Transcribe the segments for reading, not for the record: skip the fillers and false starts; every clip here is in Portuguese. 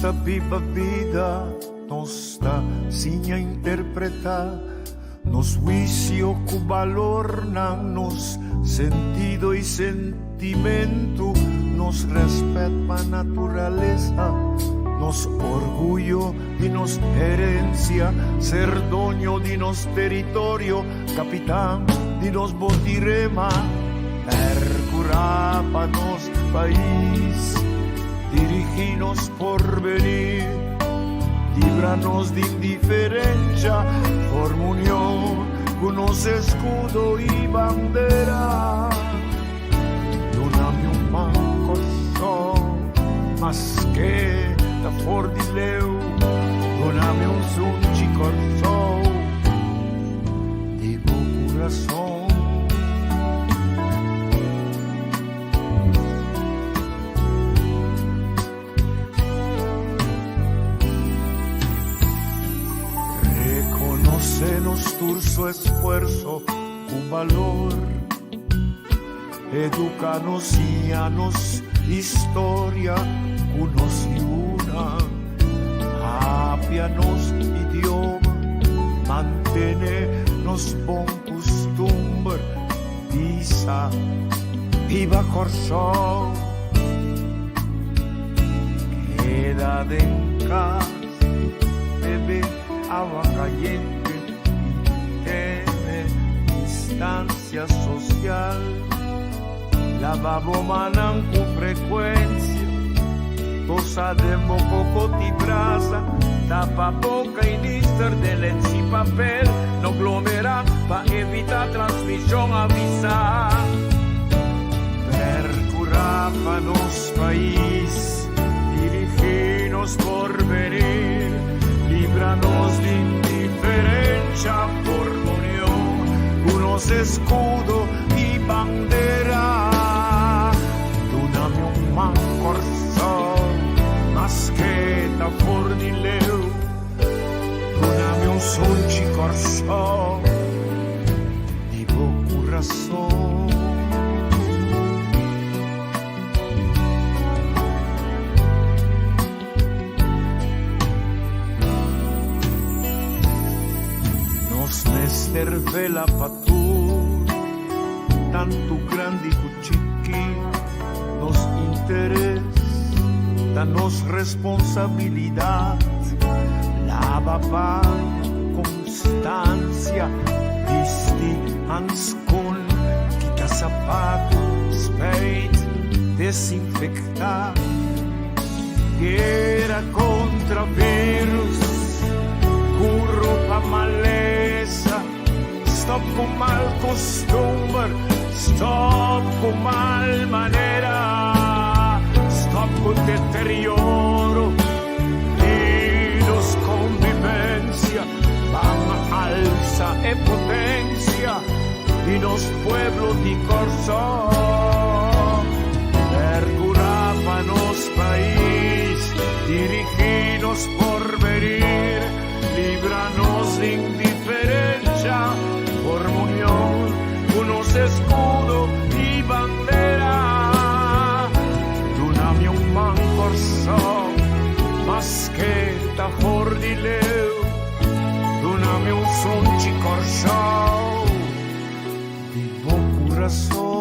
nossa viva vida, nos está sin a interpretar, nos juicio com valor, nos sentido e sentimento, nos respeto a natureza, nos orgullo e nos herencia, ser dueño de nos territorio, capitán de nos botirema, percurar para nos país, dirigirnos por venir, líbranos de indiferencia, forma unión con nos escudo y bandera. Dona-me manco coração, mas que da for de leu, dona-me sonho coração, de bom coração. Nuestro esfuerzo, un valor, educanos y anos, historia, unos y una, apianos idioma, mantenernos bon costumbre, visa, viva Corsó, queda en casa, bebe agua caliente. Distancia social, lavabo manan con frecuencia, tosa de moco y brasa, tapa boca y lister de leche y papel, no glomera para evitar transmisión avisar. Percurar para nos país, dirigirnos por venir, líbranos de indiferencia por unos escudo y bandera, dona-me man coração, mas que da for de leu, dona-me sonho de coração, de bom coração. Nester vela pa tu, tanto grande e chiqui, nos interés, danos responsabilidad, lava constancia, visti ans con, quita zapatos, spade, desinfectar, guerra contra virus, curro pa maleza, stop con mal costumbre, stop con mal manera, stop con deterioro y los convivencia, van a alza e potencia y los pueblos de Corsó, percurar pa nos país, dirigirnos por venir, líbranos de indiferencia, por unión, unos escudo y bandera. Dona-me man coração, mas que da for de leu, dona-me sonho de coração, de bom coração.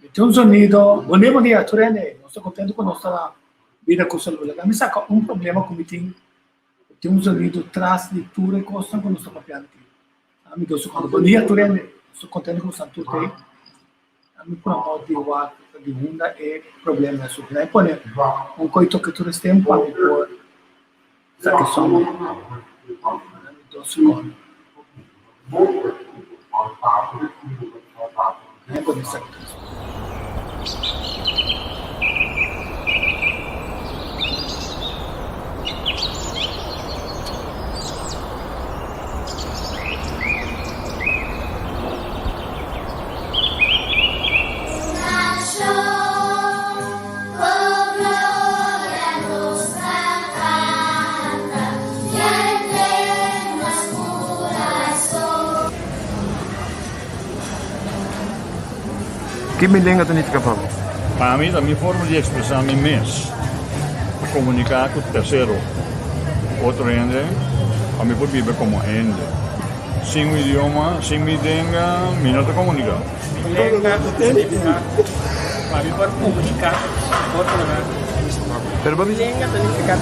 Estados Unidos, volvemos a Turene, no estoy contento con nuestra vida con salud. A mí saca un problema que tem Estados Unidos traz de tudo e costas com nosso papel aqui. A mim, quando volvemos a Turene, estou contento com o Santo Tei. A mim, por amor de Uar, de Hunda, é problema isso. Daí, por um coito que tu tem para me pôr essa questão. Dois segundos. É por isso aqui. Que milenga tu niet kapab? Para mim, a minha forma de expressar me mês, comunicar com o terceiro, outro ende, a mim pode viver como ende. Sem o idioma, sem me denga, me não te comunica. Para mim pode comunicar, Pero ba milenga significa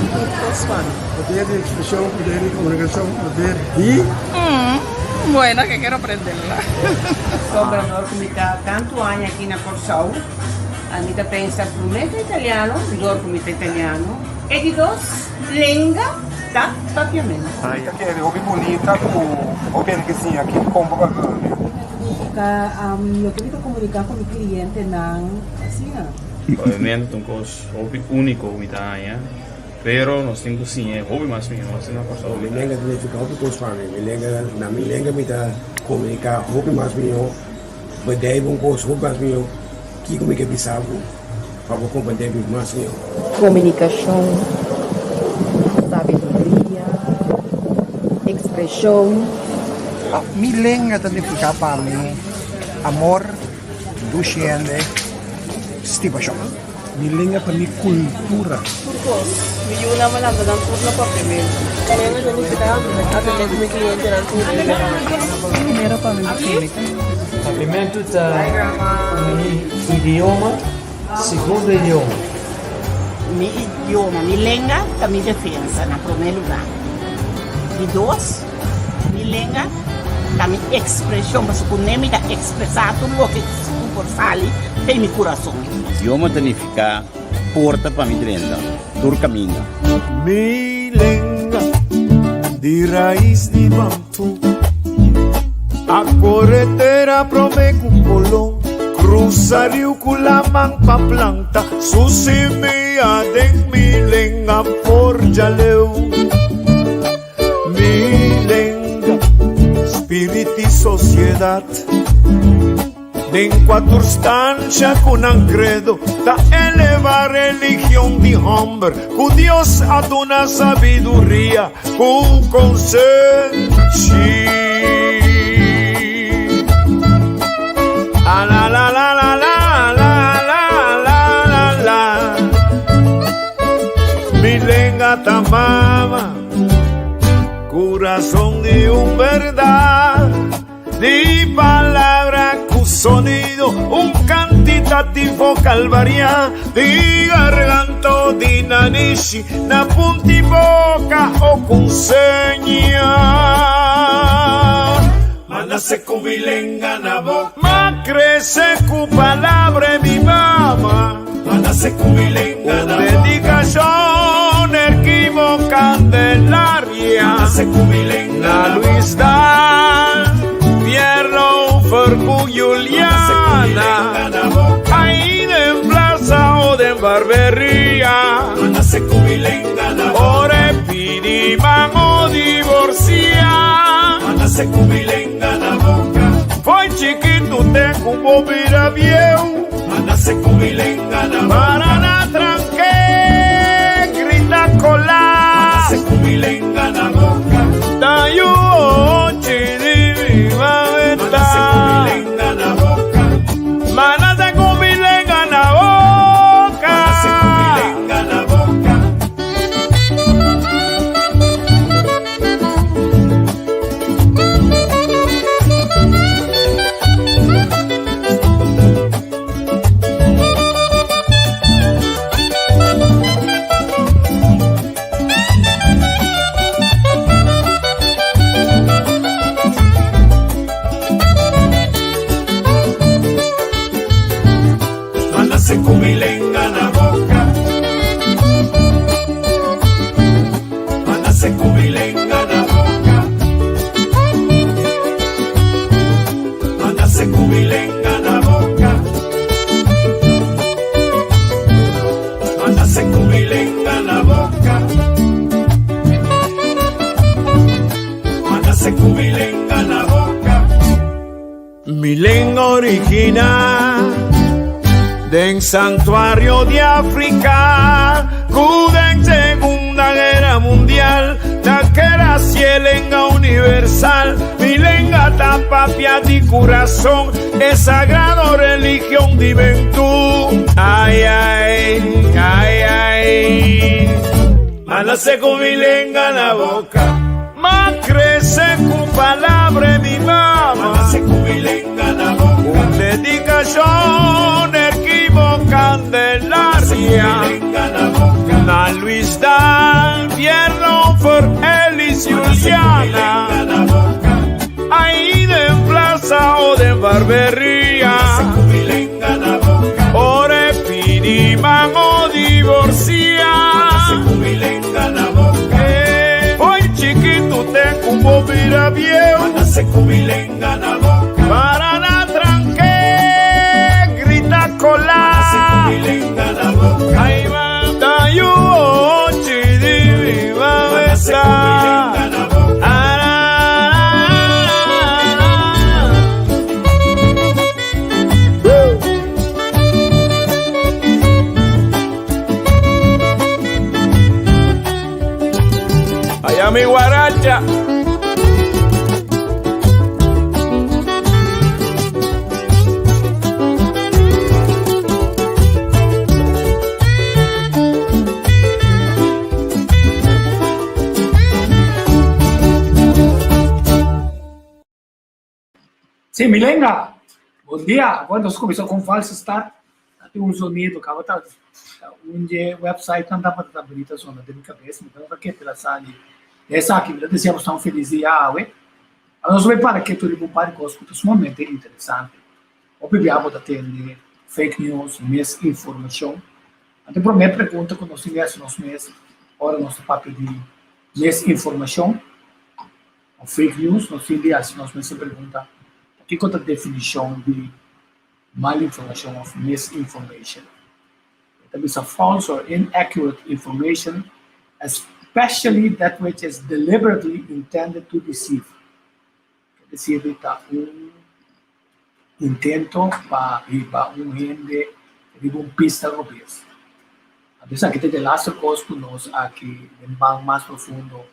Poder de expresión, poder de comunicación, poder y bueno, que quiero aprenderla. Sobre nós comunicar tanto anos aqui na Corsau, a mim pensa primeiro italiano, melhor comida italiano, e de dois, língua, tá? Propriamente. que é hobby bonita como hobby que sim aqui como Lo que eu comunicar com o cliente não assim, Obviamente un cosa único en Italia, pero nos tengo sim é hobby mais minha, nós não posso mi lengua significa hobby consfane, mi lengua na mi lengua mi ta comunicar hobby mais mio, bedai bom cos hobby mais mio, que como que bisavo, para compreender mais mio. comunicação, sabedoria, expressão. Mi lengua significa para mim amor, luciende, stipação. Mi lengua para mim cultura. Mi yuna mo lang, dadang turno po primero. Milenga significa atender mi cliente ng turno. Primeiro para mim química. Primeiro idioma, segundo idioma. Mi idioma, mi língua, tá minha defesa, na primeiro lugar. De dois, mi língua, tá minha expressão, mas o nome da expressar tudo o que por fale tem meu coração. Idioma significa porta para mi trenda, dur cammino. Mi lengua di raiz di Bantu, a corretera prome cupolón, cruza riu culamang pa planta, susimia den mi lengua por jaleu. Mi lengua, spiriti sociedad, den quattro stanza con un credo da elevar religión de hombre con Dios ad una sabiduría con consejo la la la la la la la la la mi lengua tamama corazón de un verdad di palabra con sonido, un cantitativo calvaria, di garganto di nanishi, na punti boca o con seña. Manase kubilenga na boca, ma crece cu palabra mi mamá. Manase kubilenga na boca, predicación erquimo candelaria. Manase kubilenga na Luis Dan. Pierno, Ferbu, Juliana, ahí de plaza o de barbería, ore piriman o divorcia, foi chiquito te como mira viejo, para na tranque, grita colar, tayo chidi Mana se cubilenga na boca. Mana se cubilenga na boca. kumilenga na boca. Mana se kumilenga na boca. Milenga original del santuario de África, cuda en Segunda Guerra Mundial, taquera cielenga universal, milenga tapapia di corazón, es sagrado religión de juventud. Ay, ay, ay, ay, mala se con milenga la boca, más crece con palabra mi mamá, mala se con milenga la boca, con dedicación Candelaria, la Luis Dal, Pierno, for Elis Juliana, ahí de plaza o de barbería, ore piriman o divorcia, hoy chiquito te como mira viejo, para la tranque, grita colar. Ay, manda yo, chidi, va a besar. Allá mi guaracha. Sim, Milenga, bom dia. Quando nós começamos com falso start, tem um sonido, que está website não dá para dar bonita zona de minha cabeça, então para que pela sali. Essa aqui, nós desejamos tão felizes a ué. Nós vamos para que tudo bom para conosco, é sumamente interessante. Obviamente da ter fake news, misinformação. Até por minha pergunta quando nós tivemos mês, ora nosso papel de misinformação, ou fake news, nós enviamos nossa pergunta. Que é a definição de malinformation of misinformation? It is a false or inaccurate information, especially that which is deliberately intended to deceive. Quer dizer, está intento para gente de pista robês. Então, aqui tem as coisas que nós aqui em banco mais profundo.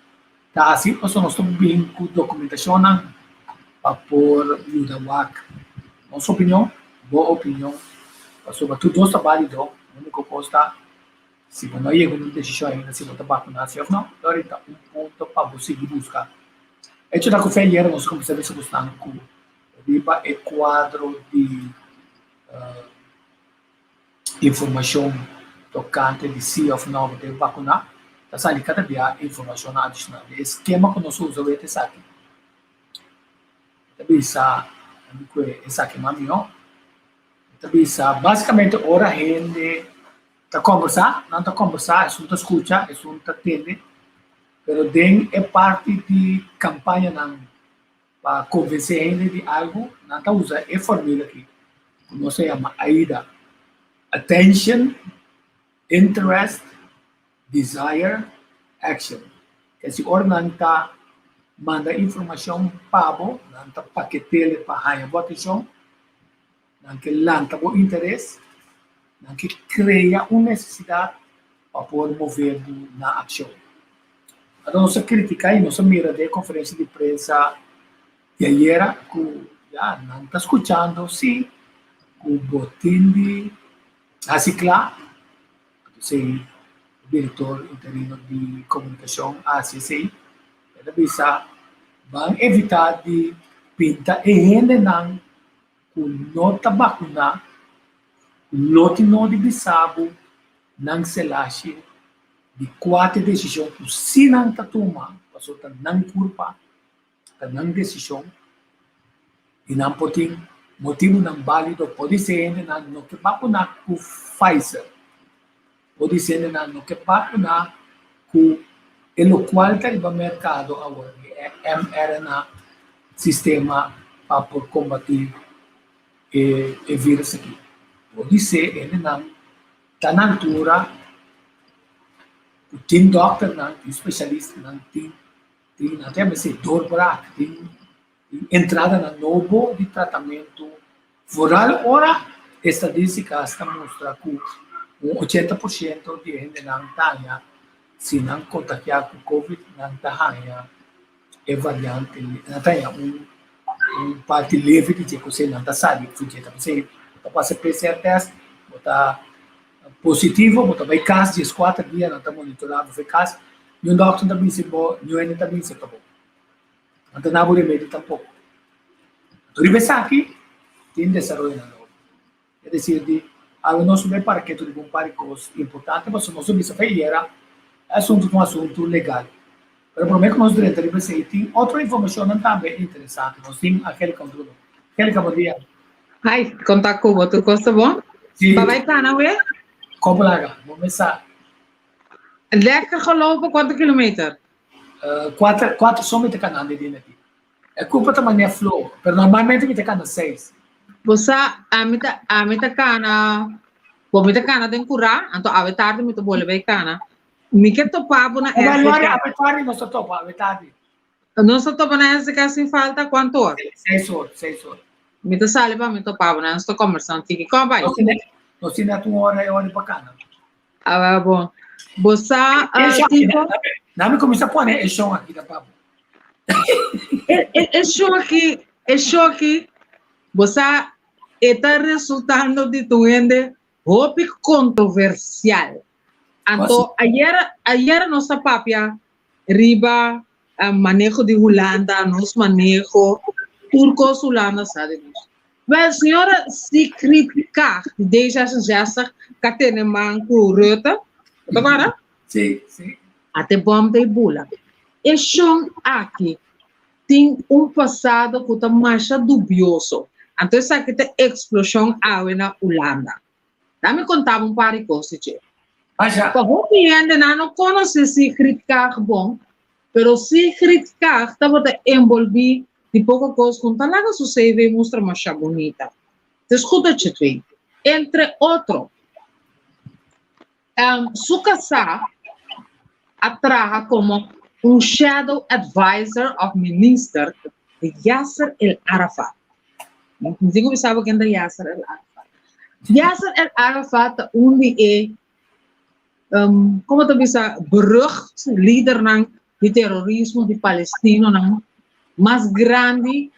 Tá assim, nós estamos bem com documentação por ajudar nossa opinião, boa opinião, sobre tudo nosso trabalho, o único coisa, se não é uma decisão ainda, se não está vacunado, se não, agora está ponto para você buscar. É isso que eu fiz nós começamos a buscar com o quadro de informação tocante de se ou não vai vacinar, está saindo cada dia informação adicional. O esquema que nós usamos é esse aqui. Bisa essa aqui maminho bisa basicamente ora gente tá conversar não tá conversar é tá escuta é tá entender pero den é parte de campanha não para convencer gente de algo não tá usa é formula aqui como se chama AIDA: attention, interest, desire, action. Que se ora não tá manda informação para nanta paquetele para ganhar atenção, nanque lanta o interesse, nanque cria uma necessidade para poder mover na ação. Então, nossa crítica e nossa mira de conferência de imprensa de ayer, que já não está escutando, sim, o botim de Acicla, o diretor interino de comunicação, ACCI, bisa vão evitar de pintar e rende não com nota vacuna, lote não de bisabo, não se laxe de quatro decisões que se não está tomando, passou a não culpa, a não decisão e não pode motivo não válido, pode ser ainda não que vacunar com Pfizer, pode ser ainda não que vacunar com o qual está no mercado agora, é mRNA, sistema para combater o vírus aqui. Pode ser, ele não está na altura Tem doctor, tem especialista, tem até doorbraak, tem entrada na novo de tratamento floral. Ora, estadísticas mostram que 80% de gente não está, se não contagiar com Covid, não está, é variante, não tem parte leve de que você não está sabe, porque você passa PCR test, está positivo, você vai casa, 4 dias, não está monitorado, vai casa, e o doctor também se bom, e o também se bom. Não tem nada de remédio tampouco. Então, aqui, tem desenvolvimento novo. É dizer, não sabe para que tu compare coisas importantes, mas não sabe se era assunto legal. Mas por que nós diretamente tem outra informação também interessante. Nós temos aquele controle. Aquele que podia. Ai, contar com o tu gosta bom? Sim. Vai estar na ué? Como lá, vamos começar. Lekker gelopen, quantos kilometer? 4 só te canal de dentro aqui. É culpa também é flow, mas normalmente me te canal 6. Você a mita cana, por mita cana tem curar, então a tarde me to boleh vai cana. Me que topava na a tarde não se topa, a tarde. Não se topa na essa sem falta quanto hora? 6 horas, 6 horas. Me to sale para me topava na estou conversando aqui. Como vai? Não se na tua hora bacana. Ah, bom. Você tipo não me começa a pôr é chão aqui da papo. É show aqui. Você está resultando de tu ende hopi controversial. Então, ayer nossa papia riba manejo de Holanda, nos manejo turcos Holanda, sabe? Mas senhora se criticar, deixa essa catena manco rota, tá vendo? Sim. Até bom de bula. E chão aqui tem passado que está mais dubioso. Então, essa aqui tem explosão na Holanda. Dá-me contar par de coisas, tchê. Para o cliente não conhece se criticar bom, mas se criticar, estava envolvido de pouca coisa, quando está lá que sucede e mostra mais bonita. Então, escuta, tchê. Entre outros, Sukasa atraja como shadow advisor of minister de Yasser el-Arafat. Não digo sabe quem é Yasser el-Arafat. Yasser el-Arafat como tu bisa berucht líder de terrorismo de Palestina mais grande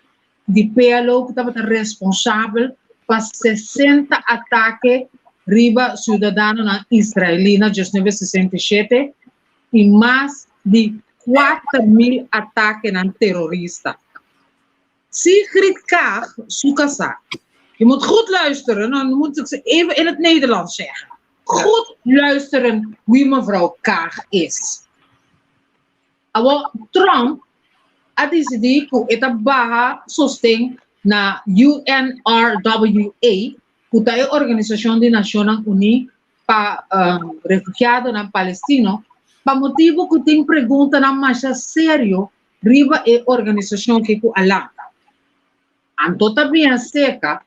de PLO que estava responsável por 60 ataques riba cidadano israelina de 1967 e mais de 4.000 ataques terroristas. Se criticar, Sukasa. Je moet goed luisteren, dan moet ik ze even in het Nederlands zeggen. Goed luisteren wie mevrouw Kaag is. Awo Trump a decidido que esta baja sostém na UNRWA, que é a Organização das Nações Unidas para refugiados na Palestina, para motivo que tem pergunta na mais sério riba a organização que ku alam. Anto também seca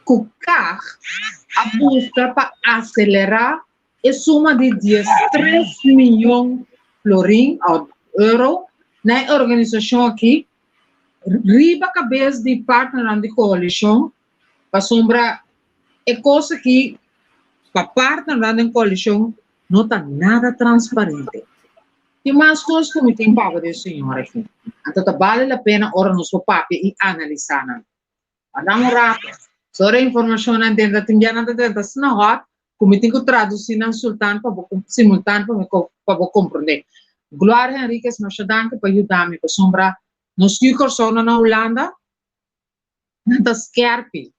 que Kaag a busca para acelerar a soma de 13 milhões de euro na organização aqui, riba cabeça de partner de coalição, para sombra é coisa que para partner da coalição não está nada transparente. E mais coisas que me tem para de senhora aqui. Então, vale a pena ora no seu papel e analisar. Andamos rápido. Sobre a informação na dentro, tem já nada dentro, se não hot, como tem que traduzir na simultâneo para compreender. Glória Henriquez, nós danke para ajudar-me, para sombra, nos cursos na Holanda, não skerpi.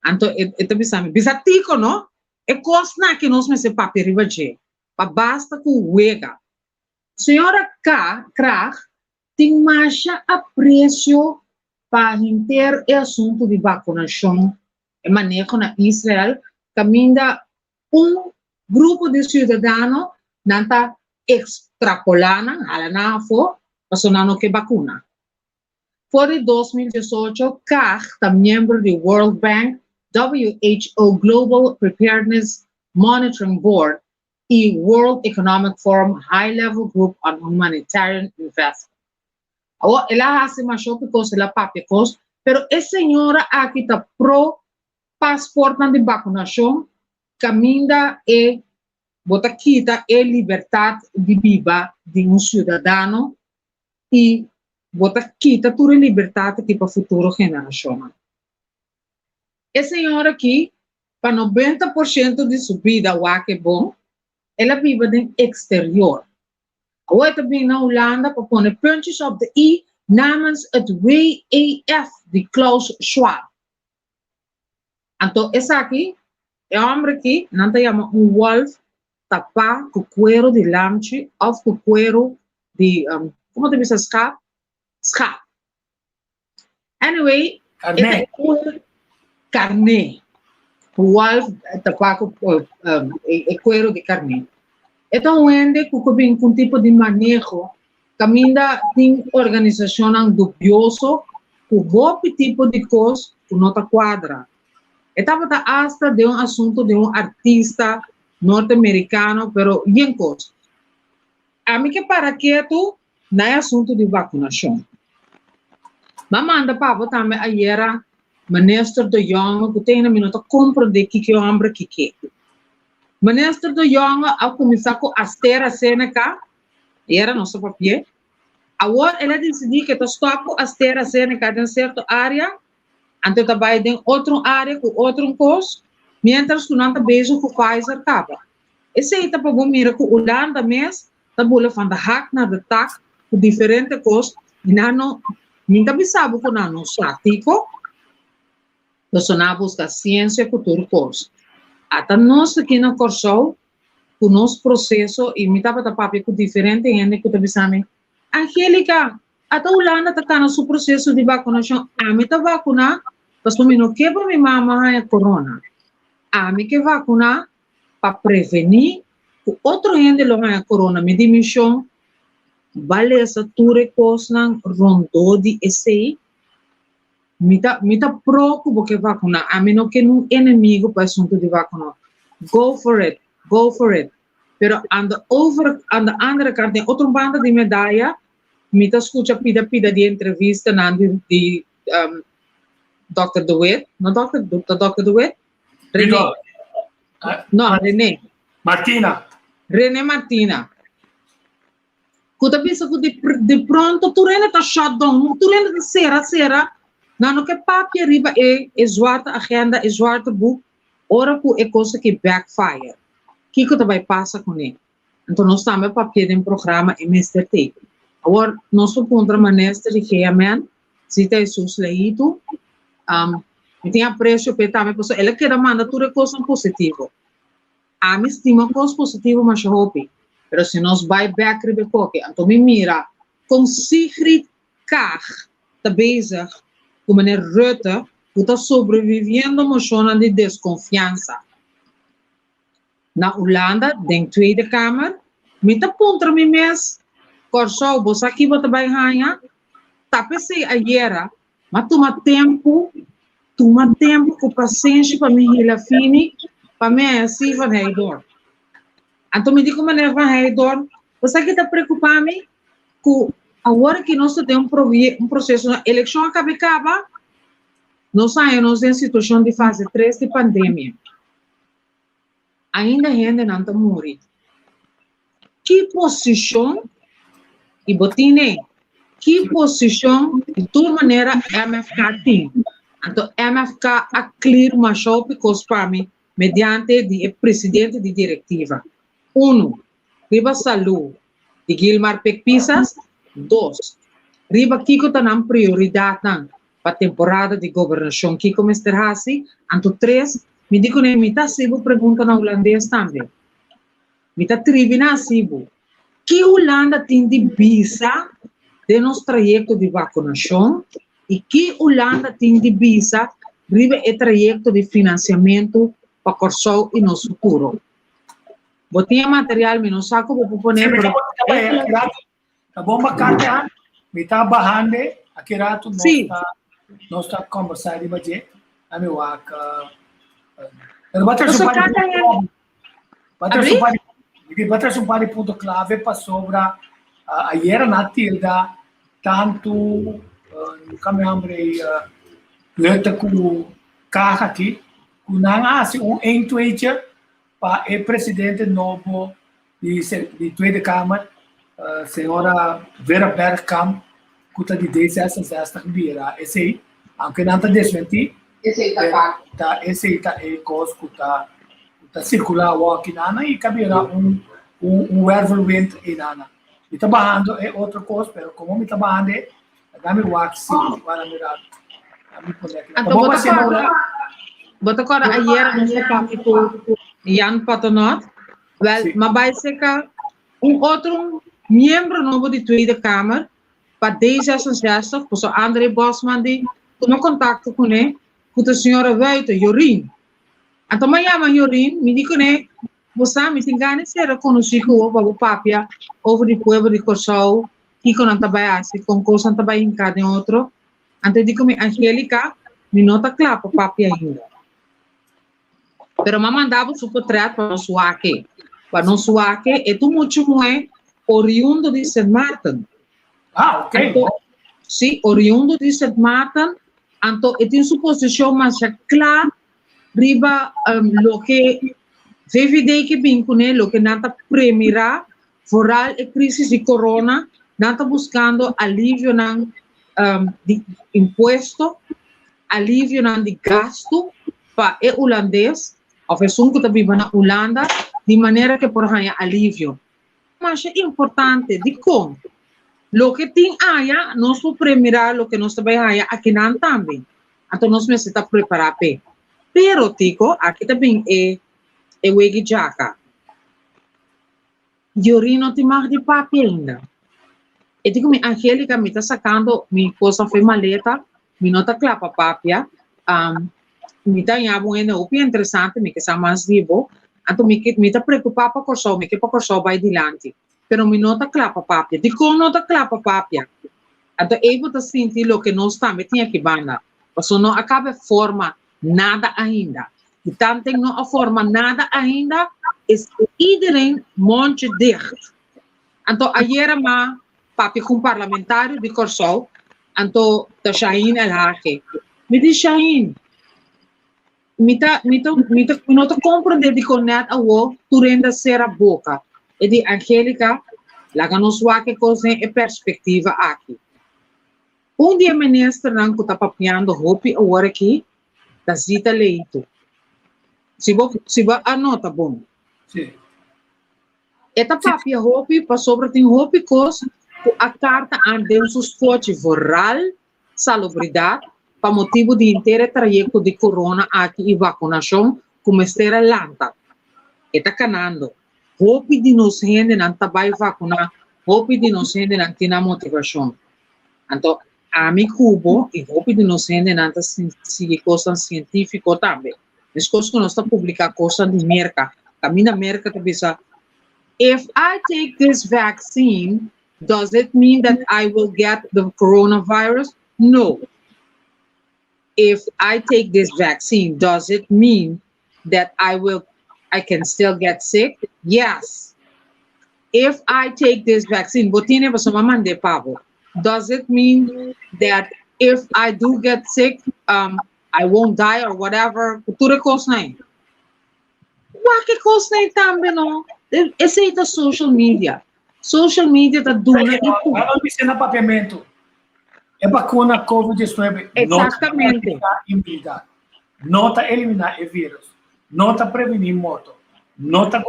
Então, eu pensando, bisatico, não? É coisa que nós me se papel riba de, para basta com o uega. Senhora Kaag tem mais apreço para ter o assunto de vacinação e manejo na Israel, caminha grupo de cidadãos não está extrapolando, passando que vacuna. Por 2018, Kaag está membro do World Bank, WHO Global Preparedness Monitoring Board e World Economic Forum High-Level Group on Humanitarian Investment. Agora, ela hace mais coisa, ela papia coisa, pero a senhora aqui está pro passaporte de vacunação, caminha e bota quita a liberdade de viver de um cidadão e bota quita toda a liberdade para a futura geração. A senhora aqui, para 90% de sua vida, o que é bom, ela vive no exterior. Agora também na Holanda, para pôr puntjes op de i namens het WEF, de Klaus Schwab. Então, esse aqui, é um homem aqui, não se chama wolf, tapa com cuero de lamche, ou com cuero de, como te diz, schaap? Schaap. Anyway, Carne. Carne. Wolf, tapa com cuero de carne. Então, onde que com tipo de manejo, caminha tem organização dubioso, com bom tipo de coisa, que não está quadra. Estava hasta de assunto de artista norte-americano, pero bien coisa. A mim que para quieto, não é assunto de vacunação. Mas manda para também ayer, ministro de Jong, que tem na minuto compreender que é o homem que é. Ministro de Jong, ao começar com AstraZeneca, era nosso papel. Agora, ela decidiu que está stop AstraZeneca em certa área, então trabalha em outra área, com outro curso, mientras que não está beijo com Pfizer acaba. Esse aí está para bom mira com Holanda mesmo, está bola van de hack naar de tak, com diferentes coisas, e não sabe que não estático, nós não busca ciência com todo curso. Até nós aqui na Corsol, com o nosso processo, e me estava papel com diferente gente que está pensando, Angélica, até Holanda está no seu processo de vacunação, a mim está vacunar, mas para mim não quer para minha mamãe a corona. A mim que vacunar para prevenir que outro gente não a corona. Me dimissão, vale essa ture coisa rondou de esse. Me tá preocupa que vacunar. A mim não quer um inimigo para assunto de vacunar. Go for it. Pero aan de andere kant, tem outra banda de medalha, me tá escuta pida de entrevista na de Dr. DeWitt, não Dr. DeWitt? René. Não, René. René Martina. Quando pensa que de pronto, tu ainda tá shut down, tu ainda tá sera, não que papi arriba é zwarte agenda, é zwarte boek, ora que é coisa que backfire. Que vai passar com ele? Então, nós estamos para pedir um programa MST. Agora, nós vamos para o ministro de Geamen, se tem seus leitos, e tem apreço para também, porque ela quer mandar tudo coisa positiva. A mim estima coisa positiva, mas eu hope. Mas se nós vai back rebecoque, então me mira, com Sigrid Kaag, está bezig, com o meneer Rutte, que está sobrevivendo a uma de desconfiança. Na Holanda, den Tweede Kamer, met de pontra me mes, corso, você aqui bota bem ranha, tapece a guerra, mas toma tempo com paciência para me ir fini, para me assim van heidor. Então me digo maneira van heidor, você aqui está preocupado com agora que nós temos um processo de eleição acaba, nós saímos em situação de fase 3 de pandemia. Ainda gente não está morrendo. Que posição, e botine, que posição, de toda maneira, MFK tem? Então, MFK a clear uma show para mim, mediante o presidente de diretiva. 1. Riba saúde, de Gilmar Pecpisas. 2. Riba Kiko está na prioridade para a temporada de governação Kiko Mr. Hassi. Então, 3. Me digo nem me tá sibo pergunta na holandês também. Me tá tribuna sibo. Que Holanda tem de visa de nosso trajeto de vacunação e que Holanda tem de visa ribe o trajeto de financiamento para Corsol e nosso futuro. Botei material me não saco vou poner para tá bom bacana. Me tá barrando aqui rato não está conversando de budget. Ami waka E depois um par de pontos clave para sobre a era na tilda, tanto no caminhão luta com carro aqui, que não há intuição para o presidente novo de Tweede Kamer, senhora Vera Bergkamp, que está de 10 vira. Esse aí, aunque não está desmentido, esse está é coisa que está circular aqui na e cabirá whirlwind e nana. E trabalhando é outra coisa, mas como me trabalhando é dá-me o axi para mirar. Então, bota agora ayer nós falamos com Jan Patonot, mas vai ser que outro membro novo de Tweede Kamer para D66, por André Bosman, tomou contato com ele, com a senhora Weita, Jorin. Então, me chama Jorin, me diz que você me tem ganas de reconhecer o papia over o povo de Corsol, que não trabalha assim, com coisa não trabalha em cada outro. Então, digo me Angélica, me nota claro para papia ainda. Pero me mandava o portrait para não suar aqui. Para não suar aqui, é tudo muito mais oriundo de St. Martin. Ah, ok. Então, sim, oriundo de St. Martin, então, tem sua posição mais clara, riba, lo que vive que bem com ele, lo que não está premirar, fora a crise de corona, não está buscando alívio de imposto, alívio de gasto para o holandês, ou pessoa que está vivendo na Holanda, de maneira que por exemplo alívio. Mas é importante de como lo que tem aí, nós vamos premirar lo que nós também aqui não também. Então nós precisamos preparar para. Pero tico, aqui também é o Jaca. Eu não tenho mais de papel ainda. Eu digo, minha Angélica me está sacando, minha coisa foi maleta, me nota clapa papia, me está em algo interessante, me que está mais vivo, então me está preocupado para corso, me que para corso vai adiante. Pero me nota clapa papia, digo, nota clapa papia. Então eu vou sentir o que nós estamos, tinha que banda, mas não acaba forma nada ainda. E tanto não forma nada ainda, é iedereen monte dicht. Então, ayer ma papi com parlamentário de Corsol, então, da Shahin El Hake. Me diz Shahin, me não te compreender de conectar a o tu renda ser a boca. E de Angélica, lá que nos vai que coisa é perspectiva aqui. Dia ministro não que está papiando roupa agora aqui, da Zita Leito. Se você anota, bom. Sim. Esta papia roupa, para sobre tem roupa coisa, a carta ande um suporte rural, salubridade, para motivo de inteiro trajeto de corona aqui e vacunação, como esteja lanta. Está canando. Roupa de nos gente não trabalha vacunar, roupa de nos gente não tem motivação. Então, a mim cubo e roupa de nos gente não sigue coisas científicas também. As coisas que nós estamos publicando coisas de mercado. A minha mercado pensa, if I take this vaccine, does it mean that I will get the coronavirus? No. If I take this vaccine, does it mean that I can still get sick? Yes. If I take this vaccine, does it mean that if I do get sick, I won't die or whatever? Tudo coisa nem. Que coisa nem também não. Esse é da social media. Social media está dando isso. Não me ensina papiamento. É vacuna COVID-19. Exatamente. Não está eliminar o vírus. Não está prevenir morte. Não está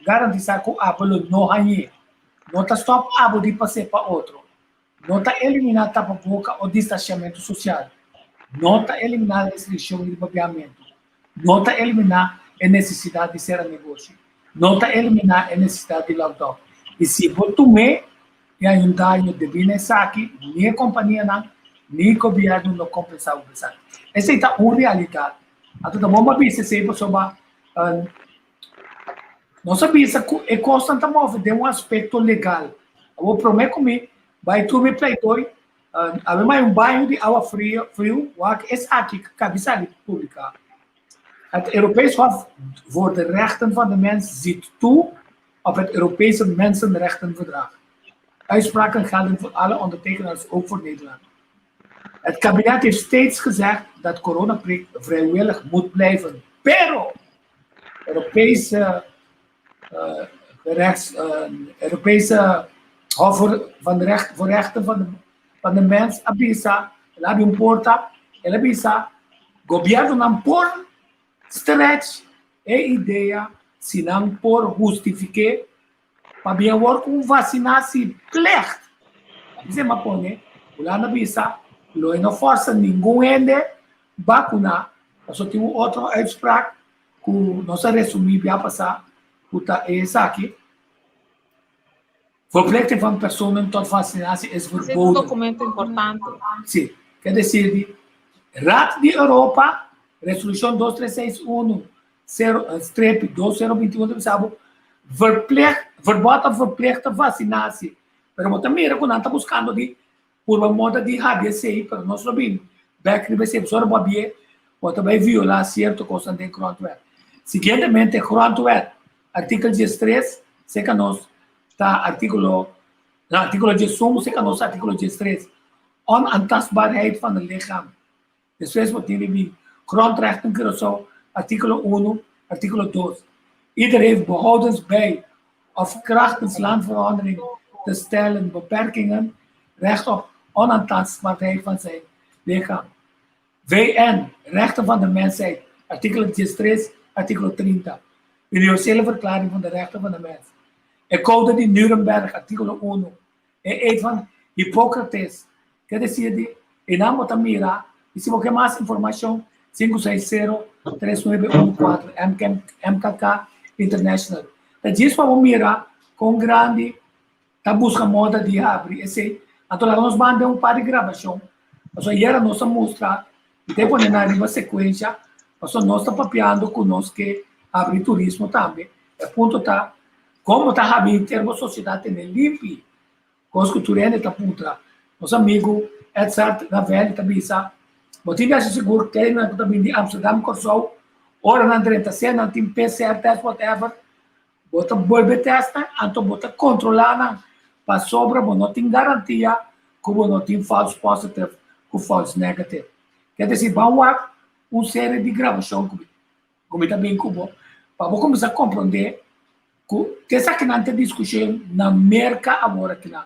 garantir que o ábulo não ganhe. Não está stop ábulo de passar para outro. Não está eliminar tapa-boca ou distanciamento social. Não está eliminar a restrição de papiamento. Não está eliminar a necessidade de ser a negócio. Não está eliminar a necessidade de lockdown. E se você me e a Hyundai devine aqui, nem a companhia não, nem o governo não compensar o pessoal. Essa é uma realidade. Então, vamos ver se você sobre não sabia que é constantemente de um aspecto legal. Eu prometo comigo, vai tu me pleitoi, há mais bairro de água frio, é aqui que cabeça ali publicar. Het Europees Hof voor de Rechten van de Mens ziet toe op het Europese Mensenrechtenverdrag. Uitspraken gelden voor alle ondertekenaars, ook voor Nederland. Het kabinet heeft steeds gezegd dat coronaprik vrijwillig moet blijven. Pero, Europese Hof voor Rechten van de Mens, Abisa, labi importa, Abisa, governo não por stretch e ideia, se não por justificar, para bem work vacinatie plicht. Abisa mapone, ulana Abisa, lo não força ninguém ende vacunar. Só tem outra uitspraak, que não se resumir bem passar, que essa aqui. Verplichting van personen tot vaccinatie is verboden. Dit is een documento importante. Sim, quer dizer, Raad de Europa, resolução 2361-2021, verbod op verplichte vaccinatie. Pero mo também quando está buscando de por uma moda de HBC, para nós sabemos, back de BC, só para bem, ou também violar certo coisa de grondwet. Seguintemente, grondwet, artigo 13, se que nós está artigo 11, se que nós artigo 13, onantastbaarheid van het lichaam. Dus wees wat jullie grondrechten Curaçao, artikel 1, artikel 2. Ieder heeft behoudens bij of krachtens landverandering te stellen beperkingen, recht op onantastbaarheid van zijn lichaam. VN, rechten van de mensheid, artikel 13, artikel 30. Universele verklaring van de rechten van de mens. El Código de Nuremberg, artículo 1. El eed van Hippócrates. Quer dizer, en ambos tamira, y si busca más información, 560-3914, MKK International. Dat is para mira com grande, tá busca moda de abrir esse. Então lá nós mandamos par de gravação. Nós era nossa mostra e depois na arriba sequência, nós está papeando conosco que abrir turismo também. É ponto tá como tá em termos sociedade tem limpo. Conosco turene tá punta. Nosso amigo Edzard Ravel também sabe. Motivo é seguro que ele não também de Amsterdam Curaçao, ora na direita se não tem PCR test whatever. Bota bolbe testa, então bota controlar para sobra, não tem garantia que não tem falso positivo com falso negativo. Quer dizer, vamos lá uma série de gravações como também como para começar a compreender que essa que não tem discussão na América agora que não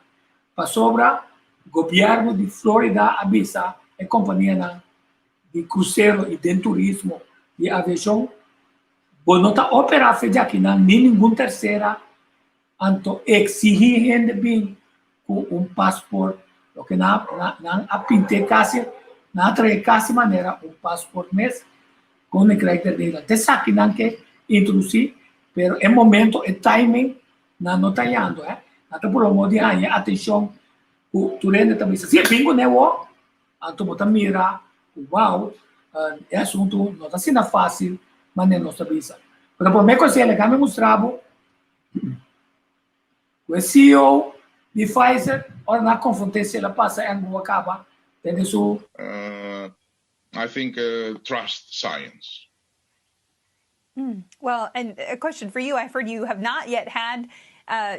para sobra governo de Flórida avisa a companhia de cruzeiro e de turismo de aviação não está operando feita aqui nem nenhuma terceira então exigir gente bem com passaporte o que não a pintar quase não atrai quase maneira passaporte mesmo com o caráter dela até aqui não quer introduzir pero é momento é timing não está indo até por amor de atenção o turende também se bingo né o então botar mira uau é assunto não está sendo fácil mas não está bisa. Pero por me coisa legal me mostrava o CEO de Pfizer ora na confrontação ela passa em boa acaba tem isso I think trust science. Well, and a question for you. I've heard you have not yet had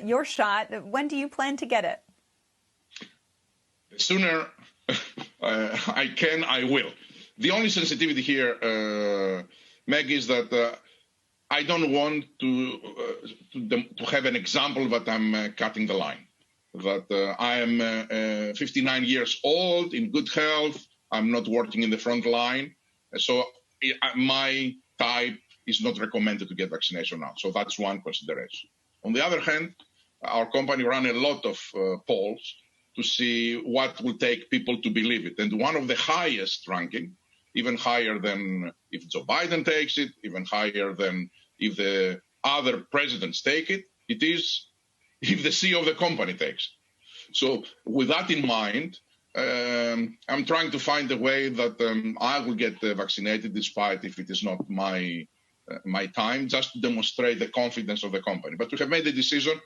your shot. When do you plan to get it? The sooner I can, I will. The only sensitivity here, Meg, is that I don't want to have an example that I'm cutting the line. That I am 59 years old, in good health. I'm not working in the front line. So my type is not recommended to get vaccination now. So that's one consideration. On the other hand, our company ran a lot of polls to see what will take people to believe it. And one of the highest ranking, even higher than if Joe Biden takes it, even higher than if the other presidents take it, it is if the CEO of the company takes it. So with that in mind, I'm trying to find a way that I will get vaccinated despite if it is not my time, just to demonstrate the confidence of the company. But we have made a decision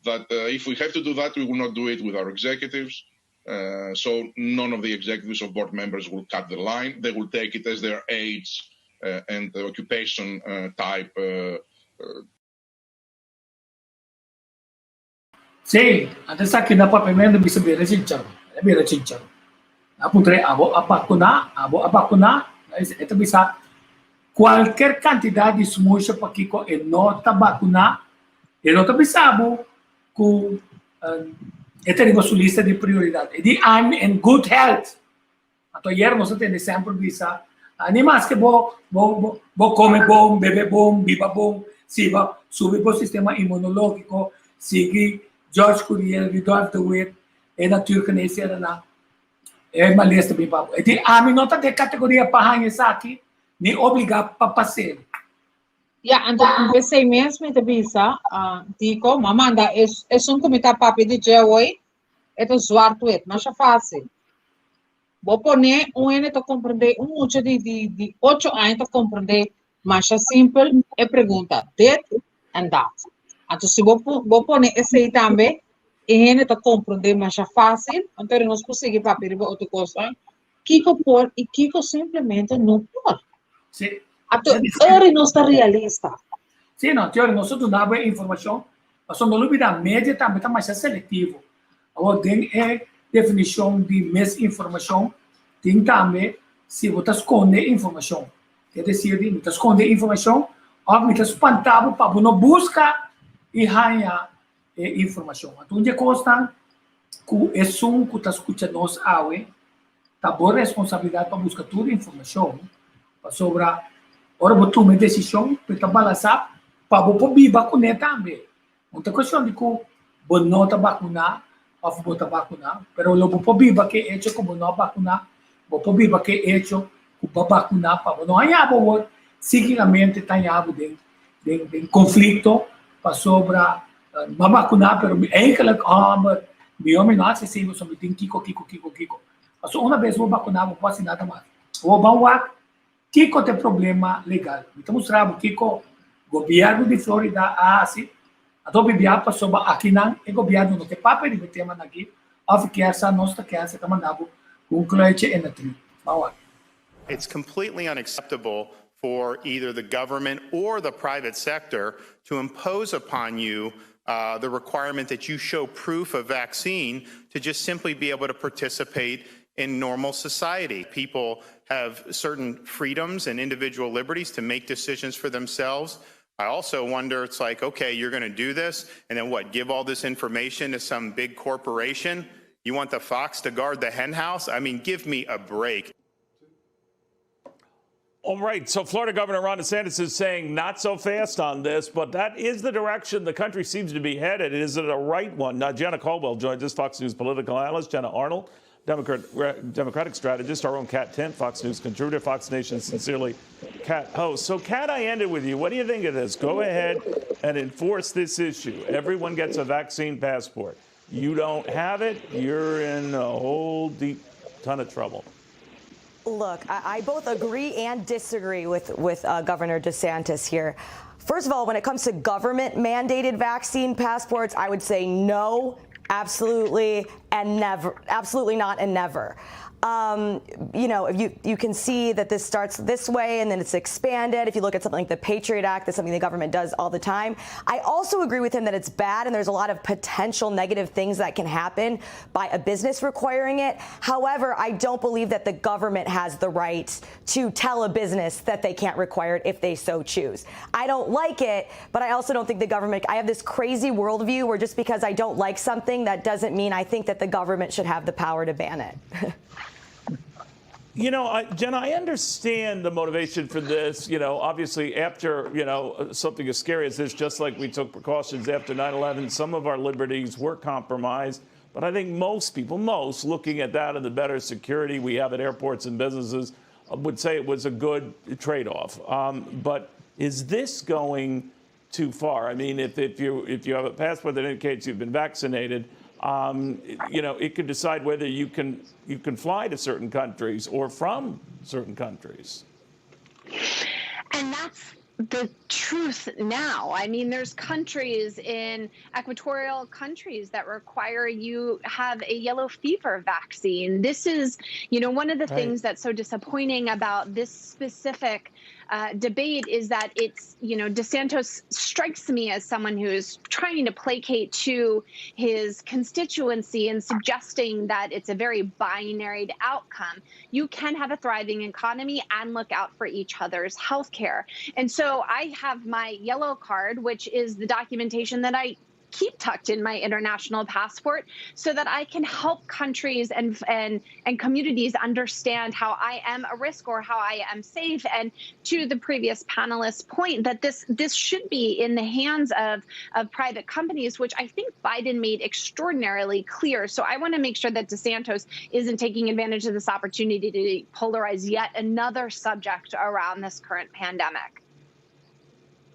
that if we have to do that, we will not do it with our executives. So none of the executives or board members will cut the line. They will take it as their age and occupation type Sí, antes aqui na papamento bisa beira chincharo. Beira chincharo. Apuntre abo abacuna, itu bisa qualquer quantidade de smusha para kiko e nota vacuna, e nota bisa abo com esta é a sua lista de prioridade. E I'm in good health. Então, hier nós temos sempre bisa animais que bo come bom, bebe bom, viva bom, siga sube o sistema imunológico, siga George Curie, Rudolf de Witt, e natuurgenees era lá. É uma lista bem boa. E a mim nota de categoria para isso aqui, nem obrigado para passear. Ja, então comecei mesmo a bisa, digo, mamanda, é comitê papi de hoje, é zwart wit, mas é fácil. Vou poner ano para compreender, muito de 8 anos para compreender, mas é simples, é pergunta, dit and that. Então, se vou poner esse aí também, e para compreender, mas é fácil, então nós conseguimos papi para outra coisa, Kiko por e Kiko simplesmente não pode. Sim. Ele não está realista. Sim, não, teoria, nós temos dado informação, mas não olvida a média também está mais seletivo. Agora, tem definição de misinformação, tem também se você esconde informação. Quer dizer, você esconde informação, ou você espantava para você buscar e ganhar informação. Então, onde consta que é som que está escutando nós, está boa responsabilidade para buscar toda a informação, sobre ora você toma decisão para balançar para você vir vacinar também. Outra questão de que você não está vacinado, ou você está vacinado, mas você vir que é hecho como não vacinar, você vir que é hecho como vacinar, para não ganhar, você seguidamente está em conflito para sobre não vacinar, mas eigenlijk, meu homem não se sente sobre Kiko. Mas uma vez você vacinar, você pode nada mais. Você Kiko tem problema legal. Então, mostramos Kiko, governo de Flórida, assim, então, bibia sobre aqui não, o governo não tem papel de tema aqui, ou que essa nossa que essa mandava concluir e na tri. It's completely unacceptable for either the government or the private sector to impose upon you the requirement that you show proof of vaccine to just simply be able to participate in normal society. People have certain freedoms and individual liberties to make decisions for themselves. I also wonder, it's like, okay, you're going to do this, and then what, give all this information to some big corporation? You want the fox to guard the hen house? I mean, give me a break. All right, so Florida Governor Ron DeSantis is saying not so fast on this, but that is the direction the country seems to be headed. Is it a right one? Now, Jenna Caldwell joins us, Fox News political analyst. Jenna Arnold, Democratic strategist, our own Kat Timpf, Fox News contributor, Fox Nation Sincerely Kat host. So, Kat, I ended with you. What do you think of this? Go ahead and enforce this issue. Everyone gets a vaccine passport. You don't have it, you're in a whole deep ton of trouble. Look, I both agree and disagree with Governor DeSantis here. First of all, when it comes to government-mandated vaccine passports, I would say no, absolutely, and never. Absolutely not and never. You know, if you can see that this starts this way and then it's expanded. If you look at something like the Patriot Act, that's something the government does all the time. I also agree with him that it's bad and there's a lot of potential negative things that can happen by a business requiring it. However, I don't believe that the government has the right to tell a business that they can't require it if they so choose. I don't like it, but I also don't think the government, I have this crazy worldview where just because I don't like something, that doesn't mean I think that the government should have the power to ban it. You know, Jenna, I understand the motivation for this. You know, obviously after, you know, something as scary as this, just like we took precautions after 9/11, some of our liberties were compromised. But I think most people, looking at that and the better security we have at airports and businesses, would say it was a good trade-off. But is this going too far? I mean, if you have a passport that indicates you've been vaccinated, you know, it could decide whether you can fly to certain countries or from certain countries. And that's the truth now. I mean, there's countries in equatorial countries that require you have a yellow fever vaccine. This is, you know, one of the things that's so disappointing about this specific debate is that it's, DeSantis strikes me as someone who is trying to placate to his constituency and suggesting that it's a very binary outcome. You can have a thriving economy and look out for each other's health care. And so I have my yellow card, which is the documentation that I keep tucked in my international passport so that I can help countries and communities understand how I am a risk or how I am safe. And to the previous panelist's point, that this should be in the hands of private companies, which I think Biden made extraordinarily clear. So I want to make sure that DeSantis isn't taking advantage of this opportunity to polarize yet another subject around this current pandemic.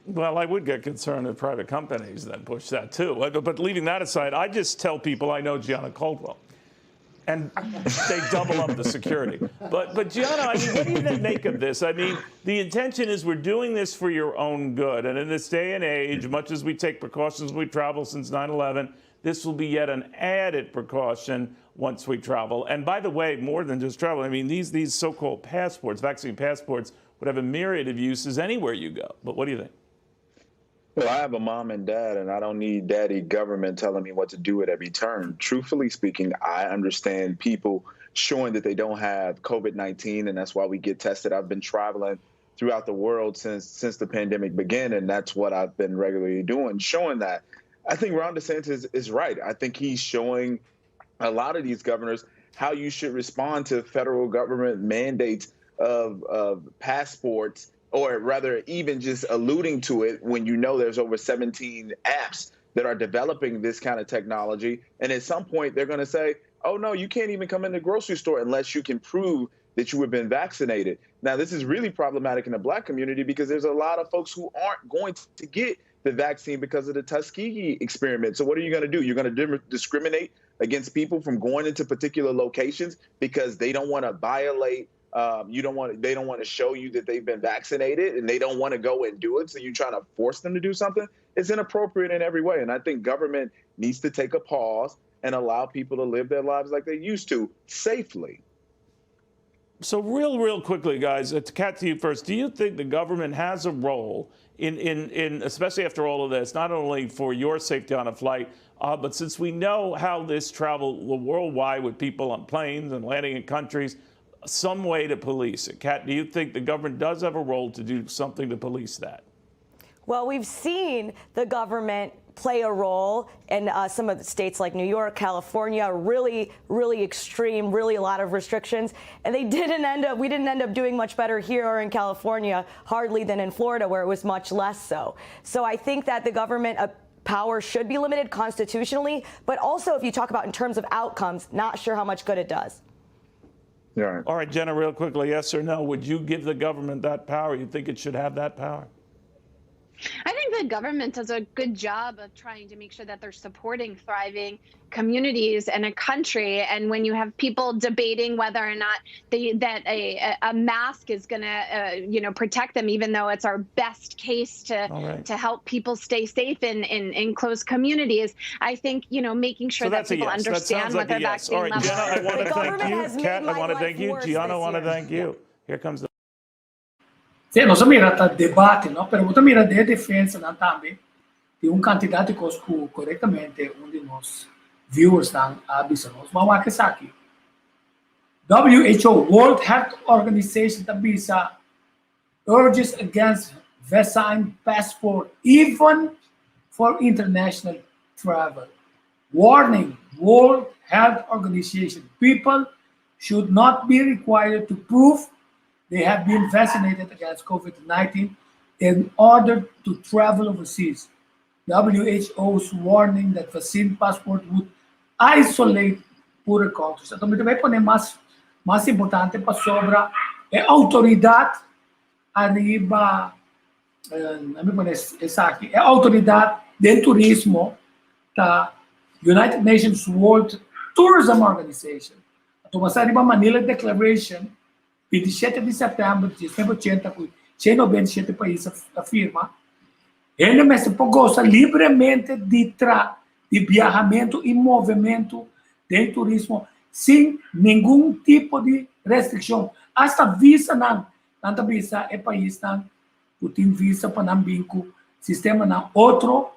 Well, I would get concerned if private companies then push that too. But leaving that aside, I just tell people I know Gianna Caldwell, and they double up the security. But Gianna, I mean, what do you make of this? I mean, the intention is we're doing this for your own good. And in this day and age, much as we take precautions when we travel since 9/11, this will be yet an added precaution once we travel. And by the way, more than just travel, I mean, these so-called passports, vaccine passports, would have a myriad of uses anywhere you go. But what do you think? Well, I have a mom and dad, and I don't need daddy government telling me what to do at every turn. Truthfully speaking, I understand people showing that they don't have COVID-19, and that's why we get tested. I've been traveling throughout the world since the pandemic began, and that's what I've been regularly doing, showing that. I think Ron DeSantis is right. I think he's showing a lot of these governors how you should respond to federal government mandates of passports, or rather even just alluding to it when you know there's over 17 apps that are developing this kind of technology. And at some point, they're going to say, oh, no, you can't even come in the grocery store unless you can prove that you have been vaccinated. Now, this is really problematic in the Black community because there's a lot of folks who aren't going to get the vaccine because of the Tuskegee experiment. So what are you going to do? You're going to discriminate against people from going into particular locations because they don't want to violate they don't want to show you that they've been vaccinated, and they don't want to go and do it. So you're trying to force them to do something. It's inappropriate in every way. And I think government needs to take a pause and allow people to live their lives like they used to, safely. So real quickly, guys, Kat, to you first. Do you think the government has a role in especially after all of this, not only for your safety on a flight, but since we know how this travel worldwide with people on planes and landing in countries, some way to police it? Kat, do you think the government does have a role to do something to police that? Well, we've seen the government play a role in some of the states like New York, California, really extreme, really a lot of restrictions. And we didn't end up doing much better here or in California, hardly, than in Florida, where it was much less so. So I think that the government power should be limited constitutionally, but also if you talk about in terms of outcomes, not sure how much good it does. Yeah. All right, Jenna, real quickly, yes or no, would you give the government that power? You think it should have that power? I think the government does a good job of trying to make sure that they're supporting thriving communities and a country. And when you have people debating whether or not a mask is going to, protect them, even though it's our best case to help people stay safe in close communities, I think making sure that people understand what their vaccine level is. All right, Jenna, I want to thank you. Kat, I want to thank you. Gianna, I want to thank you. Here comes the. Sì, nós vamos mirar a debate, não? Pero vamos mirar de defesa também de candidato que corretamente de nós viewers estão avisando. Vamos acessar aqui. WHO, World Health Organization, tabisa urges against vaccine passport even for international travel. Warning, World Health Organization, people should not be required to prove they have been vaccinated against COVID-19 in order to travel overseas. WHO's warning that vaccine passport would isolate poorer countries. Então, também pone mais importante para sobre a autoridade arriba, a autoridade do turismo da United Nations World Tourism Organization. Então, mas arriba Manila Declaration 27 de setembro de 1980, com 197 países afirma, ele mesmo gosta livremente de viajamento e movimento de turismo sem nenhum tipo de restrição. Hasta visa na nanta visa é país na putin visa para não vinco sistema na outro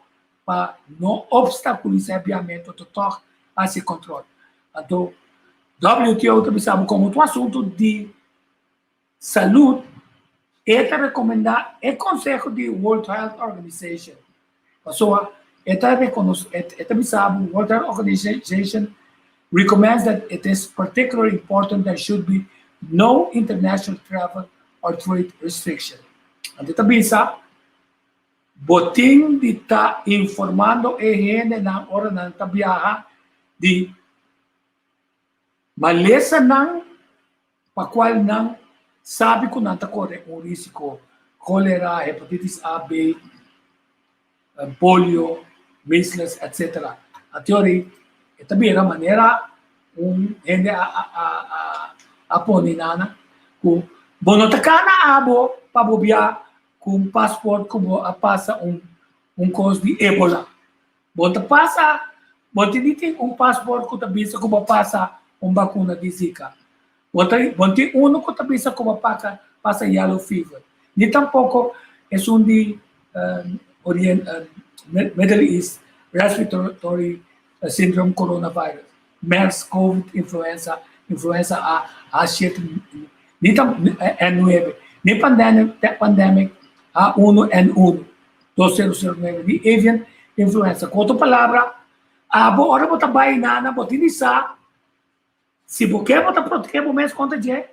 para não obstaculizar aviamento do toque a esse controle. Então, WTO também sabe como outro assunto de saúde é recomendar é conselho de World Health Organization. Pessoa, também sabe World Health Organization recommends that it is particularly important there should be no international travel or trade restriction. Então também sabe botim de estar informando a gente na hora na viajar de maleza não para qual não sabe que não está correndo um risco cólera, hepatitis A, B, polio, measles, etc. A teoria é também a maneira gente a poninana com bonotacana abo para bobear com passaporte como passa coisa de Ebola. Bota passa, bota tem passaporte que também como passa vacuna de Zika. Bota uno que também como passa yellow fever. Nem tampouco é de Middle East Respiratory Syndrome Coronavirus. MERS, COVID, influenza A, H7, N9, nem pandemic A1N1, 2009, ni avian influenza. Com outra palavra, agora você vai na botinisa, se você vai proteger o mês contra ele,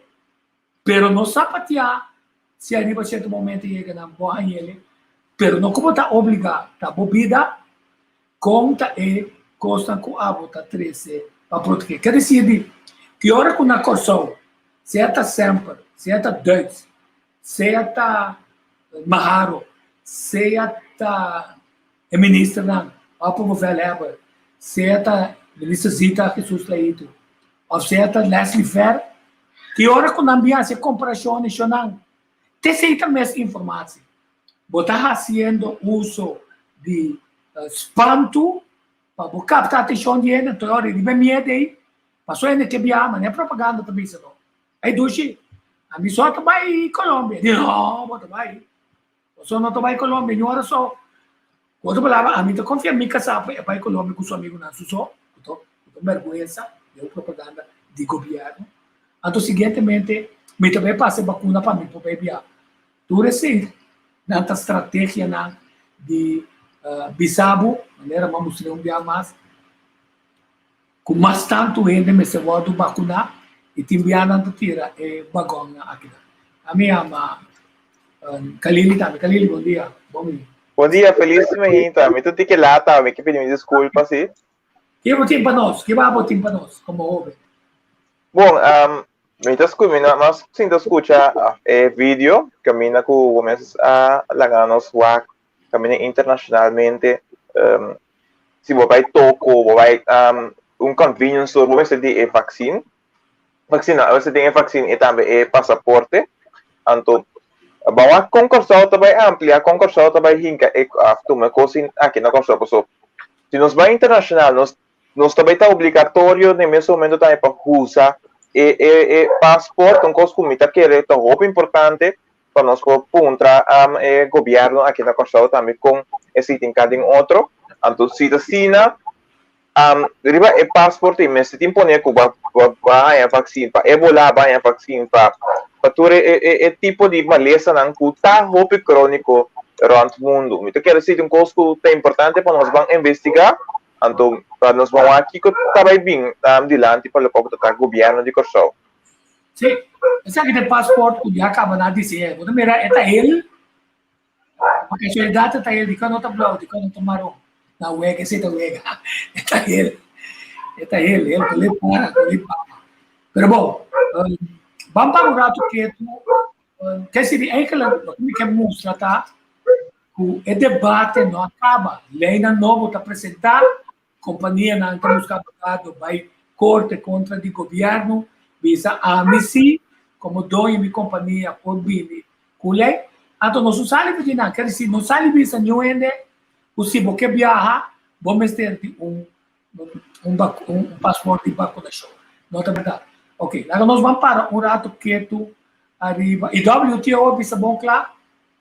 pero não sapatear, se a certo momento chega na boa ele, pero não como está obrigado, está bebida, conta e costa com a bota 13 para proteger. Quer dizer, que hora que na corção, se é sempre, se é Duits, se é Maharo, se é ministro não, a povo velho, se é ministro Zita Jesus Leito, ou se é Leslie Fer, que hora que na ambiência comparação nacional, te aceita mais informação. Botar fazendo uso de espanto para captar a atenção de ele, então hora de medo aí, passou ele que viaja, mas não é propaganda também isso não. Aí duche, a mim só vai Colômbia, não, vou vai. Só não vai Colômbia, não era só. Quando falava, a mim tá confia em mim que vai Colômbia com seu amigo na só, então vergonha deu propaganda de governo. Então seguintemente, me também passei vacuna para mim para viajar. Tudo assim, nessa estratégia de bisabo, maneira vamos ter dia mais, com mais tanto ainda me se vou vacinar e timbiana do tira e bagona aqui. A minha ama Kalili também, Kalili bom dia, bom dia, feliz semana, também tu tem que lá também que pedir desculpa sim. Que botim para nós, que vai botim para nós como jovem. Bom, mas sim escuta vídeo caminha com começa a lagar nos work caminha internacionalmente se vai toco vai convenience store você tem vacina você tem vacina e também passaporte então bawa concursão também amplia concursão também hinca toma coisa aqui na concursão pessoal se nós vai internacional nós também está obrigatório nesse momento também para usar passaporte, coisa como está que é muito importante para nós contra o governo aqui na Costa também com esse tem cada outro. Então, se assina, riba passaporte, mas se tem poner que vai a vacina, para Ebola vai a vacina, para tudo tipo de maleza não que está muito crônico around o mundo. Então, quer dizer, coisa que é importante para nós vamos investigar. Então, nós vamos aqui que está bem dilante para o governo de Corsão. Sim, esse aqui tem passaporte que já acaba de dizer, você mira, é ele, a casualidade é ele, de quando está blog, de quando tomaram na UEG, esse é o UEG, é ele que ele para. Pero bom, vamos para o rato que quer dizer, é que me quer mostrar, tá? O debate não acaba, lei novo está apresentada, companhia não está buscando vai corte contra o governo, visa a mim como dono de companhia por vir com lei, então não sale de nada, quer dizer, não sale visa nenhum ainda, se você viajar, vamos ter passaporte de vacunação, não é verdade? Ok, agora nós vamos para um rato quieto, arriba. E WTO bisa bom claro,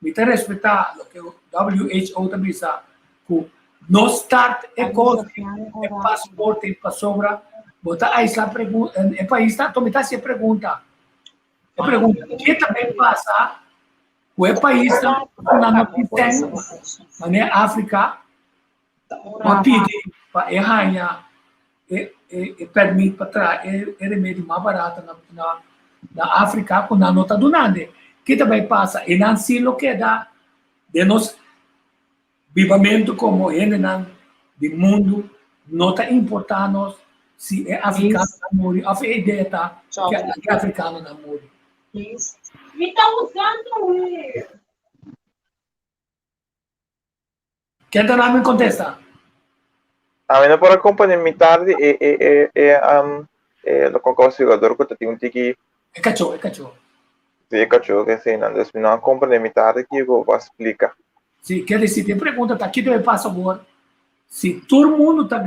mita respeitar o que o WHO também bisa, que no start é coisa, é passaporte para sobra, bota aí essa pergunta, é país está tomita se pergunta, o que também passa, o país está na tem, na África, uma pede para errar e permite para trás remédio mais barato na África com a nota do nande que também passa e não se lo que dá de nos vivamento como ele do mundo nota importante se é africano na morre a ideia tá que é africano na morre me tá usando quem tá me contesta a mim não pode acompanhar me tarde lo concorso jogador que tem um tiki é cachorro sim cachorro que sim não acompanha me tarde que eu vou explicar sim quer dizer tem pergunta tá aqui deve passar agora se todo mundo tá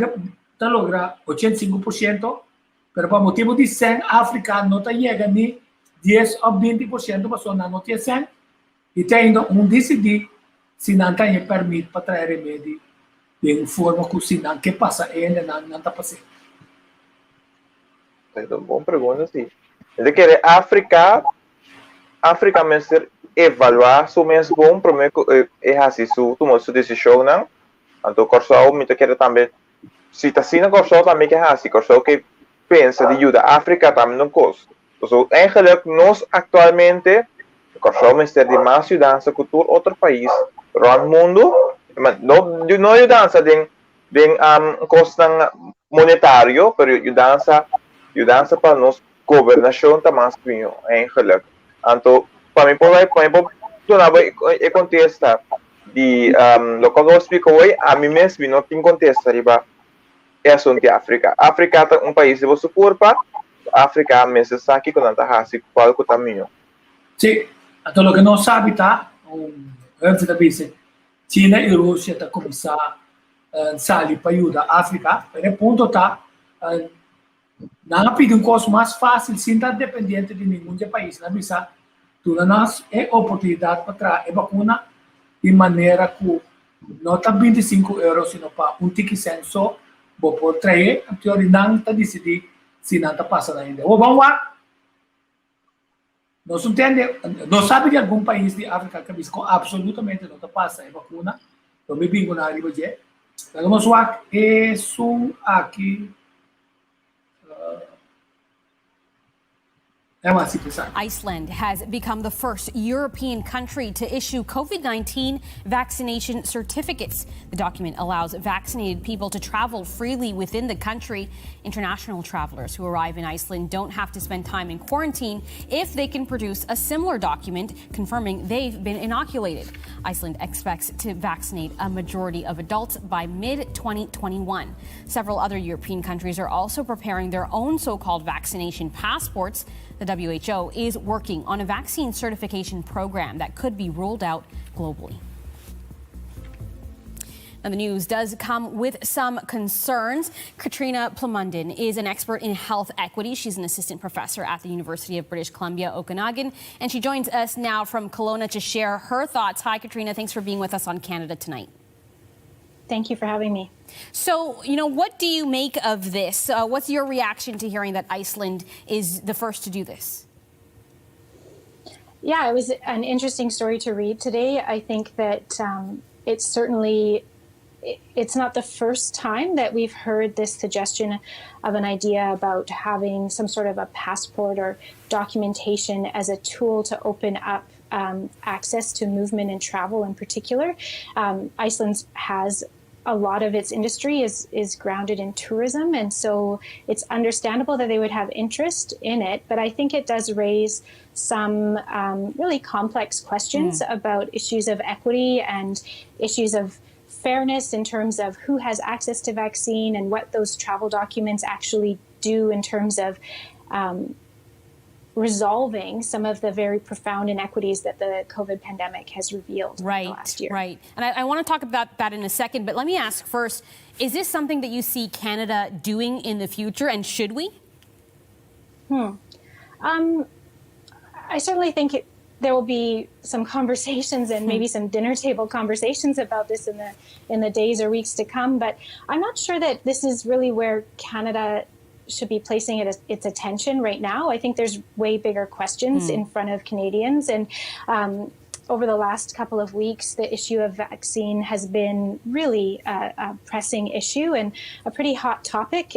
lograr 85% pero por motivo de 100 África não tá chegando nem 10 ou 20% pessoas não tem 100 e tem decidir se não tem permite para trazer remédio de forma que se não que passa ainda não está passando. É uma boa pergunta, sim. Ele quer África mesmo evaluar se mesmo bom primeiro é assim se tomar sua decisão não. Então Corsol me quer também se está sendo Corsol também que é assim Corsol que pensa de ajuda África também não custa. Então eigenlijk nós atualmente Corsol mesmo de mais ajudança que todo outro país no mundo. Não ajudança de custo monetário, pero ajudança para nós governação também eigenlijk. Então, para mim, eu contesta de local que eu explico hoje, a mim mesmo não tem contesta riba é assunto de África. África é país de você corpa, África mesmo está aqui com tanta raça qual que tamanho. Sim, então o que não sabe tá, antes da vez China e Rússia está começando a sair para ajudar a África, mas ponto tá não pede coisa mais fácil sem estar dependente de nenhum país, na bisa tu nós é oportunidade para trazer vacuna de maneira que não está 25 euros sino para ticket só vou por trazer a teoria não está decidir se não está passando ainda ou vamos lá nós não sabe de algum país de África que absolutamente não está passando a vacuna então me bingo na arriba de vamos lá isso aqui Iceland has become the first European country to issue COVID-19 vaccination certificates. The document allows vaccinated people to travel freely within the country. International travelers who arrive in Iceland don't have to spend time in quarantine if they can produce a similar document confirming they've been inoculated. Iceland expects to vaccinate a majority of adults by mid-2021. Several other European countries are also preparing their own so-called vaccination passports. The WHO is working on a vaccine certification program that could be rolled out globally. Now, the news does come with some concerns. Katrina Plamondon is an expert in health equity. She's an assistant professor at the University of British Columbia, Okanagan, and she joins us now from Kelowna to share her thoughts. Hi, Katrina. Thanks for being with us on Canada Tonight. Thank you for having me. So, what do you make of this? What's your reaction to hearing that Iceland is the first to do this? Yeah, it was an interesting story to read today. I think that it's not the first time that we've heard this suggestion of an idea about having some sort of a passport or documentation as a tool to open up access to movement and travel in particular. Iceland has a lot of its industry is grounded in tourism, and so it's understandable that they would have interest in it, but I think it does raise some really complex questions about issues of equity and issues of fairness in terms of who has access to vaccine and what those travel documents actually do in terms of resolving some of the very profound inequities that the COVID pandemic has revealed last year. Right. And I want to talk about that in a second, but let me ask first, is this something that you see Canada doing in the future, and should we? I certainly think there will be some conversations and maybe some dinner table conversations about this in the days or weeks to come. But I'm not sure that this is really where Canada should be placing its attention right now. I think there's way bigger questions in front of Canadians. And over the last couple of weeks, the issue of vaccine has been really a pressing issue and a pretty hot topic.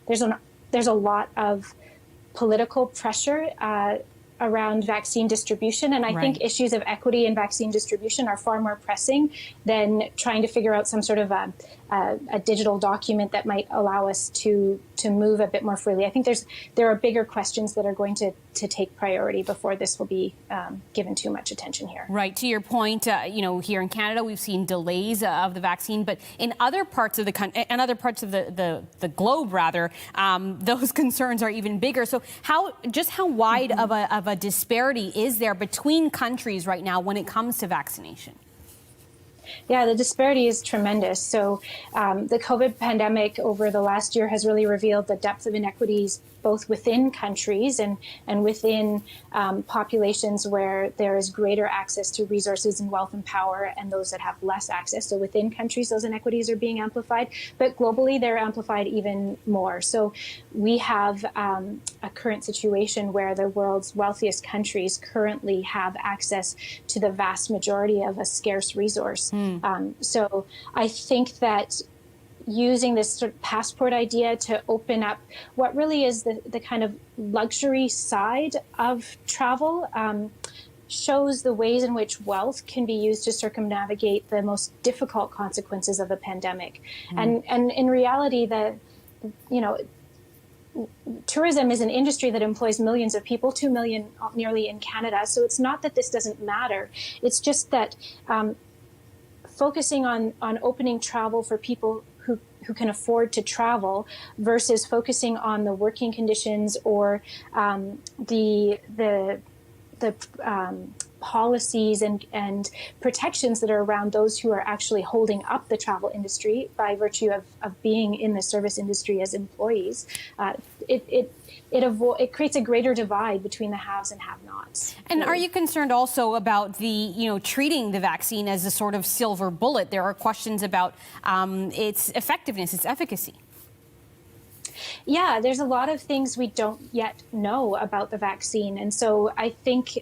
There's a lot of political pressure around vaccine distribution. And I think issues of equity in vaccine distribution are far more pressing than trying to figure out some sort of a digital document that might allow us to move a bit more freely. I think there are bigger questions that are going to take priority before this will be given too much attention here. Right. To your point, here in Canada, we've seen delays of the vaccine, but in other parts of the country and other parts of the globe, rather, those concerns are even bigger. So how wide of a disparity is there between countries right now when it comes to vaccination? Yeah, the disparity is tremendous. So the COVID pandemic over the last year has really revealed the depth of inequities both within countries and within populations where there is greater access to resources and wealth and power, and those that have less access. So within countries, those inequities are being amplified, but globally, they're amplified even more. So we have a current situation where the world's wealthiest countries currently have access to the vast majority of a scarce resource. So I think that using this sort of passport idea to open up what really is the kind of luxury side of travel shows the ways in which wealth can be used to circumnavigate the most difficult consequences of the pandemic. And in reality, tourism is an industry that employs millions of people, 2 million nearly in Canada. So it's not that this doesn't matter. It's just that focusing on opening travel for people who can afford to travel versus focusing on the working conditions or the policies and protections that are around those who are actually holding up the travel industry by virtue of being in the service industry as employees. It creates a greater divide between the haves and have-nots. And are you concerned also about treating the vaccine as a sort of silver bullet? There are questions about its effectiveness, its efficacy. Yeah, there's a lot of things we don't yet know about the vaccine. And so I think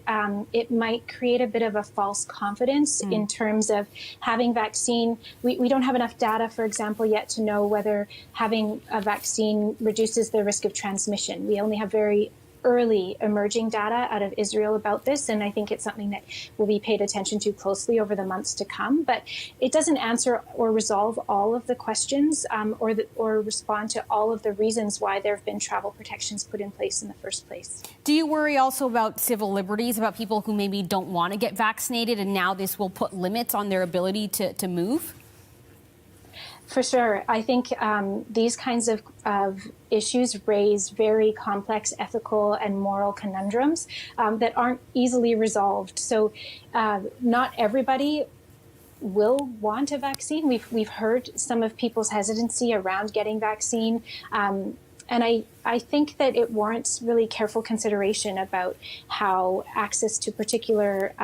it might create a bit of a false confidence in terms of having vaccine. We don't have enough data, for example, yet to know whether having a vaccine reduces the risk of transmission. We only have very early emerging data out of Israel about this, and I think it's something that will be paid attention to closely over the months to come. But it doesn't answer or resolve all of the questions or respond to all of the reasons why there have been travel protections put in place in the first place. Do you worry also about civil liberties, about people who maybe don't want to get vaccinated, and now this will put limits on their ability to move? For sure. I think these kinds of issues raise very complex ethical and moral conundrums that aren't easily resolved. So not everybody will want a vaccine. We've heard some of people's hesitancy around getting vaccine. And I think that it warrants really careful consideration about how access to particular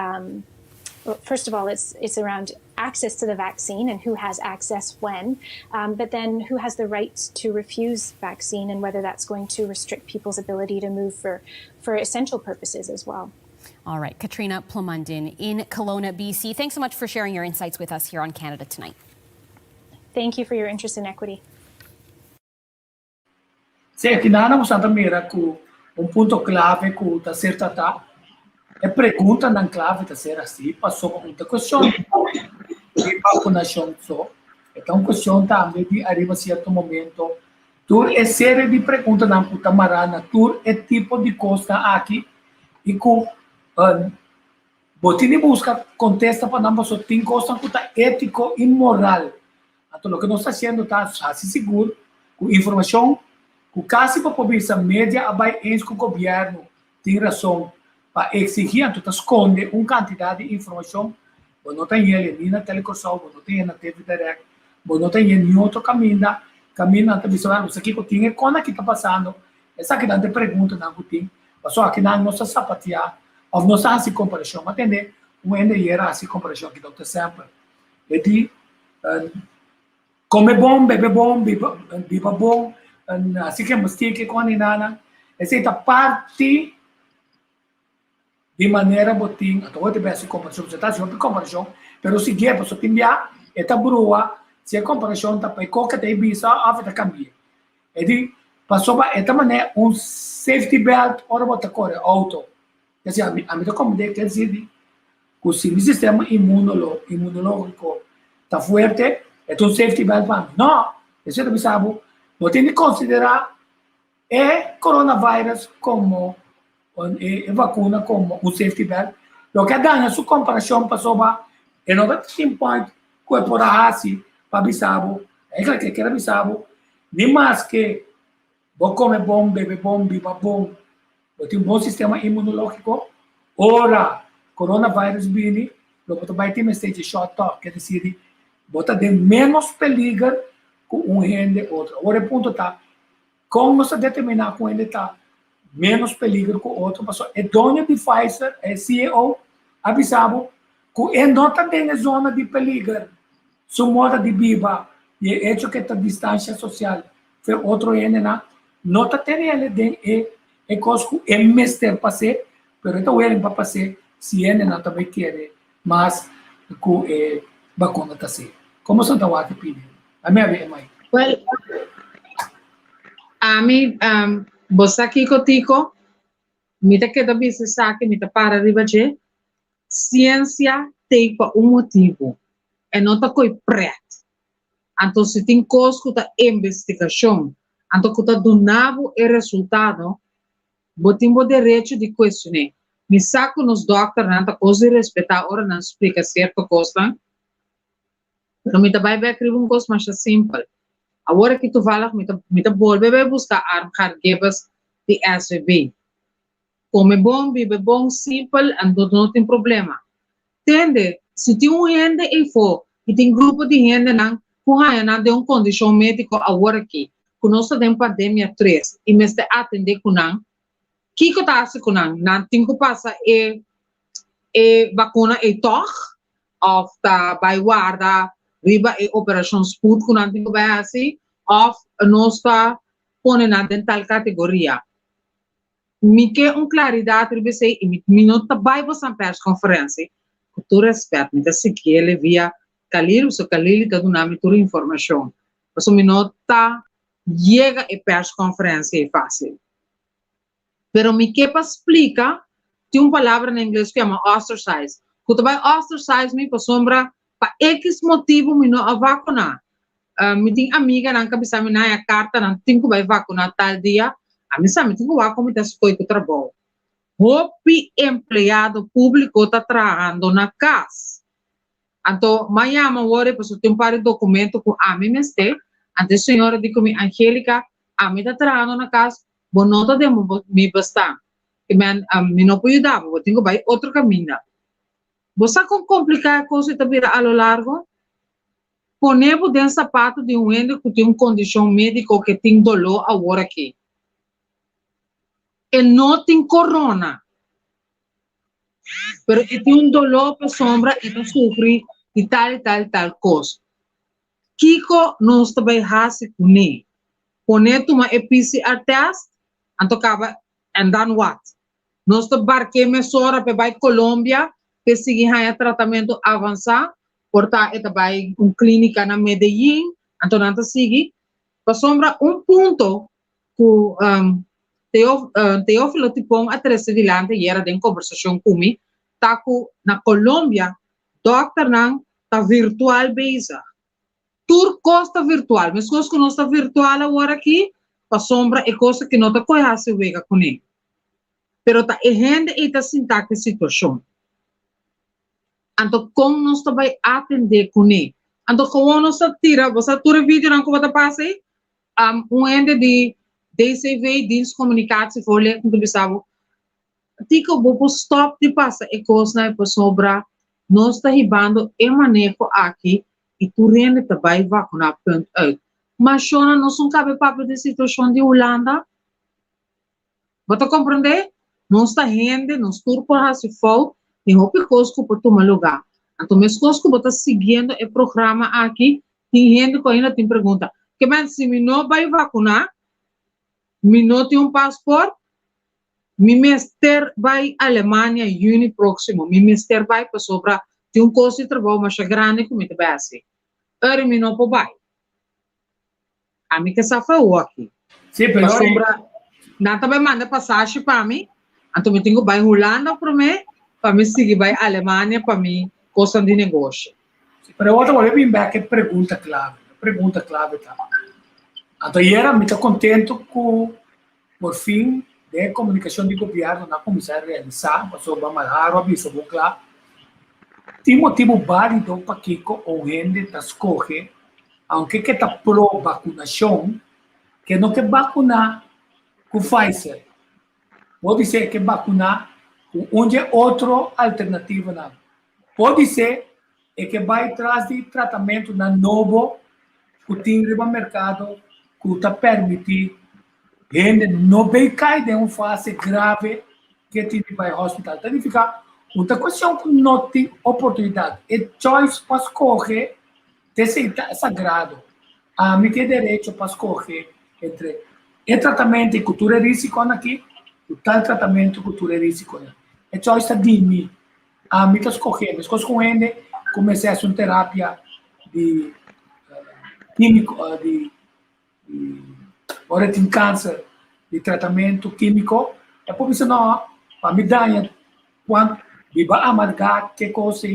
well, first of all, it's around access to the vaccine and who has access when, but then who has the right to refuse vaccine and whether that's going to restrict people's ability to move for essential purposes as well. All right, Katrina Plamondon in Kelowna, BC. Thanks so much for sharing your insights with us here on Canada Tonight. Thank you for your interest in equity. Sì, kinana mo Santa Mira ku punto clave ku ta certa e pergunta ng clave ta sera si passou uma questão de vacunação só. Então questão também de arriba certo momento tur é série de perguntas na puta marana tur é tipo de coisa aqui e com botini busca contesta para nós só tem coisa que tá ético e moral. Então o que nós está fazendo tá assim seguro com informação que quase para a média abai ens com o governo tem razão para exigir, então esconde uma quantidade de informação, não tem ele nem na telecorção, não tem na TV Direct, não tem nenhum outro caminho, então isso aqui que tinha, quando que está passando, essa que dá pergunta, não tem, Só que na nossa sapatia, ou nossa assim comparação, mas entende? Ainda era assim comparação que Dr. Sample. Ele come bom, bebe bom, biba bom, assim que mesti que com a nana, essa é a parte de maneira botim, então eu tivesse comparação, você está sempre comparação, mas se guia para só timbia, esta brua, se a comparação tá para qualquer tem bisa, a vida cambia. Ele passou para esta maneira safety belt, ora bota corre auto. Quer dizer, a mim como de quer dizer que o sistema imunológico está forte, é um safety belt para mim. Não, você não sabe, não tem que considerar coronavírus como vacuna como safety belt. Lo que dá na sua comparação passou para não tem point que é por assim para bisabo, que quer bisabo, nem mais que vou comer bom, beber bom, biba bom, vou ter bom sistema imunológico. Ora, coronavírus vini, lo que vai ter stage short talk, quer dizer, bota de menos peligro com gente outro. Ora, o ponto está, como você determinar com ele está menos peligro com outro, mas é dono de Pfizer, é CEO, avisado, que ele não está na zona de peligro, sua moda de biba, e é hecho que a distância social, foi outro ene não está tendo ele é coisa que é mestre para ser, mas então ele para fazer, se ele não também quer, mas que vacuna está ser. Como você está aqui pedindo? A minha vez, mãe. Well, ami bosa kiko tiko mita queda bisa saque mita para riba je ciência tem para motivo e não tá coi preto então se tem coisa da investigação então que tá donavo e resultado botim o direito de questionar me saco nos doctor nanta coisa respeitar ora não explica certa coisa não mita vai ver um coisa mais simples. Agora que tu falas, me volve a buscar armcargebas de SVB. Come bom, bebe bom, simples, e não tem problema. Entende? Se tem gente aí fora, e tem grupo de gente que tem uma condição médica agora aqui, que nós temos pandemia 3, e me está atender com não, o que está fazendo? Não tem que passar vacuna e toque, ou tá vai guardar riba e operação spoed que não tem que vai assim, ou não está pondo na dental categoria. Me quer claridade, riba sei, e me não está vai para essa press conferência, que tu respeita, me está seguir ele via Kalil, o Kalil está dando toda a informação. Mas me não está chega a press conferência é fácil. Pero me quer para explicar, tem uma palavra em inglês que chama ostracize. Que tu vai ostracize me para sombra para X motivo me não a vacunar. Me tem amiga não cabeça me na a carta não tem que vai vacunar tal dia. A mim sabe tem que vai como das coisas que trabalho. Hope empregado público está trabalhando na casa. Então, amanhã agora para ter um par de documento com a mim mestre. Antes a senhora diz comigo Angélica, a mim está trabalhando na casa. Bom nota de me bastar. Que me não pode dar, vou ter que vai outro caminho. Você com complicar a coisa também a lo largo? Ponemos dentro do sapato de um ente que tem uma condição médica que tem dolor agora aqui. E não tem corona. Mas ele tem um dolor para sombra e não sofre de tal coisa. Kiko não está bem raci com ele. Poner uma PCR test, então acaba andando what? Não está barqueando sora para ir Colômbia, que sigue a tratamento avançado, portanto, está vai uma clínica na Medellín, então não sigue. Para sombra ponto que Teófilo Tipong a 13 de lante e era de conversação comigo, tá na Colômbia, doctor não tá virtual beza. Tur costa virtual, mas coisa que não está virtual agora aqui, para sombra é coisa que não está correndo se vega com ele. Pero tá gente e tá sentada a situação. Então, como nós vai atender com ele? Então, como nós tira, você tira vídeo não como tá passa aí, ende de DCV, Dienst Comunicatie Voorlichting te bestaan. Tico bopo stop de passa e coisa na sobra, nós está ribando e manejo aqui e tu rende também vacunar ponto uit. Mas chona nós não cabe papo de situação de Holanda. Você compreende? não está rende, não está por a se for, tem o picosco por tomar lugar. Então, meus cosco bota seguindo o programa aqui, tem gente que ainda tem pergunta, que man, se me não vai vacinar, me não tem passaporte, me mister vai à Alemanha juni próximo, me mister vai para sobra, tem costo de trabalho mais grande que me te base. Ora, me não vai. A mim que safa o aqui. Sim, pero sobra, não também manda passagem para mim, então eu tenho que ir Holanda para mim seguir vai à Alemanha para mim coisa de negócio. Pero outra vez vem back a pergunta clave tá. Então, era muito contente com, por fim, de comunicação de governo na começar a realizar, passou para Malharo, aviso, vou lá. Tem motivo válido para que o gente escolhe, aunque que está pro vacunação, que não quer vacunar com Pfizer. Pode ser que vacunar com outra alternativa. Não. Pode ser que vai atrás de tratamento na novo, que tem no mercado, que está permitido, gente não vai cair em uma fase grave que tem que ir ao hospital. Então, fica uma questão que não tem oportunidade. É choice para escolher, é sagrado. A mim tem direito para escolher entre o tratamento e cultura de risco aqui, o tal tratamento e cultura de risco. É choice de mim. A mim está escolhendo. Escolho com ele, comecei a fazer uma terapia de químico, ora tem câncer, de tratamento químico, é por isso não, para me dar, quando vai amargar, que coisa,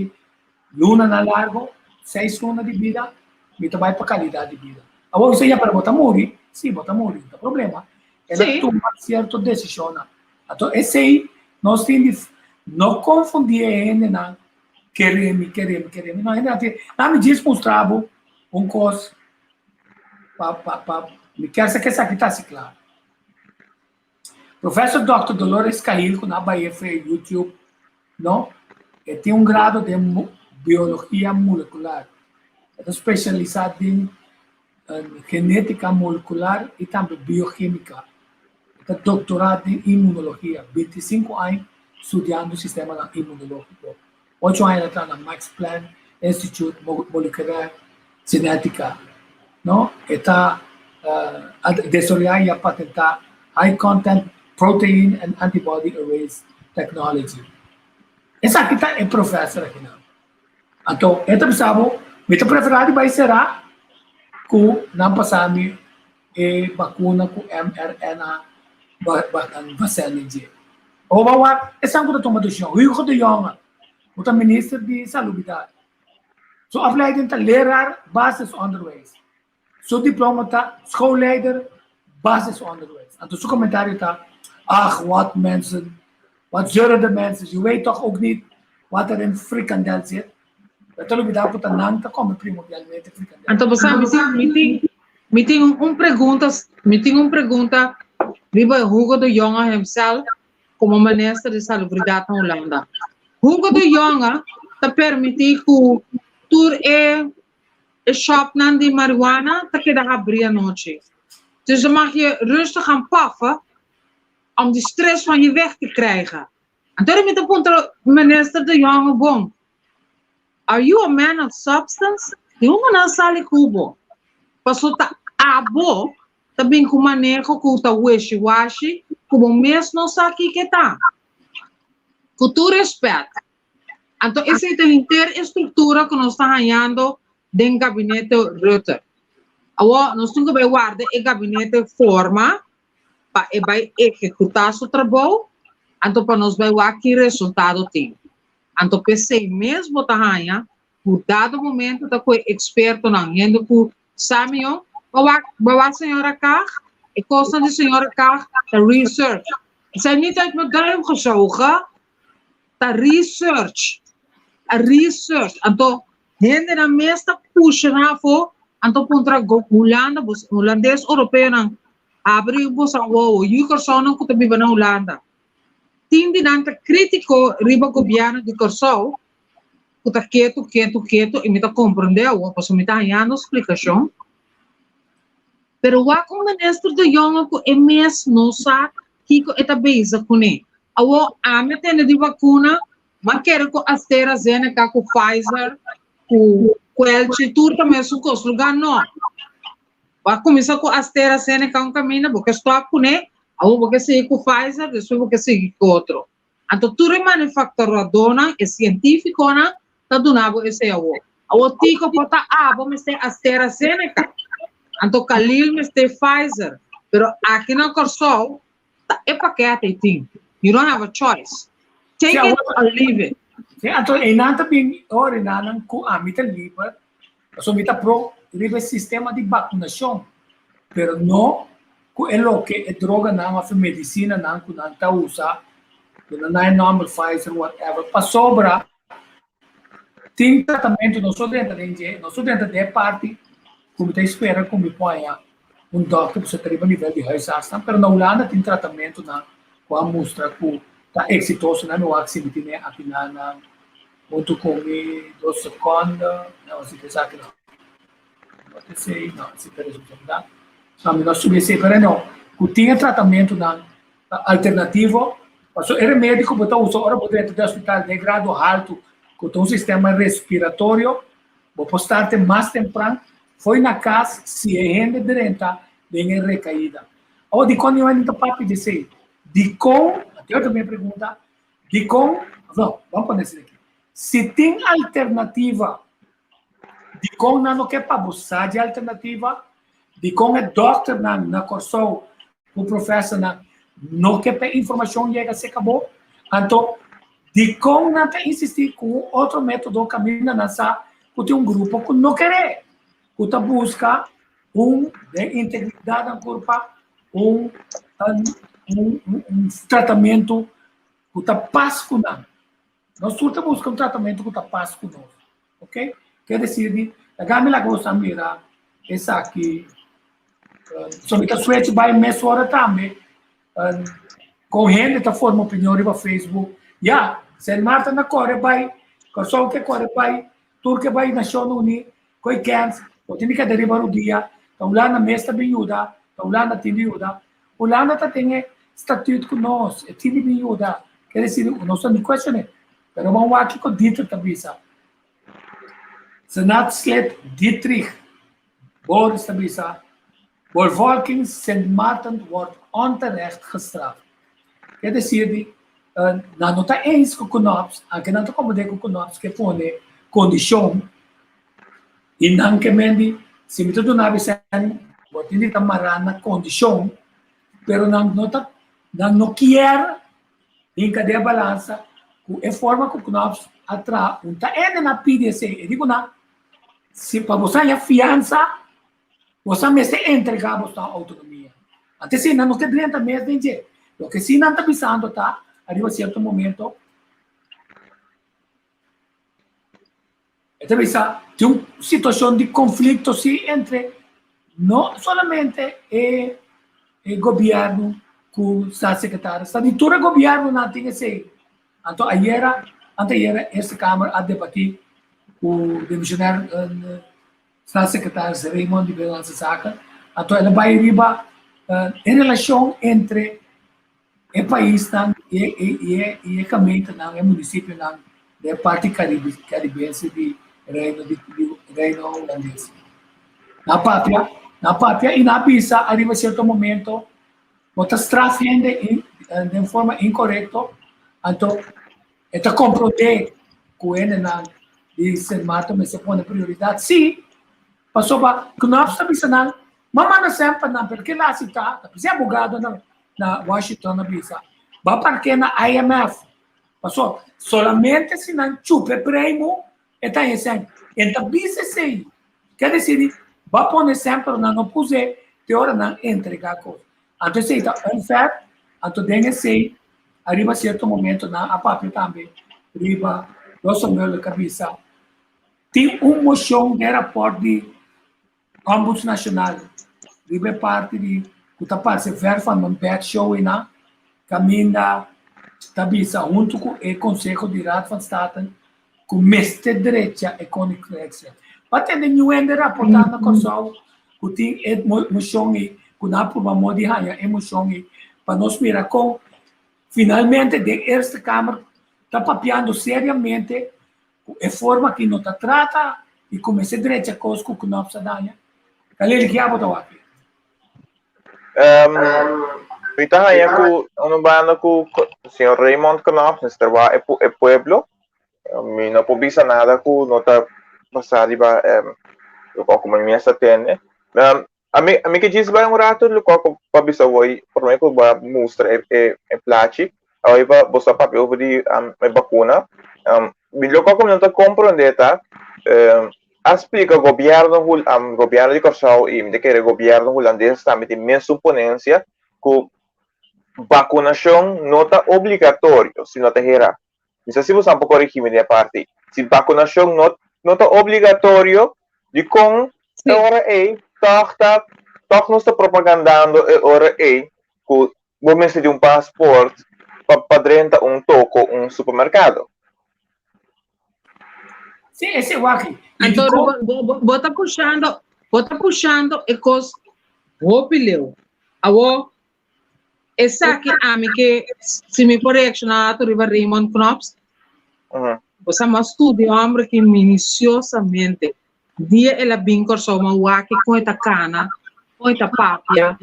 luna na largo, 6 lunas de vida, me vai para qualidade de vida. Agora, você ia para botar morrer, sim, botar morrer, não tem problema. Ela toma certa decisão. Então, esse aí, nós temos não confundir ainda, não, queremos. Não, ainda me diz para um coisa, me quer que essa aqui está assim claro. Professor Dr. Dolores Cahill, na Bahia, fez YouTube, não? Ele tem grado de biologia molecular. É especializado em genética molecular e também bioquímica. É doutorado em imunologia, 25 anos estudando o sistema imunológico. 8 anos atrás na Max Planck Institute Molecular Genética. Não? Está a desarrollar e a patentar High Content Protein and Antibody Arrays Technology. Essa aqui é professor aqui. Não? Então, esta pessoa, minha preferida vai ser com não passar vacuna com mRNA vacina. Ou vai essa é uma toma de chão. Rio de Janeiro, o ministro de Saúde. So, a vleiding está leraar basisonderwijs. Zo diploma está schoolleider basisonderwijs. En dus commentaar está, ach, wat mensen, wat zeuren de mensen. Je weet toch ook niet wat er in frikandel zit. Dat wil ik daar voor de naam te komen primordialmente frikandel. Então, você me tem uma pergunta, Riba Hugo de Jonge himself, como ministro de Salubridade na Holanda. Hugo de Jonge te permitir que tur shop nan die marijuana, dat je daar abrir à noite. Dus dan mag je rustig gaan paffen om die stress van je weg te krijgen. En toen met de minister de Jonge bom. Are you a man of substance? Die jongen na sali kubo. Paso ta abo, ta bin kumanejo kuta wishy-washy, kubo mesmo sa kiketa. Kutu respeto. Então, essa é a interestrutura que nós estamos ganhando dentro do gabinete Rutte. Agora, nós temos que guardar o gabinete forma para executar o trabalho, então, para nós ver que resultado tem. Então, pensei mesmo que ganha, por dado momento, está com experto na gente que sabe, a senhora Carr, e costa de senhora Carr, da research. Isso é niet uit mijn duim gezogen, da research. A research. Então, gente na mesa puxa na fo, então contra Holanda, holandês europeu não abre o sa wo, o corso não que também na Holanda. Tem dinanta crítico riba governo de corso, que tá quieto, e me tá compreendeu, o passo me tá ganhando explicação. Pero o ministro de Jonge que é mesmo não sabe que é tá beza com ele. Awo ame tene di vacuna, ma quero com AstraZeneca, com Pfizer, com Quelche, tudo também su cos lugar não. Vai começar com AstraZeneca um caminho, porque estou com né, awo porque seguir com Pfizer, depois porque seguir com outro. Então tudo é manufacturadora, é científico, na tá donavo esse awo. Awo tico pota vamos ter AstraZeneca. Então Khalil me ter Pfizer, pero aqui na Corsol é paquete tem. You don't have a choice. Take it or leave it. Então, ainda bem, ora não com a mita livre, só mita pro livre sistema de vacinação, pero não com o que é droga não, a medicina não com não tá usa, não é normal Pfizer whatever. Para sobra tem tratamento não só dentro de parte, como te espera como põe doctor para ter um nível de reação, pero na Holanda tem tratamento na com a mostra que está exitoso na minha actividade aqui na muito com 2 segundos, não sei que sabe não sei não se parece verdade só me nós subir para não que tinha tratamento na alternativo passou era médico botou uso ora dentro do hospital de grado alto com um sistema respiratório vou postar mais temprano foi na casa se rende direita de recaída ou de quando eu ainda parte de ser de com, eu também pergunta, de com, não, vamos pôr nesse aqui. Se tem alternativa, de com não quer para buscar de alternativa, de com é doctor na Corsol, o professor não quer para informação chega se acabou, então de com não quer insistir com outro método caminho nessa, que tem grupo que não quer, que tá busca de integridade na corpo, um tratamento que está paz com nós. Nós estamos buscando um tratamento que está paz com nós. Ok? Quer dizer, a Gamila gosta de mirar essa aqui. Sobre a Suécia vai mais hora também. Com gente está formando opinião no Facebook. Já, se Marta na Coreia vai, Kosovo que Coreia vai, Turquia vai na Nação Unida, com Kens, o time que deriva no dia, a Holanda mesmo bem ajuda, a Holanda tem ajuda. Holanda tem estatuto com nós, é time bem ajuda. Quer dizer, não sou nem questionar, mas vamos aqui com Dietrich Tabisa. Senaatslid Dietrich Boris Tabisa, voor Volking Sint Maarten wordt onterecht gestraft. Quer dizer, não está eens com o CONOPS, aqui não está acomodando com o CONOPS, que põe condição, e não que mende, se me tudo na visão, pode ter tamarana condição, pero não quer em cadeia balança, a forma que o CONOPS atrás, não está ainda na PDC, eu digo não, se para você a fiança, você mesmo entregar a sua autonomia. Até se não tem direito mesmo de dizer, porque se não está pensando, tá, arriba certo momento, então tem uma situação de conflito sim, entre não somente o governo com o secretário, está de todo o governo não tem esse. Então, anteera, esta Câmara a debater com o dimissionário secretário Raymond de Belança Saca, então ela vai arriba em relação entre o país e o caminho o município da parte caribense de Reino Holandês. Na pátria e na pista, arriba certo momento, botas trafegando de forma incorreta, então, está comprometer com ele de ser mato, mas se põe prioridade. Sim, passou para que nós estamos pensando, mas não sempre não, porque lá se está, se é abogado na Washington, na Bisa, vai para na IMF, passou, solamente se não chupa prêmio, está dizendo, então Bisa sei, quer dizer, vai pôr sempre, não puser, te hora não entregar coisa. Então, se está unfair, então tem sei, arriba certo momento na a papel também, arriba, nosso meu cabeça, tem moção de rapport de Ombuds Nacional, arriba parte de que está para ver van bed show e na caminha tabisa junto com o Conselho de Raad van State, com mestre direita e Koninkrijkse. Wat tem nenhum ende rapportar na Kosovo, que tem moção e que na por uma modificação emoção e para nós mirar com finalmente, de esta Câmara está papeando seriamente a forma que não trata e como essa direita coisa que não precisa dar. Kalili que abo tawa. Kita hanya ku ano ba na ku Sr. Raymond Knox nesse trabalho é pueblo. Mi não pobisa nada ku nota passar ba como minha satene. A mim que diz vai rato lo ko pobisa voi por mim ko ba mostra é placi. Aí ba bosta papel over di vacuna. Milho ko como não tá compreender tá. Explica o governo de Curaçao e de que o governo holandês está met imensa imponência que vacunação não está obrigatório se não está não sei se você pode corrigir minha parte. Se vacunação não está obrigatório de com a hora é toch não está propagandando a hora é que você de passaporte para renta toco supermercado. Sim, esse é o aqui. Então, bota puxando e cos opileu. Awo, essa aqui que se me correccionar, tu riba Raymond Knox. Você mas estudo homem que minuciosamente dia ela bincor só uma waki com esta cana, com esta papia.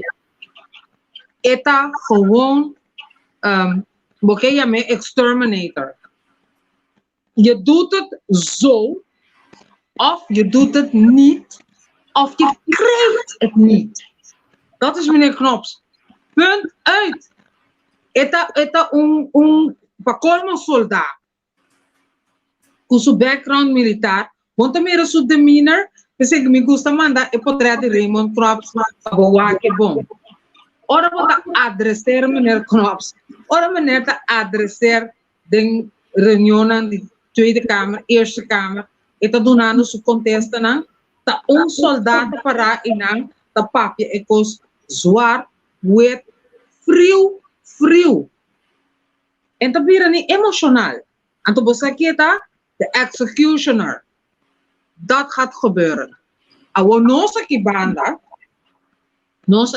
Eta gewoon, porque chama exterminator. Je doet het zo, of je doet het niet, of je krijgt het niet. Dat is meneer Knops. Punt uit. Eta para colmo soldaat. Com seu background militar, want meer su demeanor, pensei que me gusta mandar e portrait de Raymond Knops para boa que bom. Ora vou adresar meneer Knops. Ora meneer te adresar de reunião de Tweede Kamer, Eerste Kamer, está donando su contesta na ta soldado para inang ta papia e cos zwaar, wet, frio. En ta bira ni emotional. En to bosa kita de executioner. Dat gaat gebeuren. Awo nos akibanda, nos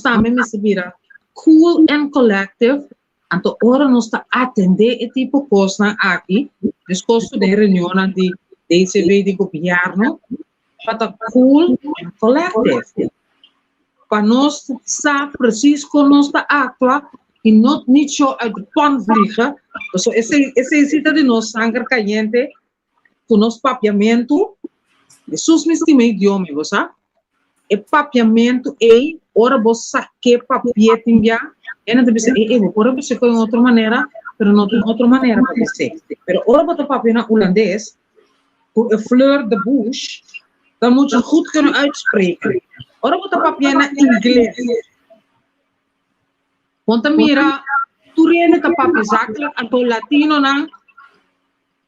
também me bira cool and collective. Anto ora não está atender esse tipo de coisa aqui, discurso de reunião de DCB de governo, para cool and collective. Para nós saber precies como nós está atuando e não só uit de pan vliegen. So esse cita de nós sangue caliente, com nosso papiamento, de sus mismos idiomas, você? E papiamento é ora você que papier timbia. Ena deve ser, ora você com outra maneira, pero não tem outra maneira para ser. Pero ora botar papel na holandês, com a fleur de bouche, dan moet je goed kunnen uitspreken. Ora botar papel na inglês. Want dan mira, tu rende ka papel zakelijk, anto latino na,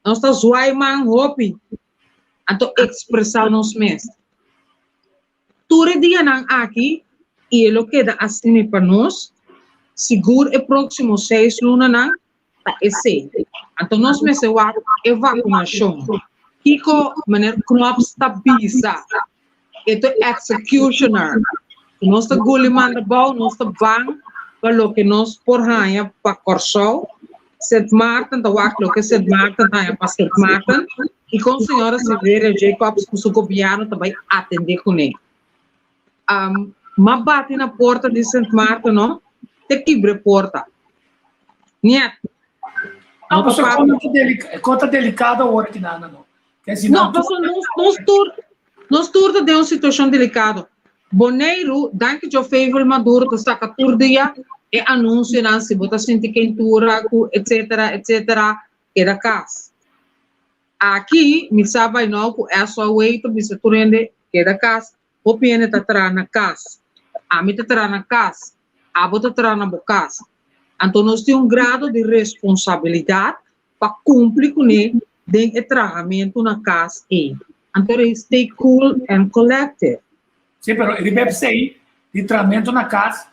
nós está zoaiman hopi, anto expressar nos mes. Tu redia nang aqui, e ele queda assim para nós, seguro e próximo 6 lunas na esse. Então nós me sewa evacuação. Kiko meneer Knops stabiliza. Ito executioner. Nós ta guliman de bouw, nós ta bang, pelo que nós por hanha pa Curaçao. Sint Maarten, da wacht lo que Sint Maarten hanha pa Sint Maarten. E com senhora Silveira Jacobs, com seu governo também atender com ele. Mabate na porta de Sint Maarten, não? Te quebre porta. Niet. Não, mas é conta delicada o que não. Não, nós turda de uma situação delicada. Boneiro, danke jo favor maduro, que está dia e anúncio na se bota sentir quentura, etc, que da casa. Aqui, me sabe não que é só o eito, me se turende que da casa, o piene tá tra na casa. A mim tá tra na casa. A bota tra na casa. Então, nós temos grado de responsabilidade para cumprir com ele de tratamento na casa. Então, stay cool and collective. Sim, mas ele deve ser de tratamento na casa.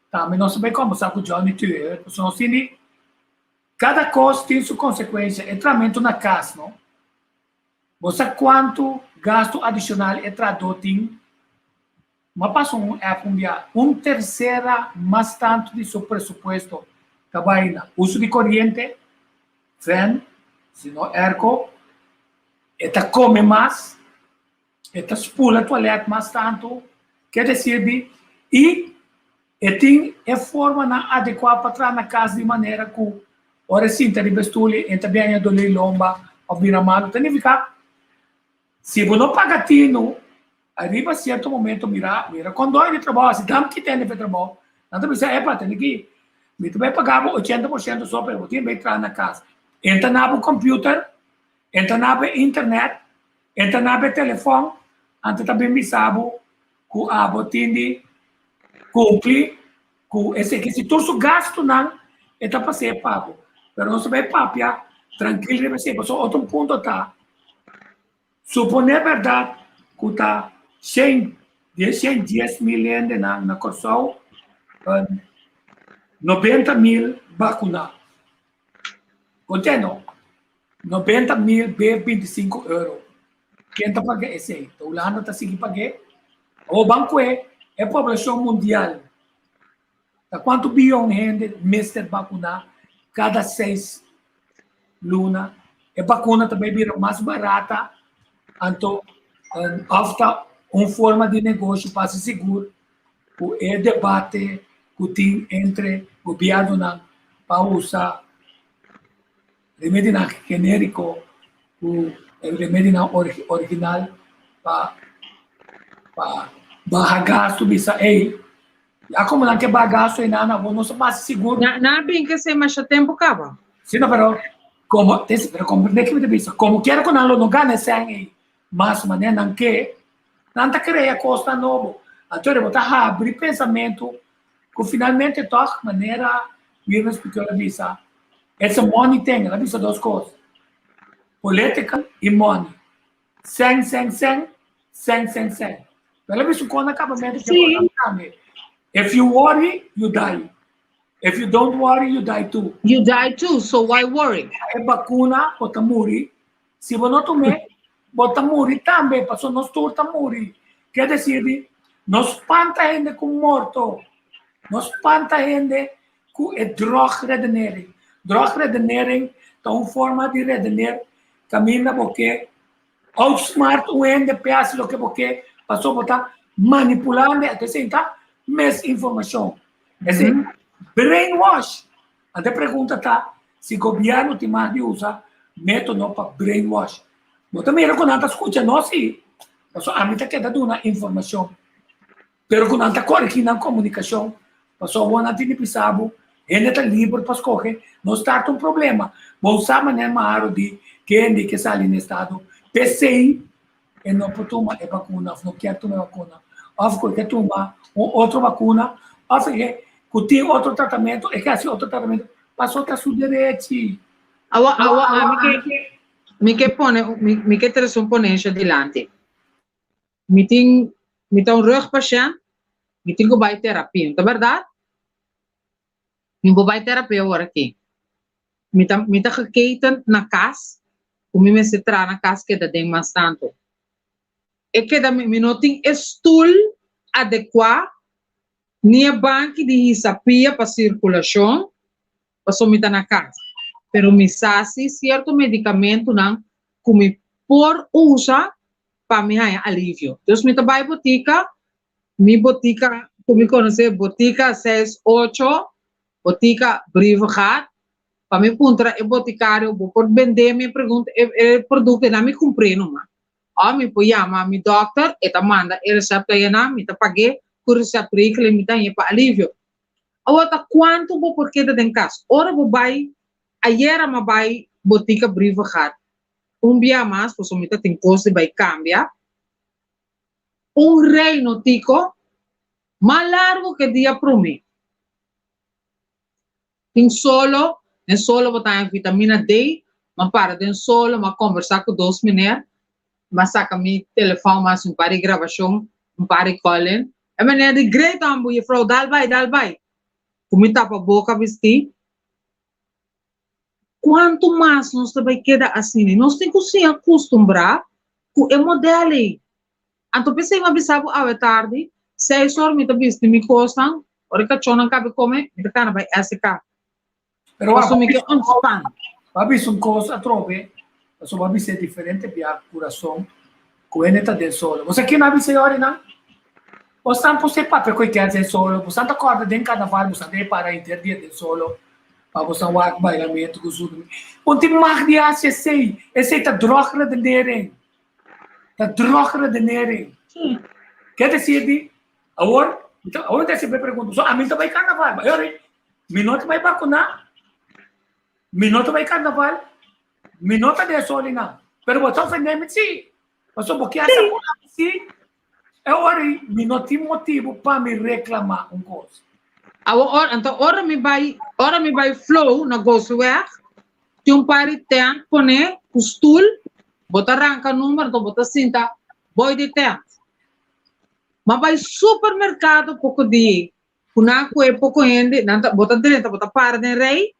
Também nós sabemos como, sabe, o Johnny Tuer, cada coisa tem sua consequência. É tratamento na casa, não? Você quanto gasto adicional é traduzido? Mas passa terceira mais tanto de seu pressuposto trabalha na uso de corrente, fan, se não airco, eta come mais, eta spula toalete mais tanto, quer dizer, e tem a forma na adequada para entrar na casa de maneira que ora sim, tem bestule, e também a dole lomba, ou viramado, tem que ficar. Se você não paga tino, arriba certo momento, mira, quando ele trabalha, se dá que tem de trabalho, não precisa, para tem que me também pagava 80% só para você entrar na casa. Entra na computer, entra na internet, entra na telefone, antes também me sabe que a botinde cumpre, que esse que se todo gasto não, é para ser pago. Mas não se vai papia, tranquilo, deve ser. Só outro ponto tá. Suponer verdade que está 110 milhões na Corsol, 90 mil vacunados. Contendo? 90 mil B25 euros. Quem está pagando esse aí? A Holanda está seguindo pagando. O banco é a população mundial. Tá quanto bilhão de gente mister vacunar cada 6 lunas. A vacuna também vira mais barata. Então, há uma forma de negócio para se seguro. O debate que tem entre o governo para usar remédio genérico, o remédio original para baixar gasto, bisa, já como não tem bagaço e nada, não se mais seguro. Não bem que se mais tempo acaba. Sim, pero como quero que não ganhe sangue, mas maneira não quer, não está criando costa novo. Então, eu vou abrir pensamento que finalmente toda maneira, vimos porque ela disse, essa money tem, ela disse duas coisas, política e money. Sem. Ela disse quando acabamento que if you worry, you die. If you don't worry, you die too. You die too, so why worry? É vacuna, bota muri. Se você não tomar, bota muri também, passou nós turta muri. Quer dizer, nós espanta gente com morto. Nós espanta gente com drug redenering. Drug redenering é uma forma de redener caminho porque outsmart o ende pedaço do que porque passou botar manipulando até sentar mais informação. Assim, brainwash. Até pergunta tá se o governo tem mais de usar método para brainwash. Mas também quando não escuta nós sim, passou a mim tá dando uma informação. Pero quando não está corrigindo a comunicação, passou o ano tem pensado, ele está livre para escolher, não está um problema. Vamos saber né mais de quem que sai no estado, PCI, e não pode tomar a vacuna, não quer tomar a vacuna, ou quer tomar outra vacuna, ou que tem outro tratamento, e que assim outro tratamento, passou a seu direito. Mi que traz um ponente adiante. Mi tem um rugpatiënt, mi tem que vai terapia, não é verdade? Mi vou vai terapia agora aqui. Mi tá geketen na casa, o mi se tra na casa que tem mais tanto. E que da mi não tem stool adequado, nem a banca de risapia para circulação, passou mi tá na casa. Pero mi sasi certo medicamento não como por usa para me ganhar alívio. Então mi tá vai botica, mi botica, como conhece botica 68, botica Brivegat, para me encontrar o boticário, vou por vender me pergunta o produto não me compreendo mas. Ah, me pode chamar mi doctor e tá manda o receita aí na me tá paguei por receita que ele me tá aí para alívio. Agora quanto vou porque tem caso? Ora vou vai ayer ma vai botica Brivegat. Dia mais, pois o mita tem custo vai cambiar. Reino tico mais largo que dia para mim. Tem solo botar vitamina D, mas para tem solo, mas conversar com 2 mulheres, mas saca mi telefone, mas par de gravação, par de calling. É maneira de great ambu, e frau, dal vai. Como tapa a boca, vestir. Quanto mais nós também queda assim, nós temos que se acostumbrar com o modelo. Então, pensei uma vez à tarde, 6 horas, me tá visto, me costam, hora que eu não cabe comer, me tá vai SK. Pero Assumi que ontspan. Babi são coisas atrove, so babi ser diferente via coração, coeneta del solo. Você aqui na bise ori não? Você não pode papel que quer del solo, você não acorda dentro carnaval, você não para interdia del solo, para você não vai bailamento com tudo. Onde mais de acha sei, esse tá droga de nering, tá droga de nering. Quer dizer, agora, então, agora você me pergunta, so a mim também carnaval, mas ori, minuto vai vacinar. Minuto vai carnaval, minuto de solo não. Pero você ofende sim. Você porque essa coisa sim. É hora minuto motivo para me reclamar coisa. Então, ora me vai flow na gosweg. Tem pari tempo pone o stool, bota arranca número, então bota cinta, boy de tempo. Mas vai supermercado pouco de, kunaku é pouco gente, bota direita, bota para de rei.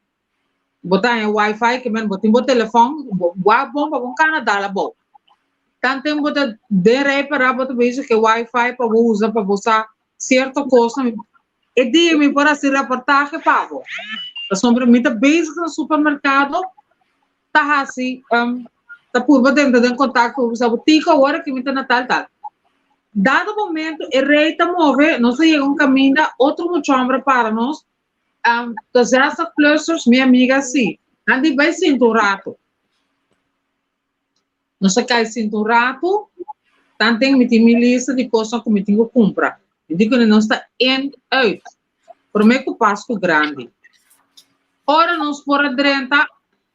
Botar em Wi-Fi, que men botar em telefone, bom Canadá lá bom. Tanto tempo botar de reparar botar vejo que Wi-Fi para usar para usar certa coisa. E dia me para se reportagem pago. A sombra me tá basic no supermercado, tá assim, tá por bater de contato com a botica agora que me tá natal tal. Dado momento, o rei tá move, não sei caminho outro muito para nós. Dus essa clusters, minha amiga, sim. Andi vai cinturato. Não se cai cinturato, tanto tem uma lista de coisas que eu tenho que comprar. Eu digo que não está em out. Por mim, que passo grande. Ora, não se for adrenta,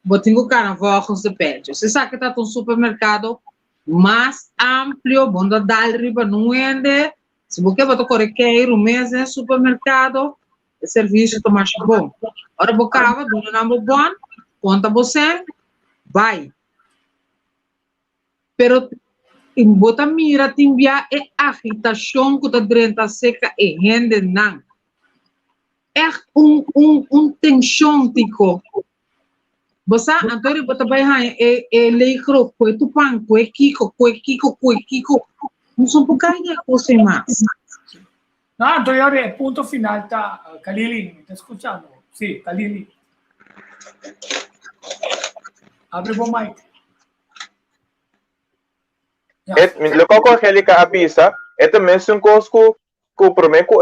eu tenho que carnaval de peixe. Você sabe que está um supermercado mais amplo, onde dá riba não vende. Se você vai correr um mês no supermercado, o serviço está mais bom. Ora, bocava, dona number one, conta você, vai. Pero, em bota mira, timbia é agitação que está dentro seca e rende não. É tensão, tico. Você, Antônio, bota vai é leicro, coe tupang, coe kiko. Não são por causa de coisa mais. No, entonces ahora el punto final está, Kalili, ¿me está escuchando? Sí, Kalili. Abre el mic. Lo que aquele que avisa, é mesmo coisa que prometo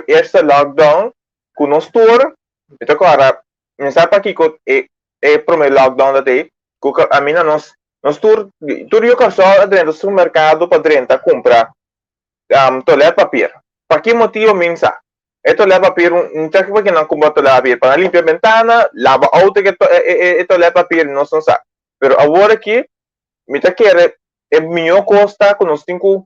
esta lockdown que nós tour, então agora, me sabe aqui que é prometo lockdown da day, que a mim nós tour eu que só dentro do supermercado para dentro comprar toalete papel. ¿Para qué motivo mensa? Esto le va a pedir un traje que no como esto le va a pedir para limpiar ventana, lava auto que esto le va a pedir no son sa. Pero ahora aquí, me está quiere es mejor costa con los cinco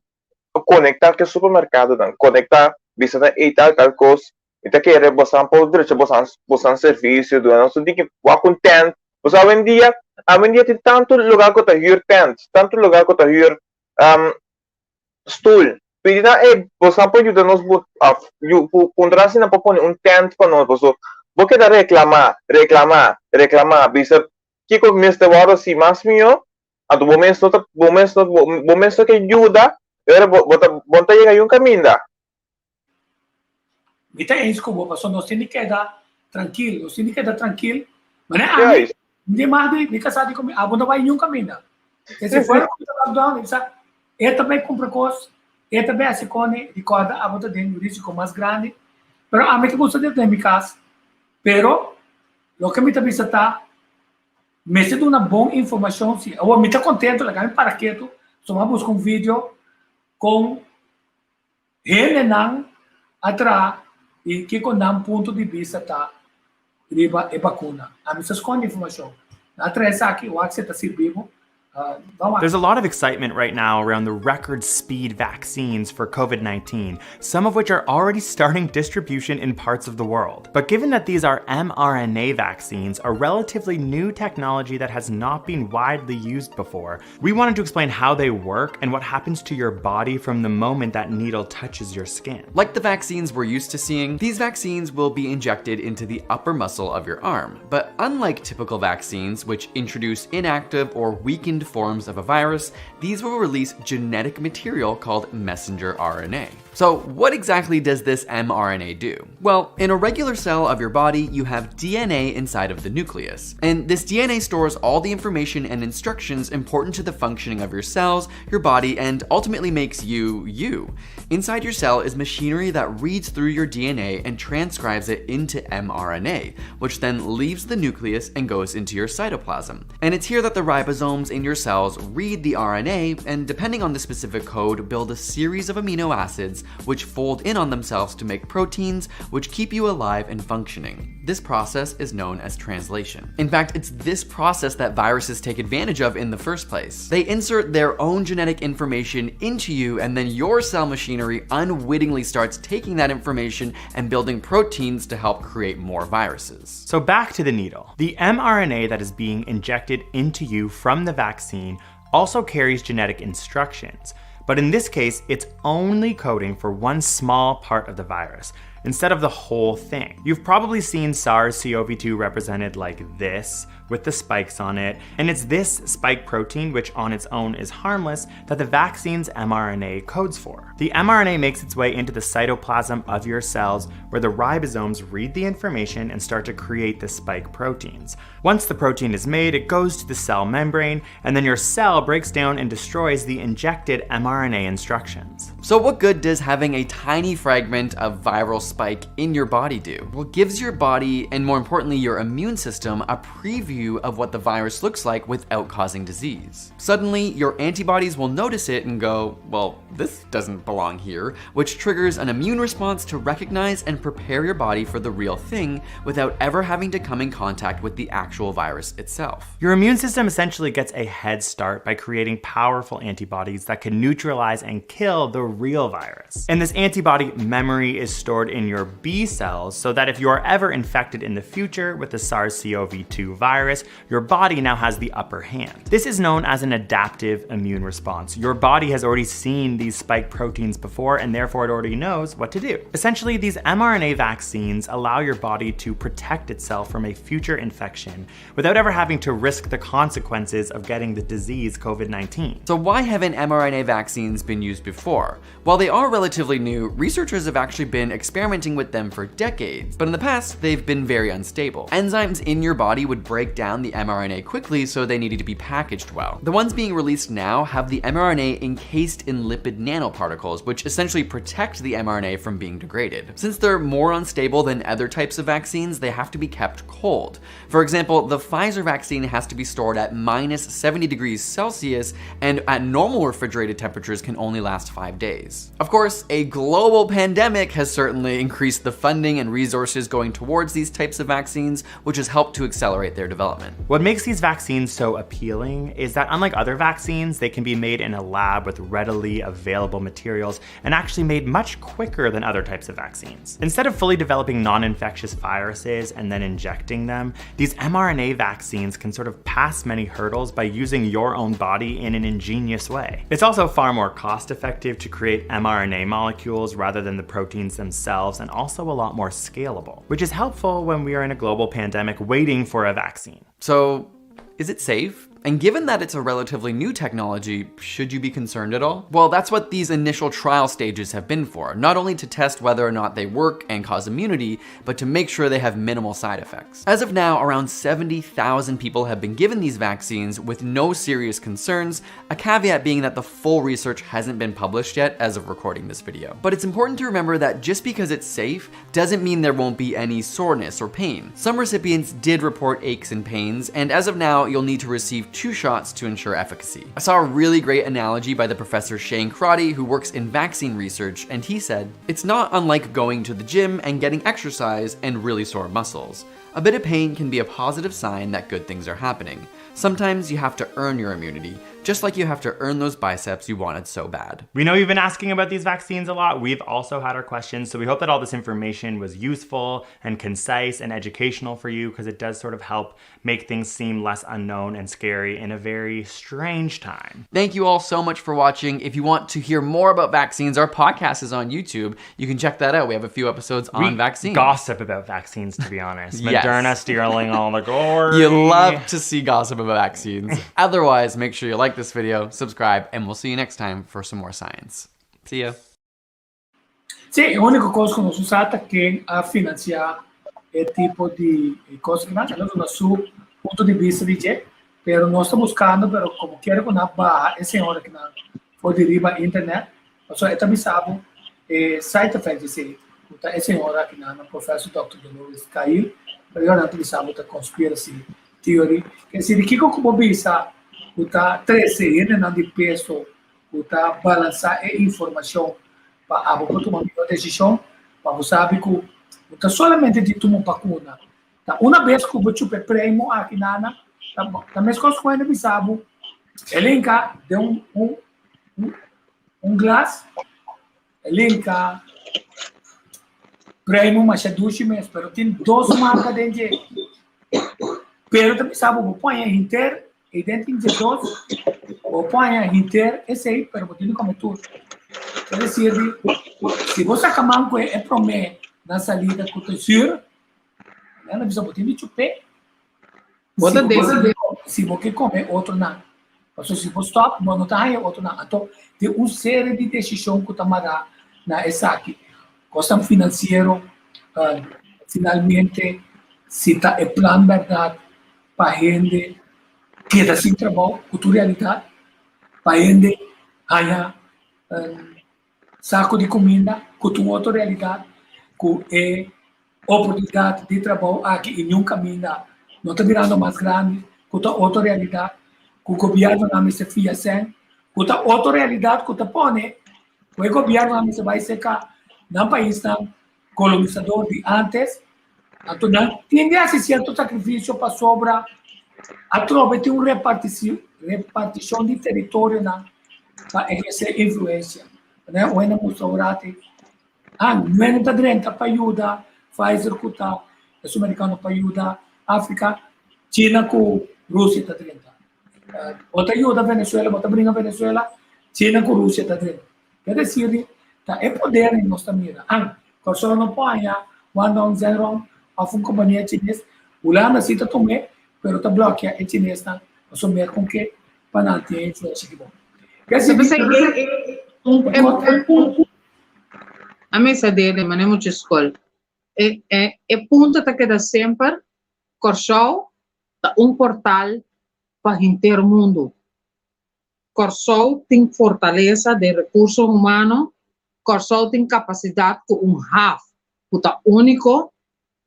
conectar que el supermercado dan, conectar visita y tal cosa. Me está quiere bosan por derecho bosan servicio, no sé que va content. Pues hoy en día tiene tanto lugar que te hyr tent, tanto lugar que te hyr stool. Pwede na você pode ajudar nós contra se não pode um tent para nós, você porque da reclamar, bisa que com Mr. Waro si mas mio, a do momento que ajuda, era bota chega um caminho. Vita é isso que eu passo, nós temos que dar tranquilo, mas é de mais de casado comigo, a bunda vai em um caminho. Se for o lockdown, ele também compra coisas. E também a Secone recorda a volta de um risco mais grande, mas a mim que gosta de mi casa, pero o que me também está, me dá uma boa informação, se eu me está contente, legal para quieto, só vamos buscar vídeo com ele não atrás e que com um ponto de vista tá riba e vacuna. A mim se esconde informação. Atrás aqui o access está servindo. There's a lot of excitement right now around the record speed vaccines for COVID-19, some of which are already starting distribution in parts of the world. But given that these are mRNA vaccines, a relatively new technology that has not been widely used before, we wanted to explain how they work and what happens to your body from the moment that needle touches your skin. Like the vaccines we're used to seeing, these vaccines will be injected into the upper muscle of your arm. But unlike typical vaccines, which introduce inactive or weakened forms of a virus, these will release genetic material called messenger RNA. So what exactly does this mRNA do? Well, in a regular cell of your body, you have DNA inside of the nucleus. And this DNA stores all the information and instructions important to the functioning of your cells, your body, and ultimately makes you, you. Inside your cell is machinery that reads through your DNA and transcribes it into mRNA, which then leaves the nucleus and goes into your cytoplasm. And it's here that the ribosomes in your cells read the RNA, and depending on the specific code, build a series of amino acids which fold in on themselves to make proteins which keep you alive and functioning. This process is known as translation. In fact, it's this process that viruses take advantage of in the first place. They insert their own genetic information into you, and then your cell machinery unwittingly starts taking that information and building proteins to help create more viruses. So back to the needle. The mRNA that is being injected into you from the vaccine also carries genetic instructions. But in this case, it's only coding for one small part of the virus, instead of the whole thing. You've probably seen SARS-CoV-2 represented like this, with the spikes on it, and it's this spike protein, which on its own is harmless, that the vaccine's mRNA codes for. The mRNA makes its way into the cytoplasm of your cells, where the ribosomes read the information and start to create the spike proteins. Once the protein is made, it goes to the cell membrane, and then your cell breaks down and destroys the injected mRNA instructions. So what good does having a tiny fragment of viral spike in your body do? Well, it gives your body, and more importantly your immune system, a preview of what the virus looks like without causing disease. Suddenly, your antibodies will notice it and go, well, this doesn't belong here, which triggers an immune response to recognize and prepare your body for the real thing without ever having to come in contact with the actual virus itself. Your immune system essentially gets a head start by creating powerful antibodies that can neutralize and kill the real virus. And this antibody memory is stored in your B cells, so that if you are ever infected in the future with the SARS-CoV-2 virus, your body now has the upper hand. This is known as an adaptive immune response. Your body has already seen these spike proteins before, and therefore it already knows what to do. Essentially, these mRNA vaccines allow your body to protect itself from a future infection without ever having to risk the consequences of getting the disease COVID-19. So why haven't mRNA vaccines been used before? While they are relatively new, researchers have actually been experimenting with them for decades, but in the past, they've been very unstable. Enzymes in your body would break down the mRNA quickly, so they needed to be packaged well. The ones being released now have the mRNA encased in lipid nanoparticles, which essentially protect the mRNA from being degraded. Since they're more unstable than other types of vaccines, they have to be kept cold. For example, the Pfizer vaccine has to be stored at -70 degrees Celsius, and at normal refrigerated temperatures can only last 5 days. Of course, a global pandemic has certainly increased the funding and resources going towards these types of vaccines, which has helped to accelerate their development. What makes these vaccines so appealing is that unlike other vaccines, they can be made in a lab with readily available materials and actually made much quicker than other types of vaccines. Instead of fully developing non-infectious viruses and then injecting them, these mRNA vaccines can sort of pass many hurdles by using your own body in an ingenious way. It's also far more cost-effective to create mRNA molecules rather than the proteins themselves, and also a lot more scalable, which is helpful when we are in a global pandemic waiting for a vaccine. So, is it safe? And given that it's a relatively new technology, should you be concerned at all? Well, that's what these initial trial stages have been for, not only to test whether or not they work and cause immunity, but to make sure they have minimal side effects. As of now, around 70,000 people have been given these vaccines with no serious concerns, a caveat being that the full research hasn't been published yet as of recording this video. But it's important to remember that just because it's safe doesn't mean there won't be any soreness or pain. Some recipients did report aches and pains, and as of now, you'll need to receive 2 shots to ensure efficacy. I saw a really great analogy by the professor Shane Crotty, who works in vaccine research, and he said, "It's not unlike going to the gym and getting exercise and really sore muscles. A bit of pain can be a positive sign that good things are happening. Sometimes you have to earn your immunity, just like you have to earn those biceps you wanted so bad." We know you've been asking about these vaccines a lot. We've also had our questions, so we hope that all this information was useful and concise and educational for you, because it does sort of help make things seem less unknown and scary in a very strange time. Thank you all so much for watching. If you want to hear more about vaccines, our podcast is on YouTube. You can check that out. We have a few episodes on vaccines. Gossip about vaccines, to be honest. Yes. Moderna stealing all the glory. You love to see gossip about vaccines. Otherwise, make sure you like this video, subscribe, and we'll see you next time for some more science. See ya. Sì, l'unica cosa che non si usa è che a finanziare il tipo di cose che non hanno un suo punto di vista di sé, però non sto buscando, però come quiero con una barra, e senhora che non può derivare internet, so è tabissato e site effect sì, tutta e senhora che non professor Dr. Dolores Cail, però io non tabissato da conspiracy theory, che si richiede come bisa, tutta 13 non di peso, tutta balançar e informação para a tomar uma decisão, para você saber que está solamente de tomar vacuna. Uma vez que você chupa prêmio aqui na também coisas que ainda sabe, ele enca de glass, ele enca prêmio mas é 2 meses, pero tem 2 marcas dentro. Pero também sabe que põe inteiro e dentro de 2 o põe inteiro esse aí, pero você não come tudo. Quer dizer, se você acamar com é promê na salida com o senhor, não precisa botar de chupé. Se você comer outro não, mas se você stop, não está aí outro não. Então tem uma série de decisões que tomar na essa aqui. Custo financeiro, finalmente se está é plano verdade para gente que está sem trabalho, com realidade, para gente haya saco de comida, com outra realidade, com oportunidade de trabalho aqui em caminho, não está virando mais grande, com outra realidade, com o governo não se fia sem, com outra realidade que está põe, o governo não se vai secar, no país não colonizador de antes, então não tem esse certo sacrifício para sobra, a tropa tem uma repartição de território para exercer influência. Né? O ainda mostrou que não é nada direita para ajudar, Pfizer que está, os americanos para ajudar, África, China com Rússia está direita. Outra ajuda a Venezuela, outra briga a Venezuela, China com Rússia está direita. Quer dizer, é poder em nossa mira. Quando só não põe, quando não zero, a uma companhia chinesa, o lá na cita também, pero está bloqueado é chinesa, nós somos com que para não ter influência que bom. Quer dizer, a mesa dele, mas não muito escola. É ponto que dá sempre, Corsol, portal para o inteiro mundo. Corsol tem fortaleza de recursos humanos, Corsol tem capacidade com half, que é único,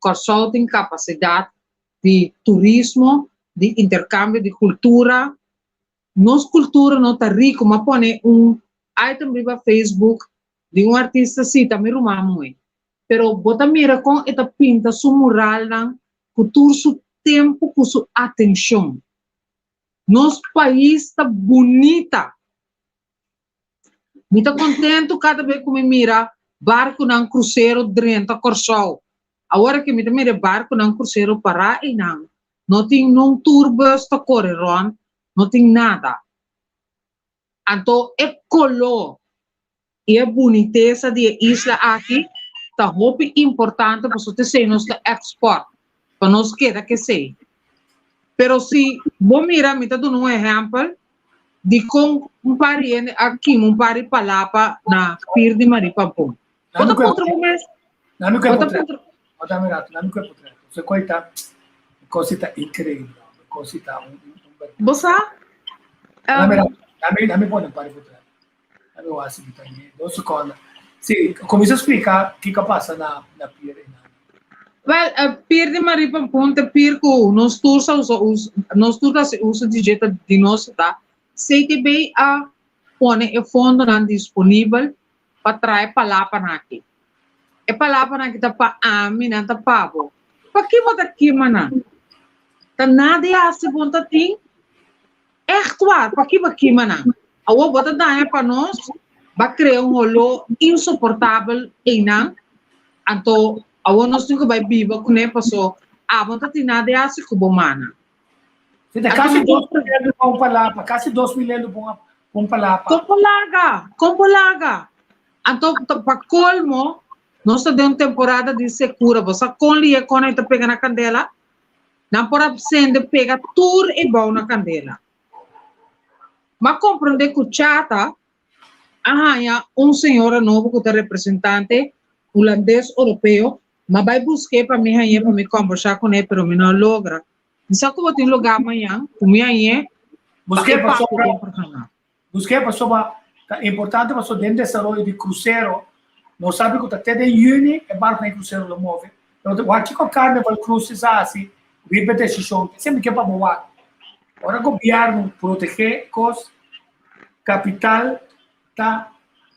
Corsol tem capacidade de turismo, de intercâmbio de cultura. Nossa cultura não está rica, mas põe item riba Facebook de artista sim, também rumamos. Pero bota mira com esta pinta su mural com todo su tempo, com sua atenção. Nosso país está bonita. Me está contente cada vez que me mira barco num cruzeiro dentro da Corsol. Agora que me mira barco num cruzeiro para e não tem nenhum turbos para correr, não tem nada. Então, é color e a boniteza da isla aqui está muito importante para você ser nosso export, para nós queda que sei. Pero se vou mirar, me está dando exemplo de como pari aqui, pari palapa na Pier di Maripampum. Outra contra o mês. Não me quero potreto. Outra mirada, não me quero potreto. Você coita, coisa incrível, coisa Você? Não me pode pari potreto. Eu acho que também. Doce com. Sim, começa a explicar o que passa na Pier. Well, Pier di Maripampum, Pier que nós todos usa de jeito de nós, tá? CTB a põe o fundo disponível para trazer palapa aqui. E palapa aqui tá para ami, não tá pavo. Para que bota aqui, mana? Tá nada a se bonta tem. É claro, para que aqui, mana? A o bota daí para nós, vai criar rolo insuportável e não. Então, a o nós temos que vai viver com ele, passou. A bonta tem nada a se cubo, mana. Quase 2 milhões para palapa, quase 2 milhões para palapa. Compolaga. Então, para colmo, nós temos uma temporada de secura. Você colhe quando está pegando a candela, não pode acender, pega tudo e bom na candela. Mas compreender que o chata, senhora novo que é representante, holandês europeu, mas vai buscar para mim aí para me conversar com ele, pero me não logra. Não como tem lugar amanhã, comigo aí, busquei para é importante para o desenvolvimento de cruzeiro. Não sabe que até de junho é barco em cruzeiro lo move. Então, aqui com carnaval cruzes assim, riba decisão, sempre que para boa. Agora o governo proteger cos capital tá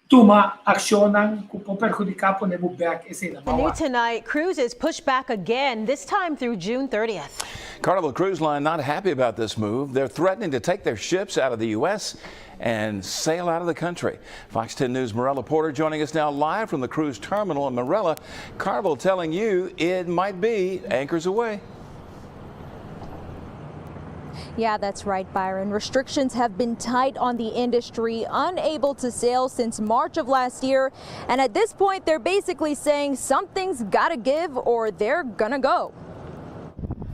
toma ação que pode perjudicar por nebo back esse na The new tonight, cruises pushed back again, this time through June 30th. Carnival Cruise Line not happy about this move. They're threatening to take their ships out of the U.S. and sail out of the country. Fox 10 News' Morella Porter joining us now live from the cruise terminal in Morella. Carnival telling you it might be anchors away. Yeah, that's right, Byron. Restrictions have been tight on the industry, unable to sail since March of last year. And at this point, they're basically saying something's gotta give or they're gonna go.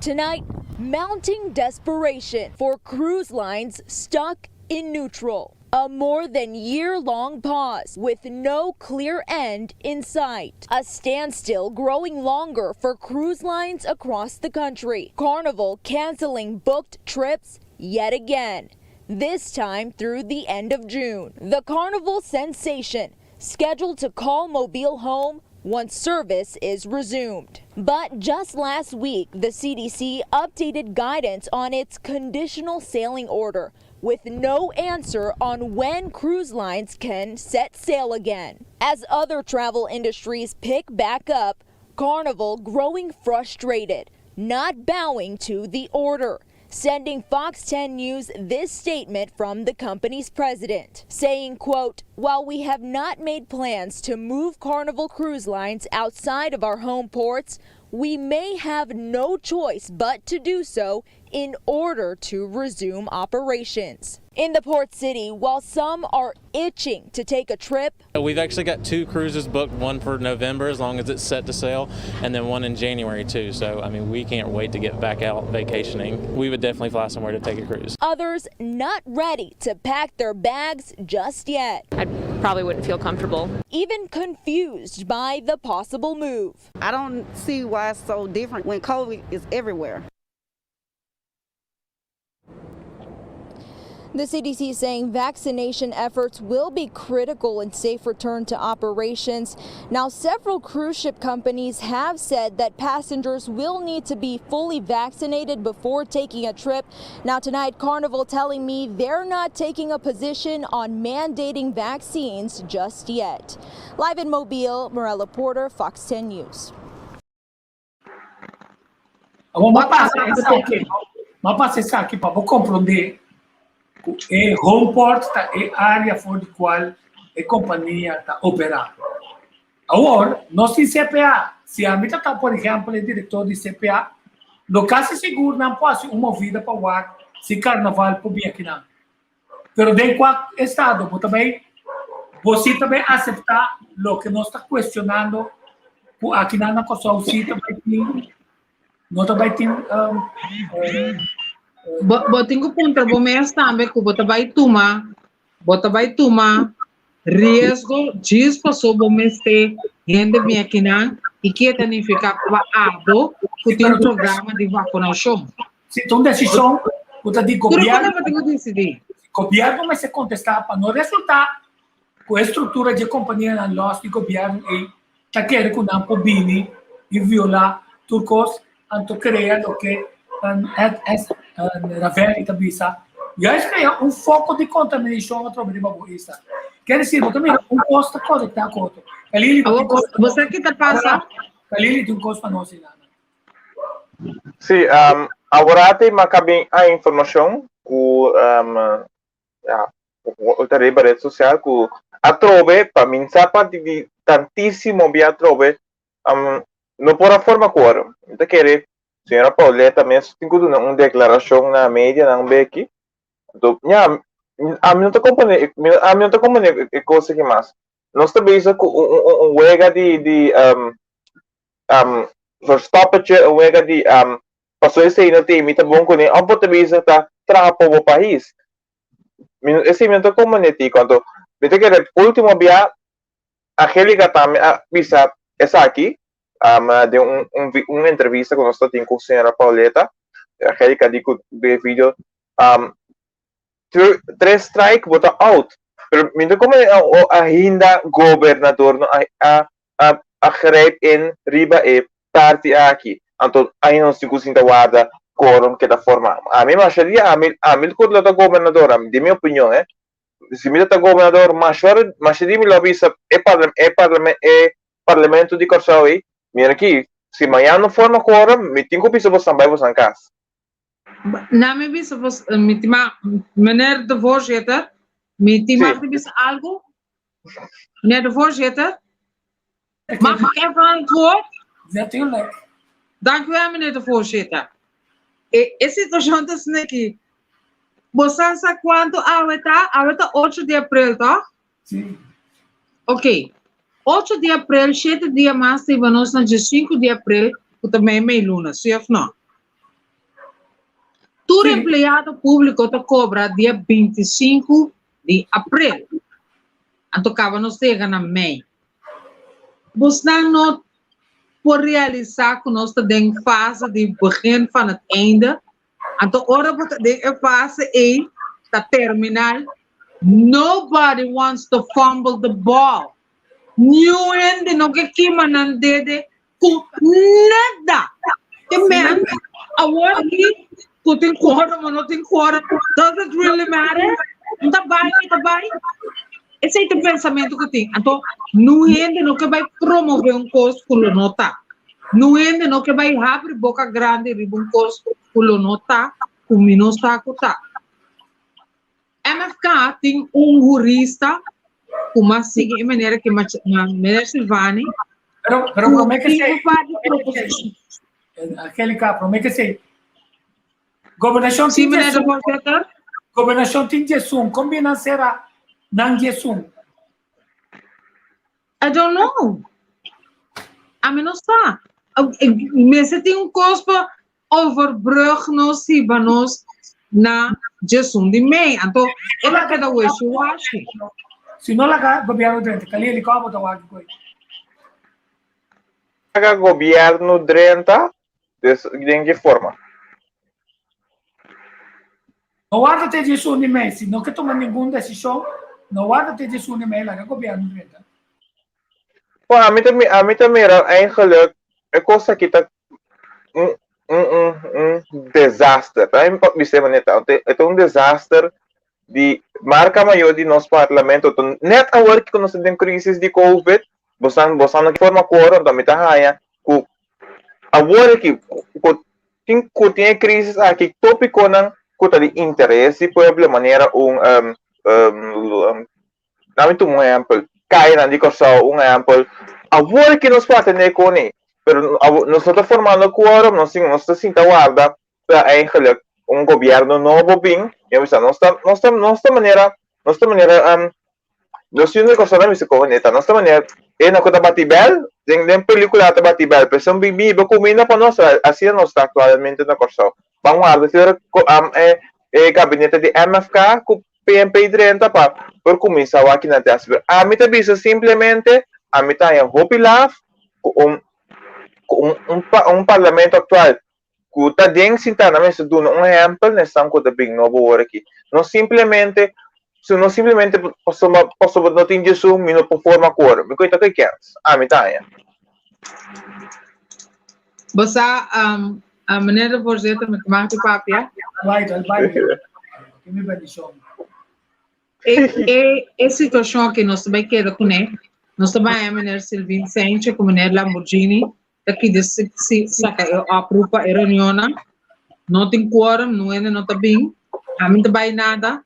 Tonight, mounting desperation for cruise lines stuck in neutral. A more than year-long pause with no clear end in sight. A standstill growing longer for cruise lines across the country. Carnival canceling booked trips yet again, this time through the end of June. The Carnival sensation scheduled to call Mobile home once service is resumed. But just last week, the CDC updated guidance on its conditional sailing order, with no answer on when cruise lines can set sail again. As other travel industries pick back up, Carnival growing frustrated, not bowing to the order, sending Fox 10 News this statement from the company's president, saying, quote, "While we have not made plans to move Carnival Cruise Lines outside of our home ports, we may have no choice but to do so in order to resume operations." In the port city, while some are itching to take a trip, we've actually got 2 cruises booked, one for November as long as it's set to sail, and then one in January too. So, I mean, we can't wait to get back out vacationing. We would definitely fly somewhere to take a cruise. others not ready to pack their bags just yet. I probably wouldn't feel comfortable. Even confused by the possible move. I don't see why it's so different when COVID is everywhere. The CDC saying vaccination efforts will be critical in safe return to operations. Now, several cruise ship companies have said that passengers will need to be fully vaccinated before taking a trip. Now, tonight, Carnival telling me they're not taking a position on mandating vaccines just yet. Live in Mobile, Morella Porter, Fox 10 News. Mapasa aqui para compreender é home port é área for de qual a companhia está operando. Agora, nós temos CPA. Se a mim está, por exemplo, o diretor de CPA, no caso seguro não pode uma vida para o ar se carnaval por bem aqui não. Mas de qual estado, você também aceitar o que nós está questionando aqui na nossa visita, nós também temos Botinho contra bomeias também que bota vai tomar risco diz passou bomeias ter gente bem aqui não e que tem ficar parado que tem um programa de vacinação. Se tem decisão, o da governo decidir. Governo vai se contestar para não resultar com a estrutura de companhia na nossa de governo e tá querendo que não pobini e violar turcos anto criar o que na velha Itabisa, e aí cria foco de contaminação através da boista. Quer dizer, também custo conectar com outro. Você que está passando? Ali tem custo para nós. Sim, agora tem a informação que o rede social que atrove para mim sabe tantíssimo via atrove não por a forma cor. Então quer Senhora Pauleta mesmo tem uma declaração na mídia não vê aqui. Então, a mim não está compreendendo coisa que mais. Nós também isso com wega de stoppage, wega de passou esse aí não tem mita bom com ele. Ao também isso está traga para o país. Esse não está compreendendo quando me tem que último dia a Angélica também bisa essa aqui, de uma entrevista que nós temos com a senhora Pauleta, Angélica diz que o vídeo, 3 strike, bota out. Pero minto como ainda governador a grijp in riba party aqui. Então, aí não se consegue guardar quórum que da forma. A mim acharia a mim quando da governadora, de minha opinião, se me da governador mas de me lobista parlamento de Corsau aí, mira aqui, se amanhã não forma quórum, me tenho que pensar você vai você em casa. Na minha vista, meneer de voorzitter, mag ik eens algo? Meneer de voorzitter, mag ik even aan het woord? Natuurlijk. Dank u wel, meneer de voorzitter. A situação está assim aqui. Você sabe quanto está? Está 8 de abril, tá? Sim. Ok. 8 de abril, 7 dias mais, nós no dia 5 de abril, que também é meio luna, sim ou não? Todo empregado público te cobra dia 25 de abril. Então, acaba nos chega na mei. Você não pode realizar que nós estamos em fase de begin van het einde. Então, ora você tem a fase E, está terminal. Nobody wants to fumble the ball. New end, não que kima nan dede, com nada. E man, agora aqui, tu tem quórum ou não tem quórum, does it really matter? Não tá bem. Esse é o pensamento que eu tenho. Então, não é não que vai promover coisa que não está. Não é não que vai abrir boca grande e um coisa que não está, como não está. MFK tem jurista, como assim, de maneira que Maria Silvani. Pero como é que se... Angélica, como é que se... Governação tem Jesum, combina será não Jesum? I don't know. A mim não está. Mas tem cospo overbrug nos Ibanos na Jesum de mei. Então, ela cada vez eu acho. Se não lá governo dentro, cali ele como tá aqui coi. Aga governo dentro de que forma? Não guarda te Jesum de mei, se não que toma nenhuma decisão, não guarda te Jesum de mei lá governo dentro. Pô, a mim também era eigenlijk é coisa que tá desastre. Para mim pode ser maneta, é um desastre de marca maior de nosso parlamento. Net a work que nós temos crise de COVID, você não que forma quórum da metade que a work que tem crise aqui tópico não que tá de interesse, por exemplo, maneira dá-me um exemplo. Kaya di Corsau un exemplo. A work que nós podemos com ele, pero nós estamos formando quórum, nós estamos sinta guarda para eigenlijk governo novo bem, e nossa maneira, nós temos que fazer isso com ele, nossa maneira, na coisa batibel, tem película da batibel, pessoal bibi, comida para nós, assim nós está atualmente na Corsau. Vamos guardar ter gabinete de MFK com PMP 30 para começar aqui na terça. A mim também simplesmente a mim tem hope love parlamento atual que está dentro sinta na mesa do exemplo nessa coisa bem novo aqui. Não simplesmente posso não ter Jesus me não forma cor. Me coita que quer. A mim tem. Você a maneira você também tomar de papel. Vai. Que me bendição. A situação que nós também queremos conhecer, nós também é a maneira Silvin Sente, como a maneira Lamborghini, daqui de se apropa a reunião, não tem quórum, não está bem, a mim também nada.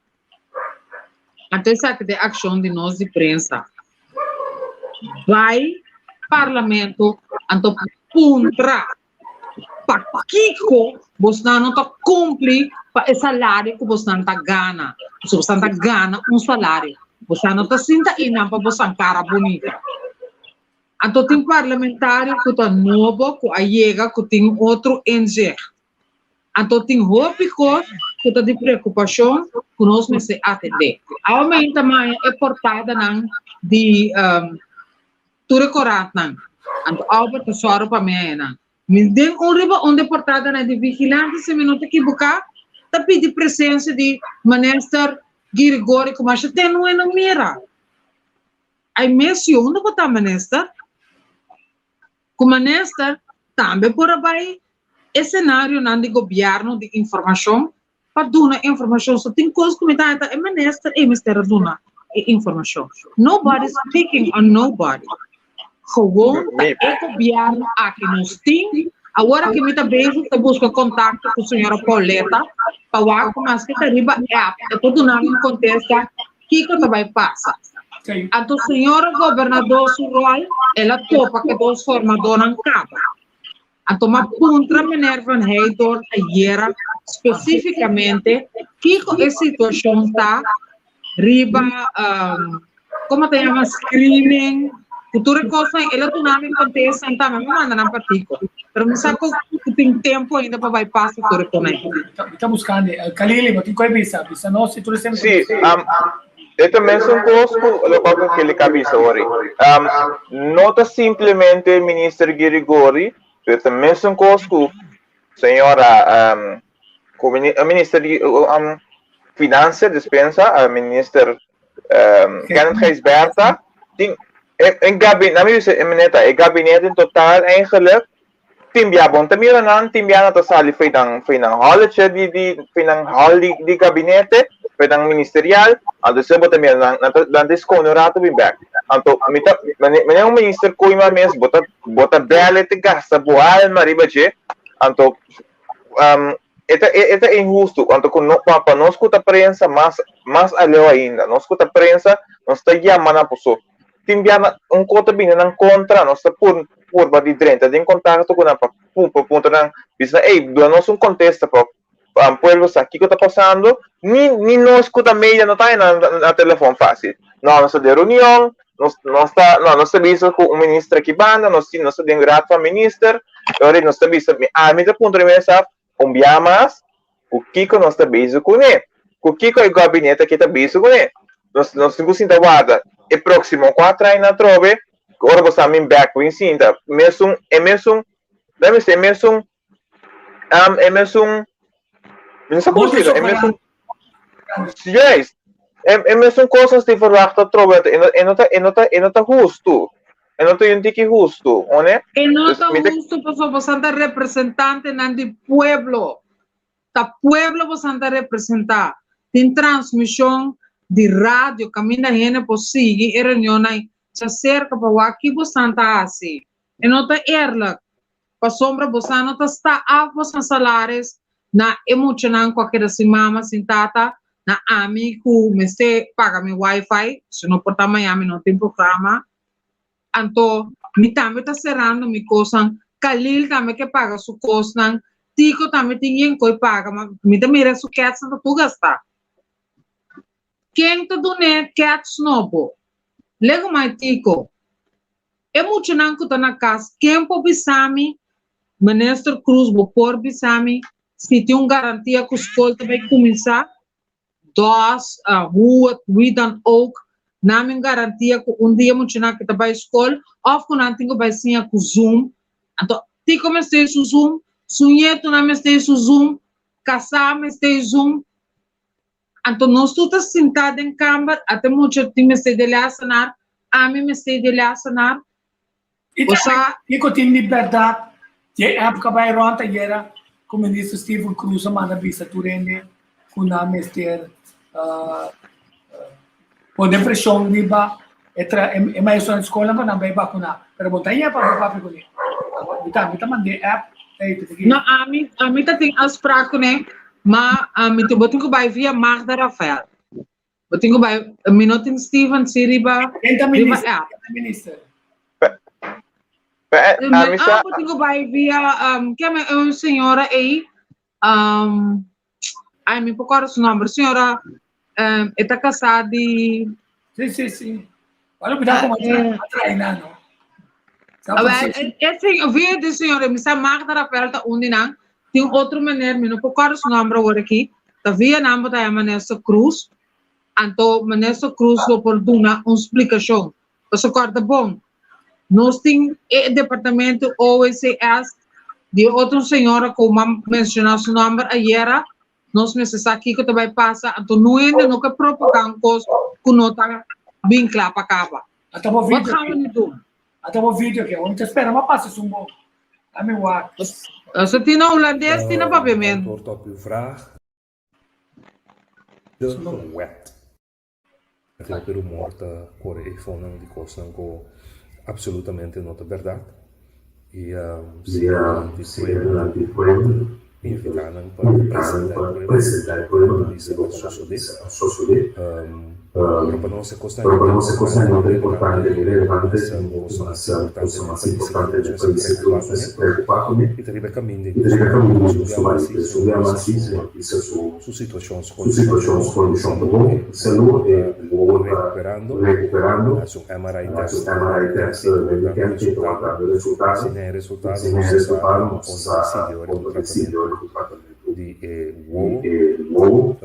Até sabe de ação de nós de prensa. Vai parlamento, então contra Kiko, você não está cumprir para o salário que você não está ganhando. Se você não está ganhando salário, você não está sentindo para você cara bonita. Então tem parlamentário que está novo, que chega, que tem outro NG. Então tem roupa que está de preocupação, que nós não se atender. Aumenta também a portada de tudo correto. Anto Albert to soro pa mena. Mindeng riba onde portada na di vigilante se minuto que buka tapi di presença de minister Girigori como acha tem não é na mira. Ai menciono que tá minister. Como minister também por aí é cenário não de governo de informação para dar informação só tem coisas que me dá é minister e ministério dona informação. Nobody speaking on nobody. Gewoon é governo aqui nos tem. Agora que me está bem, eu busco contato com a senhora Pauleta para ver como as que arriba é todo nome contesta que que vai passar. A senhora governador Suroy, ela topa que dos formadores não capa. A tomar contra meneer van Heydorp ayer especificamente que a situação está riba como te chama screening futura coisa ela tu nome contesta então me manda na partico pero não sabe que tem tempo ainda para vai passar tudo com ele está buscando Kalili mas tem coisa bisa não se tu sempre sim esta menção conosco lo papo que ele cabeça ori nota simplesmente ministro Girigori esta menção conosco senhora a ministra de Finanças dispensa a minister Kenneth Gijsberta een gabinete in totaal eigenlijk timbjabon tamira nan timbjana ta sali feinang halletje feinang hall di gabinete feinang ministerial ando sebo tamira nan discono rato bin back anto mita manang minister ko ima mes bota bele te gasta boal maribaje anto Esta injusto, quando para nós que a prensa mais alheio ainda, nós que a prensa nós está chamando a pessoa, timbiana conta bem não contra, nós está por de dentro, tem contato com a ponto não, diz ei, nós contesta para pueblo aqui que está passando, nem nós que a mídia não está na telefone fácil, não nós de reunião, nós está visto com o ministro aqui banda, nós está de grato para o ministro, agora nós está visto a mídia ponto de mensagem mas o Kiko não está bem com ele. O Kiko é o gabinete que está bem com ele. Nós temos que guarda. E próximo 4 anos na trove, agora você também back com isso. Mesmo, deve ser mesmo, não sei como dizer, yes, mesmo coisas de verwachten trove, e não está justo. E não tem que justo, né? E não está justo, porque você é representante do pueblo. O pueblo você está representando. Tem transmissão de rádio, caminha a gente possível, e reuniões, se acerca para o aqui você está assim. E não está errado. Para sombra você não está a salários, na emocionante com aquela semana, sentada, na amigo, me paga meu Wi-Fi, se não portar amanhã, não tem programa. Anto, mi também está cerrando mi coisa, Kalil também que paga sua coisa, Tico também tem que paga, mas mi também é sua casa para tu gastar. Quem está dando cats novo? Lego mais Tico. É muito não que está na casa. Quem pode bisami, Ministro Cruz, vou pôr bisami, se tem garantia que a escola vai começar, rua, dan ook. Namin garantia que dia muito na que tá para escola, ou que não tenho vai sim com Zoom. Então, ti comecei o Zoom, sunheto na mestei o Zoom, casar mestei Zoom. Então, nós todos sentados em câmara, até muito time mestei de lá sanar, a mim mestei de lá sanar. E que tem liberdade, de época vai ronta era com o ministro Steven Cruz, manda visa turende, com a mester o depressão riba é mais na escola para não vai vacinar pero botaria para papai com ele então mande app não a mim tá tem as praco né mas a mim tô botando vai via Magda Rafael botando vai minuto Steven Siriba minister botando vai via que é uma senhora aí ai me procura o nome senhora está casada e... Sim. Olha, me dá como treinar, não? Eu vi a senhora, me chama Magda Rafael, onde não, tem outro maneira, me não procura o nome agora aqui, tá via o nome da Vanessa Cruz, então Vanessa Cruz vou por dar uma explicação, você acorda bom, Nós temos o departamento OECS, de outra senhora, como mencionou seu nome ayer, nós precisamos aqui que também passa, então não é no que propagamos que não está bem claro para cá. Wat gaan we nu doen? Até o vídeo aqui, onde espera, mas passa isso um pouco. Dá-me o ar. Als het in Holandees, in een papiament. Antwoord op uw vraag. De wet. Het is per morte corre e fonem di costan co absolutamente not verdad. E si invitaram para apresentar o problema de sociedade. Para nós é constante importante relevante possiamo importante se preocupar com e teria caminho estudar mais su situações condição boa saúde recuperando a su MRI test resultado se nem resultado decidiu di WoW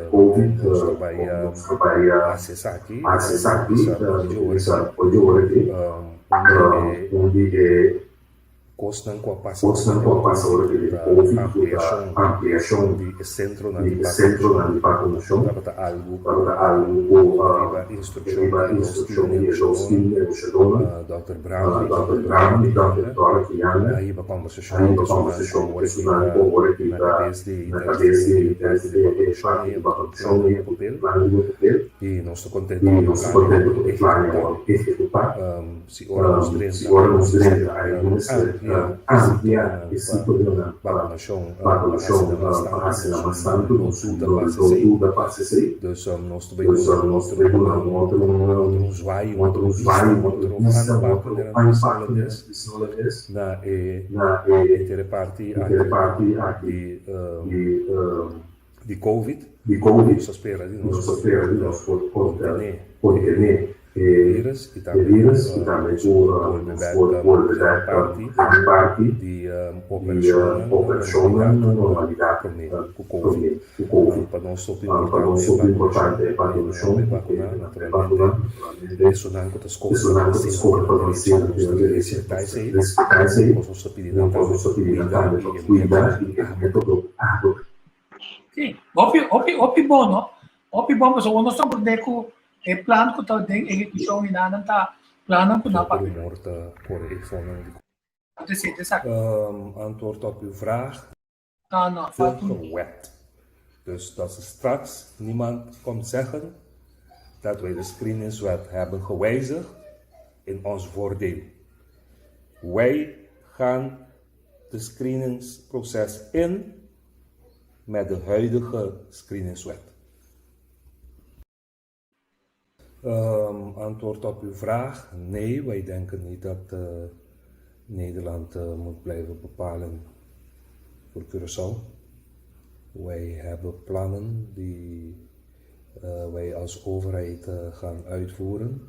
Covid vai acessar aqui onde costam com a passagem de ampliação de centro na vacunação para algo instrução Dr. Brown aí a conversação na cabeça de vacunação e nós estamos contentes de executar se órgãos de ampliar esse programa vacunação acima bastante consulta para CCI. Nós estamos um usuário, outro na interparte de Covid. Nós esperamos de nós conter vírus e também parte de operação na normalidade com Covid. Para nós super importante é vacunar naturalmente. Isso não é outras coisas para você respeitar nós estamos pedindo cuidado e método. Sim, opi bom, não? Opi bom, mas nós estamos por e plano ko taw ding execution inanan ta plano ko na pa. Antwoord op uw vraag. Wet. Dus dat er straks niemand komt zeggen dat wij de screeningswet hebben gewijzigd in ons voordeel. Wij gaan de screeningsproces in met de huidige screeningswet. Antwoord op uw vraag, nee, wij denken niet dat Nederland moet blijven bepalen voor Curaçao. Wij hebben plannen die wij als overheid gaan uitvoeren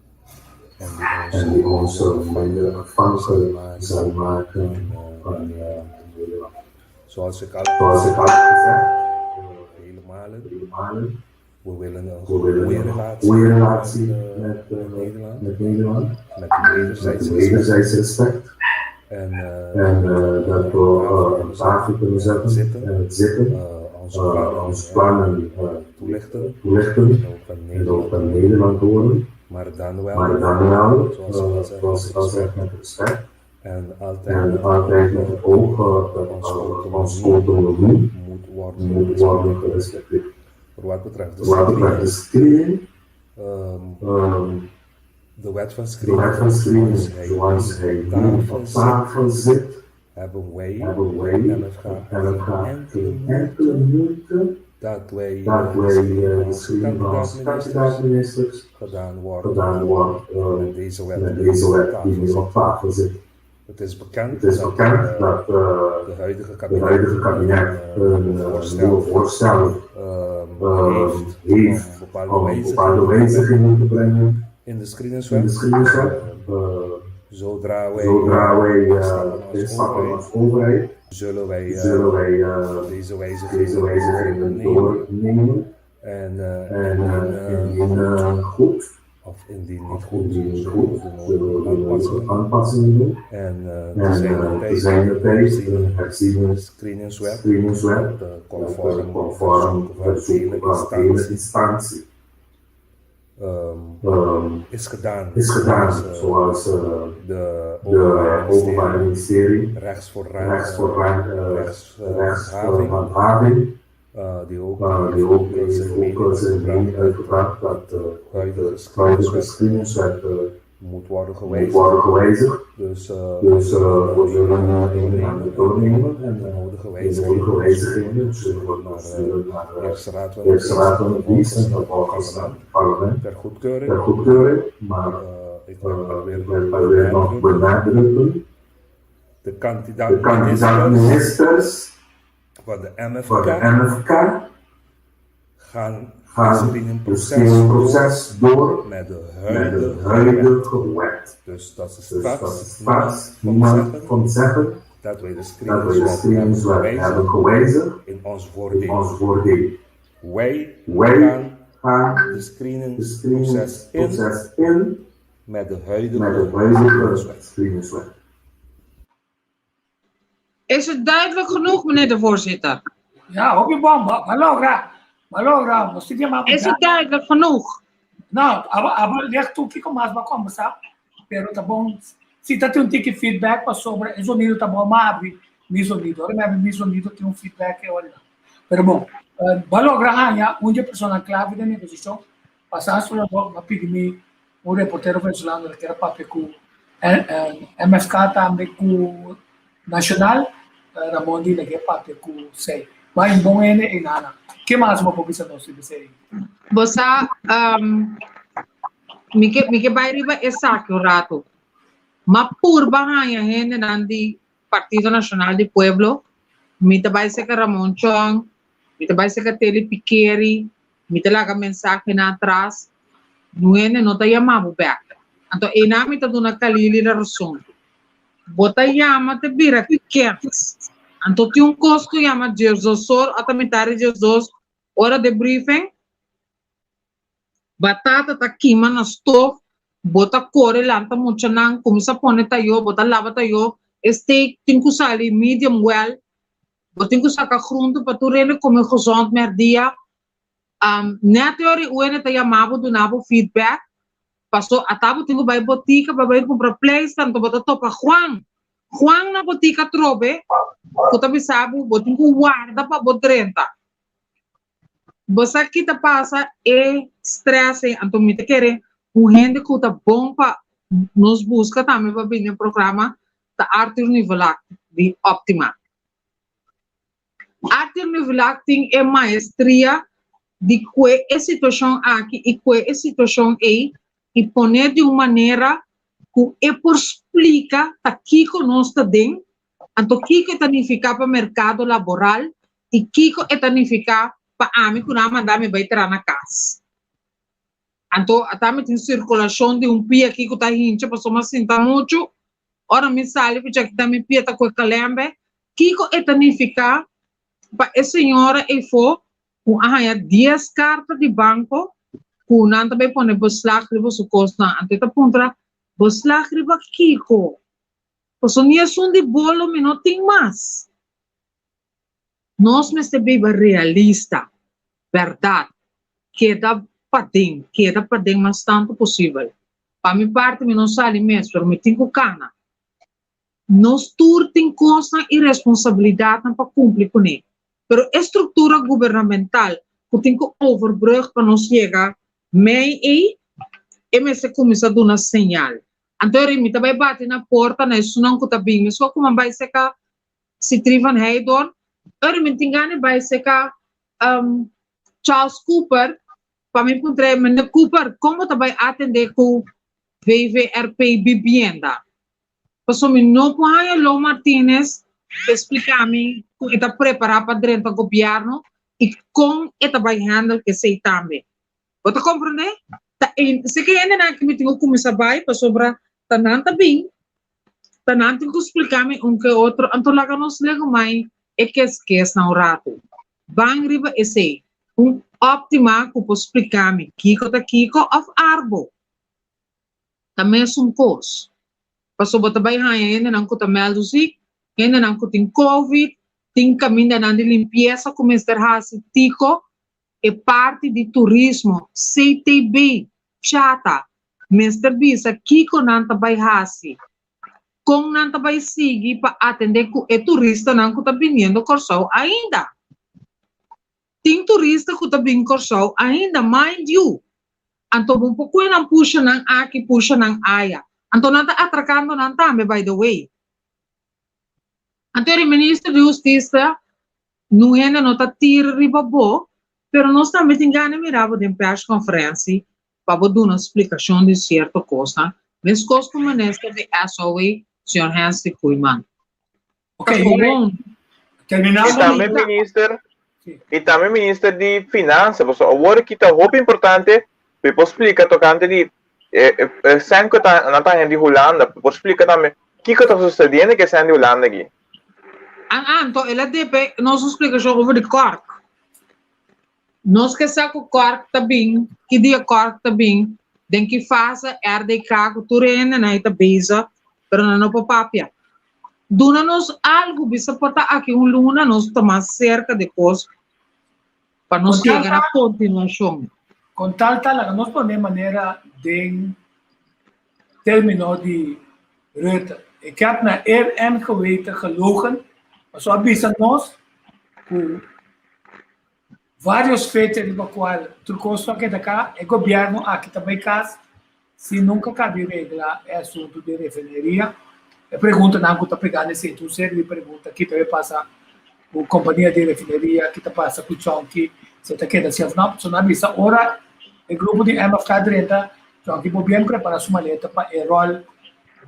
en die ons afhankelijk zal maken van zoals ik al gezegd, vele malen. We willen een goede relatie met Nederland, met wederzijds respect. En dat we op tafel kunnen zitten, onze plannen toelichten en ook aan Nederland horen. Maar dan wel, zoals ik al zeg, met respect. En altijd met het oog dat onze autonomie moet worden gerespecteerd. Voor wat betreft de screening, de wet van screening, zoals hij nu op tafel zit, hebben wij enkele minuten dat wij screening als kandidaatministers gedaan wordt met deze wet die nu op tafel zit. Het is bekend dat de huidige kabinet een nieuw voorstel heeft om bepaalde wijzigingen te brengen in de screeningswet. Zodra wij instappen als overheid, zullen wij deze wijzigingen doornemen en indien goed Of indien niet goed, zullen we de nodige aanpassingen doen. En te zijn de tijd herziene screeningswet, de conform verzoek instantie. Is gedaan zoals de Openbaar Ministerie, rechtshandhaving, die ook zijn mening uitgebracht dat de huidige screeningswet moet worden gewijzigd. Dus we zullen dingen doornemen en de nodige wijzigingen zullen naar de Eerste Raad van de Dienst en vervolgens naar het parlement ter goedkeuring. Maar ik wil weer nog benadrukken, de kandidaat-ministers van de MFK gaan het proces door met de huidige wet. Dus dat ze straks niemand kon zeggen dat wij de screeningswet hebben gewijzigd in ons voordeel. Wij gaan de screeningproces in met de huidige screeningswet. Is het duidelijk genoeg, meneer de voorzitter? Ja, op je bom, Malogra, mesti dia mampu. Is het duidelijk genoeg? Não, aba lihat tu que mais vai conversar, pero tá bom. Se tá tem tiki feedback para sobre, o sonido tá bom, mas mi sonido, ora mi sonido tem feedback e olha. Pero bom, Malogra hanya onde persona clave da minha posição, passar sobre a pigmi, o reportero venezuelano que era papel com MFK também com nacional, Ramondi lagi papel com sei. Vai bom e nada. Que mais uma pouquinho não se dizer? Bosa, mike bairiba esaki o rato. Mapur bahaya hene nandi Partido Nacional de Pueblo, mita bai se ka Ramon Chong, mita bai se ka Teli Piqueri, mita laga mensaje na atrás, nuene no ta yamabu back. Anto inami ta duna kalili na rason. Bota yama te bira kens. Anto ti un costo yama Jesus atamitari Jesus hora de briefing, batata ta kima na stove, bota kore lanta mucha nang, kumisa pone tayo, bota lava tayo, steak tinku sali medium well, botingu saka groente paturene come gezond merdia. Net ori uene ta yamabo do nabo feedback, paso atabo tingu bai botica, bai compra place, tanto bota topa Juan na botica trobe, kuta bisabu, botingu guarda pa botrenta. Você que tá passa é estresse, então me te querer gente que tá bom para nos busca também para vir no programa da Arthur Nivelac de Optima. Arthur Nivelac tem a maestria de qual é a situação aqui e qual é a situação aí e poner de uma maneira que é por explicar aqui que nós está dentro, então o que significa para o mercado laboral e o que significa pa ami kuna mandami vai entrar na casa. Então, atame tem circulação de pia aqui que tá hincha, passou mas sinta muito. Ora me sale porque aqui também pia tá com calembe. Kiko etanificar pa a senhora e for com a 10 cartas de banco, com não também pone beslag riba su costa. Ante tá pontra beslag riba Kiko. Passou nia sun de bolo me não tem mais. Nós me beba realista, verdade, queda para dentro mais tanto possível. Para minha parte, me não sale mesmo, pero me tenho cana. Nós tem costa e responsabilidade para cumprir com ele. Pero a estrutura governamental, que tem que overbrug para nós chegar, mei e me se começa a dar uma señal. Então, me também bate na porta, na isso não que tá bem, mas só como vai ser que se trivan heidor, mentingane vai ser que Charles Cooper, para mim encontrei Mr. Cooper, como também atender com VVRP Vivienda. Passou me não põe Lô Martínez explicar-me como está preparado para dentro do governo e como está vai handle que sei também. Você compreende? Se que ainda não que me tenho começar vai para sobre tanan também, tanan tenho que explicar-me que outro, então lá que nós lego mais é que é na rato. Bang riba esse Optima que pode explicar-me Kiko of Arbo. também é um custo. Passou para trabalhar ainda não custa meldo zic, ainda não custa COVID, tem caminho de limpeza como este raça tico, é parte de turismo, CTB, chata, Mr. Bisa, Kiko não trabalha com não trabalha seguir para atender que é turista não custa vindo Corsol ainda. Tem turista que está vindo Corsol ainda, mind you. Então, um pouco não puxa não aqui, puxa não aia. Então, não está atracando não também, by the way. Então, o ministro de Justiça não ainda não está tirando riba boa, pero nós também temos que mirar de press conferência para dar uma explicação de certa coisa. Mas coisa como nesta de SOE, senhor Hansi Kuhlmann. Ok, terminando. E também ministro de Finanças, agora que está muito importante, para explicar tocante de sen que está na de Holanda, para explicar também o que está sucedendo que sen de Holanda aqui. Então, ela deve nos explicação sobre o Cork. Nós que saco Cork também, que dia Cork também, tem que fazer RDK, que tu rende na ita beza, pero não para papia. Duna-nos algo, bisa porta aqui luna, nós tomar cerca de coisa, para nós chegar à continuação. Com tal, nós podemos maneira de terminar de Rutte. Ik heb naar eer en geweten gelogen, maar zo avisa nós com vários feitos de qual trucoso aqui da cá, o governo aqui também casa, se nunca cabe regla é assunto de refineria. A pergunta não está pegando esse então sério de pergunta que também passa com companhia de refineria, que passa com o Chonky, se está querendo se não, só não avisa. Ora, o grupo de MF30, Chonky pode bem preparar sua maleta para o rol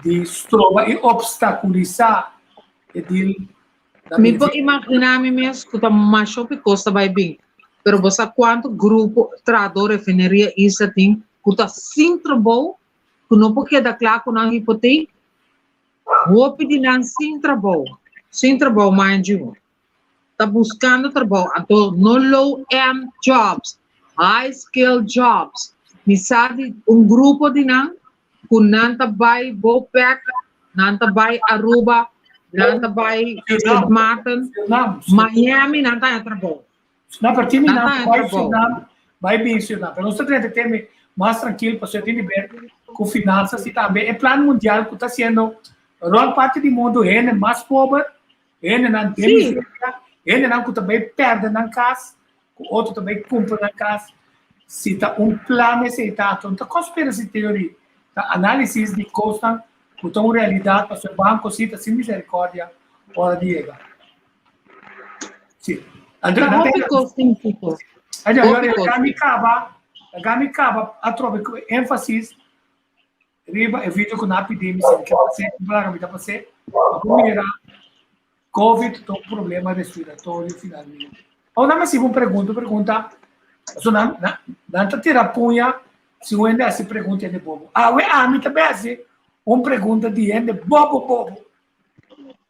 de estroba e obstaculizar o deal. Me pode imaginar mesmo que está mais que custa vai bem, pero você quanto grupo trador refineria isso tem que está sem trabalho, que não pode dar claro com a hipoteca. Vou pedir sem trabalho, mind you. Está buscando trabalho, então no low-end jobs, high-skill jobs. Me sabe grupo de não, que não vai Bopec, não vai Aruba, não vai St. Martin, Miami, não está trabalho. Na partir não vai bem ensinar. Para nós ter mais tranquilo, para você ter com finanças e também o plano mundial que está sendo a parte do mundo é mais pobre, é não tem miséria, é não que também perde na casa, o outro também compra na casa. Se está plano aceitado, então conspiracy theory, a análise de custo, que está uma realidade para o banco, se está sem misericórdia, hora de chegar. Sim. Agora, a Gami acaba a troca com ênfase riba e vídeo com a epidemia que você a primeira COVID tem problema respiratório finalmente. Agora me sigo pergunta so na tira punha se o ainda se pergunta de bobo. Me também assim pergunta de ende bobo.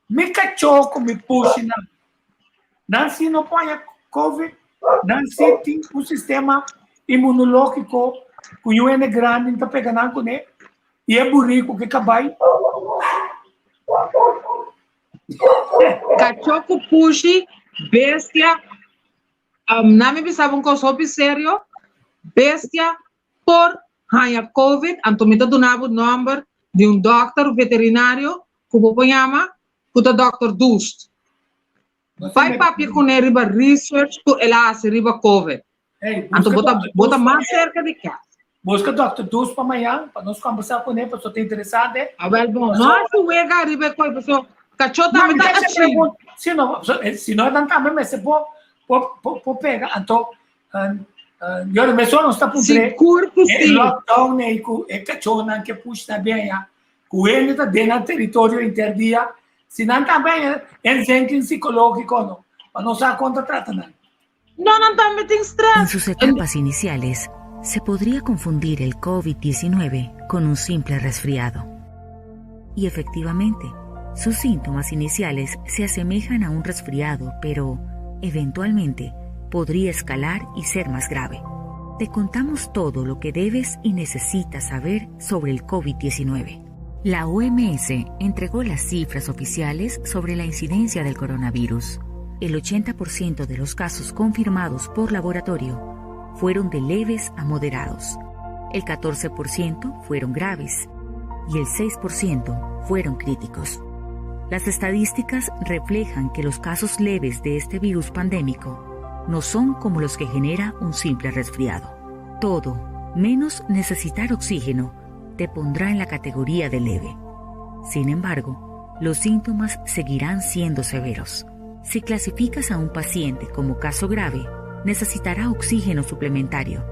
Me cachou me puxa não se não põe COVID, não se tem um sistema imunológico que o é grande está pegando com ele. E é burrico que acabai. Cachoco puxi, bestia, não me pensava um coisa sério, bestia, por hanya COVID, antomita donava o número de doctor veterinário, que o povo chama, que o Dr. Dust. Vai papir com ele riba research, que ela se riba COVID. Então, bota mais cerca de cá. Busca Dr. Dust para amanhã, para nós conversar com ele, para você ter interessado. Bom, nós o ega riba coi, pessoal, cachota me dá assim. Se não dan também, mas se pode pegar, então, eu me só não está por trás. Curto sim. Lockdown né, que cachorro que puxa bem, com ele está dentro do território interdia, se não também é gente psicológico, não, para não saber contra tratamento. No, también te estrés. En sus etapas iniciales, se podría confundir el COVID-19 con un simple resfriado. Y efectivamente, sus síntomas iniciales se asemejan a un resfriado, pero eventualmente podría escalar y ser más grave. te contamos todo lo que debes y necesitas saber sobre el COVID-19. La OMS entregó las cifras oficiales sobre la incidencia del coronavirus. El 80% de los casos confirmados por laboratorio fueron de leves a moderados. El 14% fueron graves y el 6% fueron críticos. Las estadísticas reflejan que los casos leves de este virus pandémico no son como los que genera un simple resfriado. Todo, menos necesitar oxígeno, te pondrá en la categoría de leve. Sin embargo, los síntomas seguirán siendo severos. Si clasificas a un paciente como caso grave, necesitará oxígeno suplementario.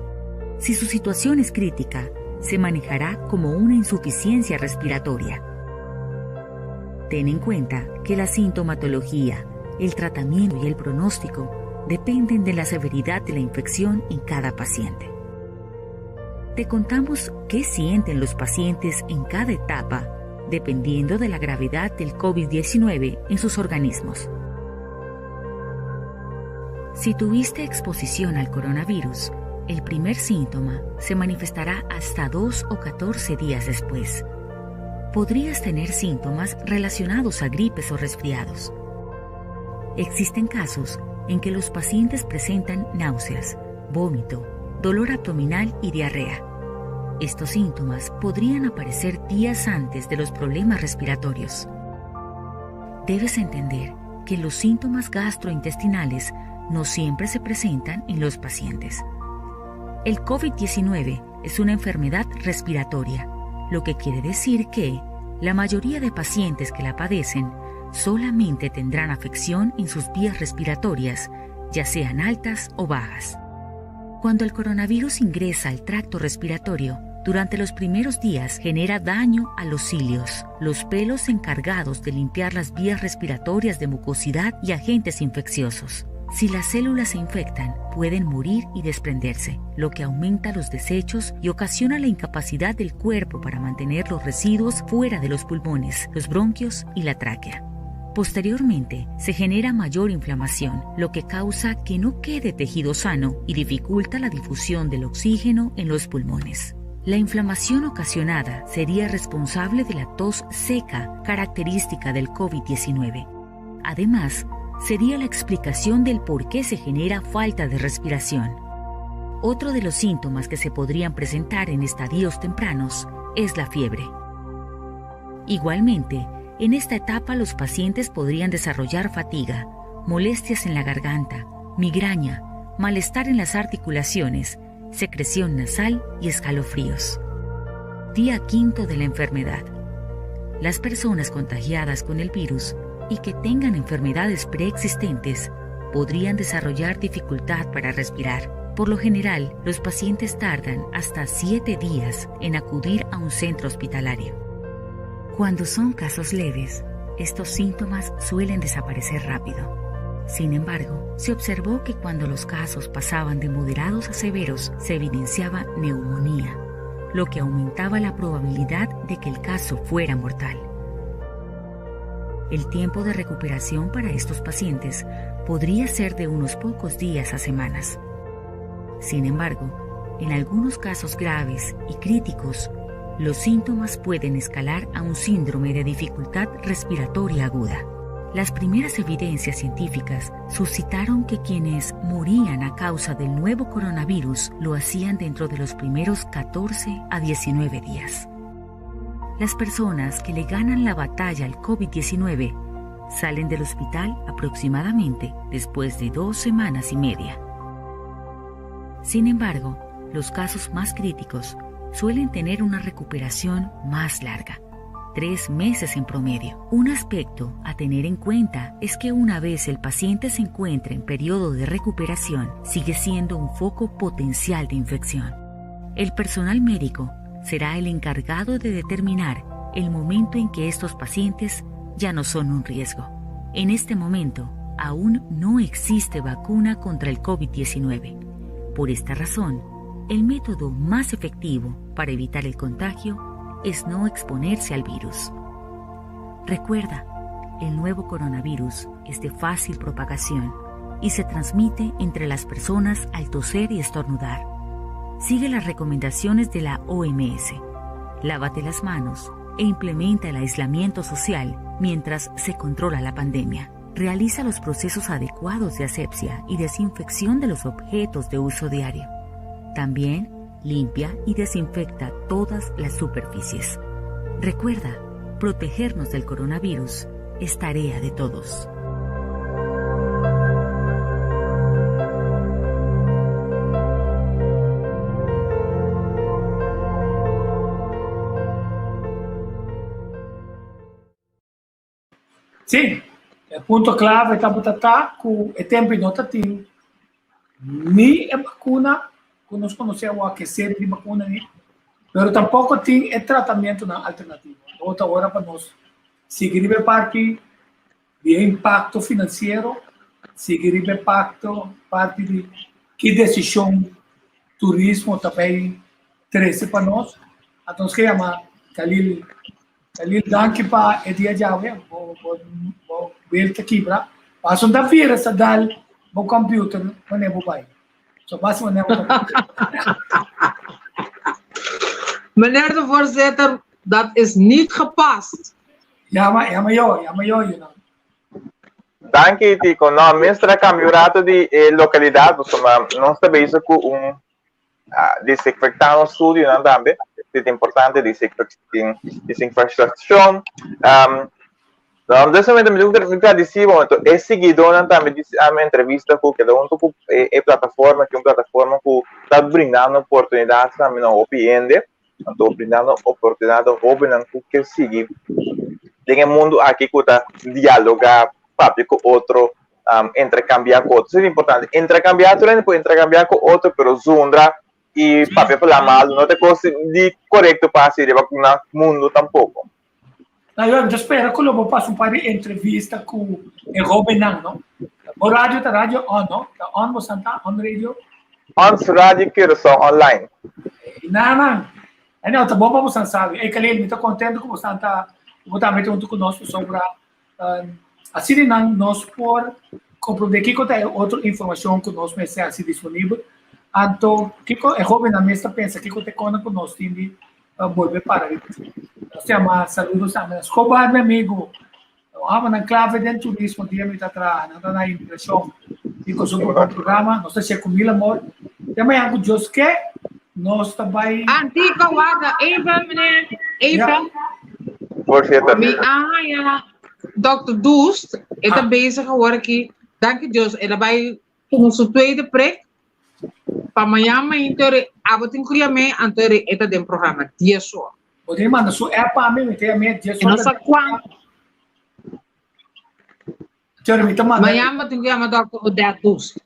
Si su situación es crítica, se manejará como una insuficiencia respiratoria. Ten en cuenta que la sintomatología, el tratamiento y el pronóstico dependen de la severidad de la infección en cada paciente. Te contamos qué sienten los pacientes en cada etapa, dependiendo de la gravedad del COVID-19 en sus organismos. Si tuviste exposición al coronavirus, el primer síntoma se manifestará hasta 2 o 14 días después. Podrías tener síntomas relacionados a gripes o resfriados. Existen casos en que los pacientes presentan náuseas, vómito, dolor abdominal y diarrea. Estos síntomas podrían aparecer días antes de los problemas respiratorios. Debes entender que los síntomas gastrointestinales no siempre se presentan en los pacientes. El COVID-19 es una enfermedad respiratoria, lo que quiere decir que la mayoría de pacientes que la padecen solamente tendrán afección en sus vías respiratorias, ya sean altas o bajas. Cuando el coronavirus ingresa al tracto respiratorio, durante los primeros días genera daño a los cilios, los pelos encargados de limpiar las vías respiratorias de mucosidad y agentes infecciosos. Si las células se infectan, pueden morir y desprenderse, lo que aumenta los desechos y ocasiona la incapacidad del cuerpo para mantener los residuos fuera de los pulmones, los bronquios y la tráquea. Posteriormente, se genera mayor inflamación, lo que causa que no quede tejido sano y dificulta la difusión del oxígeno en los pulmones. La inflamación ocasionada sería responsable de la tos seca característica del COVID-19. Además, sería la explicación del por qué se genera falta de respiración. Otro de los síntomas que se podrían presentar en estadios tempranos es la fiebre. Igualmente, en esta etapa los pacientes podrían desarrollar fatiga, molestias en la garganta, migraña, malestar en las articulaciones, secreción nasal y escalofríos. Día 5 de la enfermedad. Las personas contagiadas con el virus y que tengan enfermedades preexistentes podrían desarrollar dificultad para respirar. Por lo general, los pacientes tardan hasta 7 días en acudir a un centro hospitalario. Cuando son casos leves, estos síntomas suelen desaparecer rápido. Sin embargo, se observó que cuando los casos pasaban de moderados a severos, se evidenciaba neumonía, lo que aumentaba la probabilidad de que el caso fuera mortal. El tiempo de recuperación para estos pacientes podría ser de unos pocos días a semanas. Sin embargo, en algunos casos graves y críticos, los síntomas pueden escalar a un síndrome de dificultad respiratoria aguda. Las primeras evidencias científicas suscitaron que quienes morían a causa del nuevo coronavirus lo hacían dentro de los primeros 14 a 19 días. Las personas que le ganan la batalla al COVID-19 salen del hospital aproximadamente después de 2 semanas y media. Sin embargo, los casos más críticos suelen tener una recuperación más larga, 3 meses en promedio. Un aspecto a tener en cuenta es que una vez el paciente se encuentra en periodo de recuperación, sigue siendo un foco potencial de infección. El personal médico será el encargado de determinar el momento en que estos pacientes ya no son un riesgo. En este momento, aún no existe vacuna contra el COVID-19. Por esta razón, el método más efectivo para evitar el contagio es no exponerse al virus. Recuerda, el nuevo coronavirus es de fácil propagación y se transmite entre las personas al toser y estornudar. Sigue las recomendaciones de la OMS. Lávate las manos e implementa el aislamiento social mientras se controla la pandemia. Realiza los procesos adecuados de asepsia y desinfección de los objetos de uso diario. También limpia y desinfecta todas las superficies. Recuerda, protegernos del coronavirus es tarea de todos. Sim, o ponto clave está botar com o tempo inotativo. Nem a vacuna, que nós conhecemos a série de vacuna, mas tampouco tem o tratamento alternativo. Outra hora para nós seguir a parte de impacto financeiro, seguir a parte de que decisão turismo também traz para nós. Então, que chama Khalil, danke para o dia de hoje. Vou ver que quebra. Passa um dia essa dal, vou computer, quando eu vou vai. Só passa uma Meneer de voorzitter, dat is niet gepast. Ja, maar eu não. Danke, Tico. No, mientras cambiato di località, insomma, non sta bene con disinfectare studio, non tambe. È importante disinfectazione. Adesso mi dicevo, è seguito también a entrevista con che è plataforma che è una piattaforma che sta brindando opportunità también a opinioni, sta brindando opportunità a opinioni che segui nel mondo aqui que está dialogar papi con otro, intercambiar con otro. Es importante, intercambiar, tú no puedes intercambiar con otro, pero zundra y papi por la mal, no te cosa de correcto para hacer con el mundo tampoco. Eu espero que eu vou passar par de entrevista com o Robin, não? O rádio tá rádio on, não? Tá on, você tá on radio? On rádio que só online. Não. Não, tá bom para você sabe. É que ele está contente com você tá, vou estar metendo conosco sobre assim não nós por compreender que tem outra informação que nós vai ser disponível. Então, que o Robin na mesa pensa que tem conosco tem volver para ele. Chama saludos a meus Escobar, meu amigo. Vamos na clave dentro do turismo, dia me está trazendo, não dá impressão. Fico sobre o programa, não sei se é com mil amor. Também algo Deus quer, nós também. Antico, wacht even, meneer. Even. Voorzitter. Dr. Doest is bezig geworden aqui. Dank je, Jos. En daarbij onze tweede prik. Pamayama intere abating kuya me antere eta den programa 10 horas. Poder mandar sua app para mim, tem a minha 10 horas. Nossa quant. Jeremy, manda. Mayama tem que mandar o dados.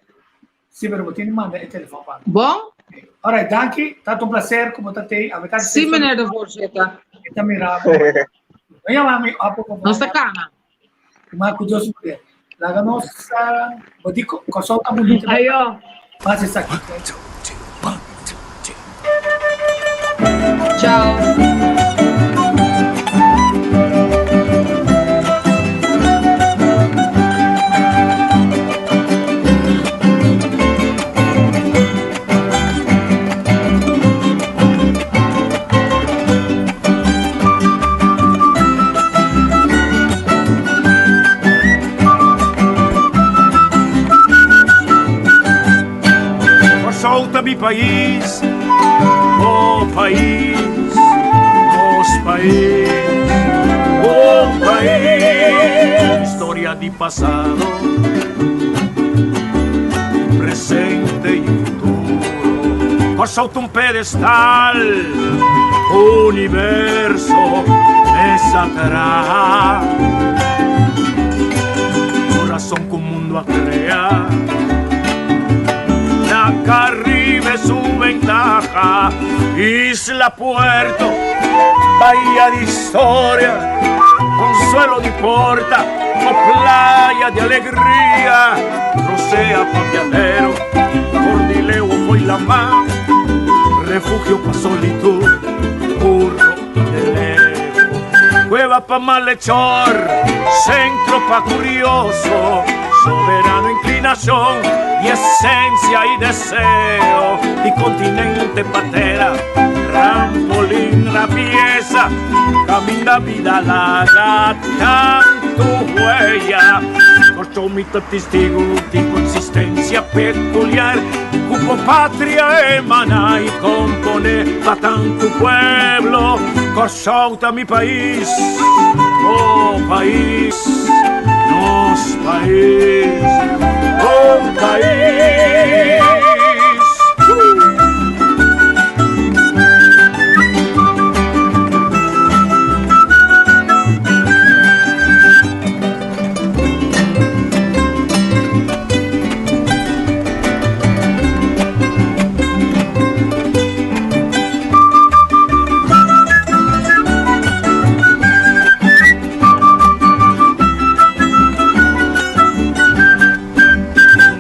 Sim, mas você não manda o telefone para. Bom? Ora, danke, tanto prazer como tatei. Sim, meneer de voorzitter. Está mirado. Venha lá, meu apo. Nossa cana. Marco Deus poder. Láganos, vou dizer, consulta bonita. Ayo. Mas isso aqui. Tchau. Solta mi país, oh país, oh país, oh país. Historia di pasado, presente y futuro. Por solta un pedestal, universo me sacará. Corazón que un mundo a crear. Caribe su ventaja, Isla Puerto, bahía de historia, consuelo de porta, o playa de alegría, rocea papiadero, cordileo fue la mar, refugio pa' solitud, burro de leo, cueva pa' malhechor, centro pa' curioso, soberano inclinación y esencia y deseo, di continente patera, trampolín, rapieza, camina vida larga, canto huella, corto mito testigo di consistencia peculiar, cupo patria emana y compone pa tanto pueblo, corsauta mi país, oh país, nos país, oh país.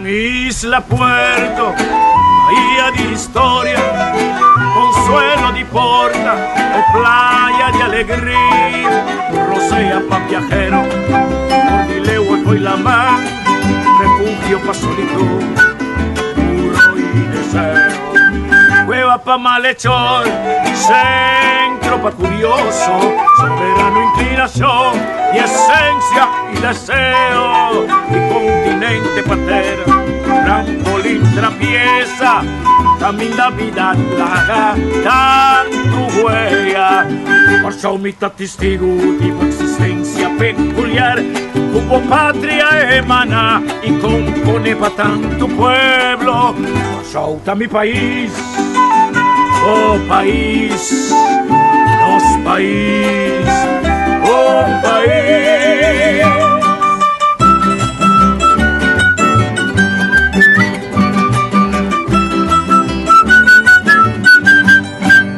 Isla Puerto, bahía di storia, consuelo di porta e playa di alegría, rosea pa viajero, Cordileo e poi la mar, refugio pa solitud, puro y deseo, cueva pa malhechor, centro pa curioso, soberano inclinación y esencia y deseo, y continente patera, trampolín, trapieza, camina vida larga, tanto huella, por mitad testigo de existencia peculiar, como patria emana y compone pa tanto pueblo, por mi país, oh país,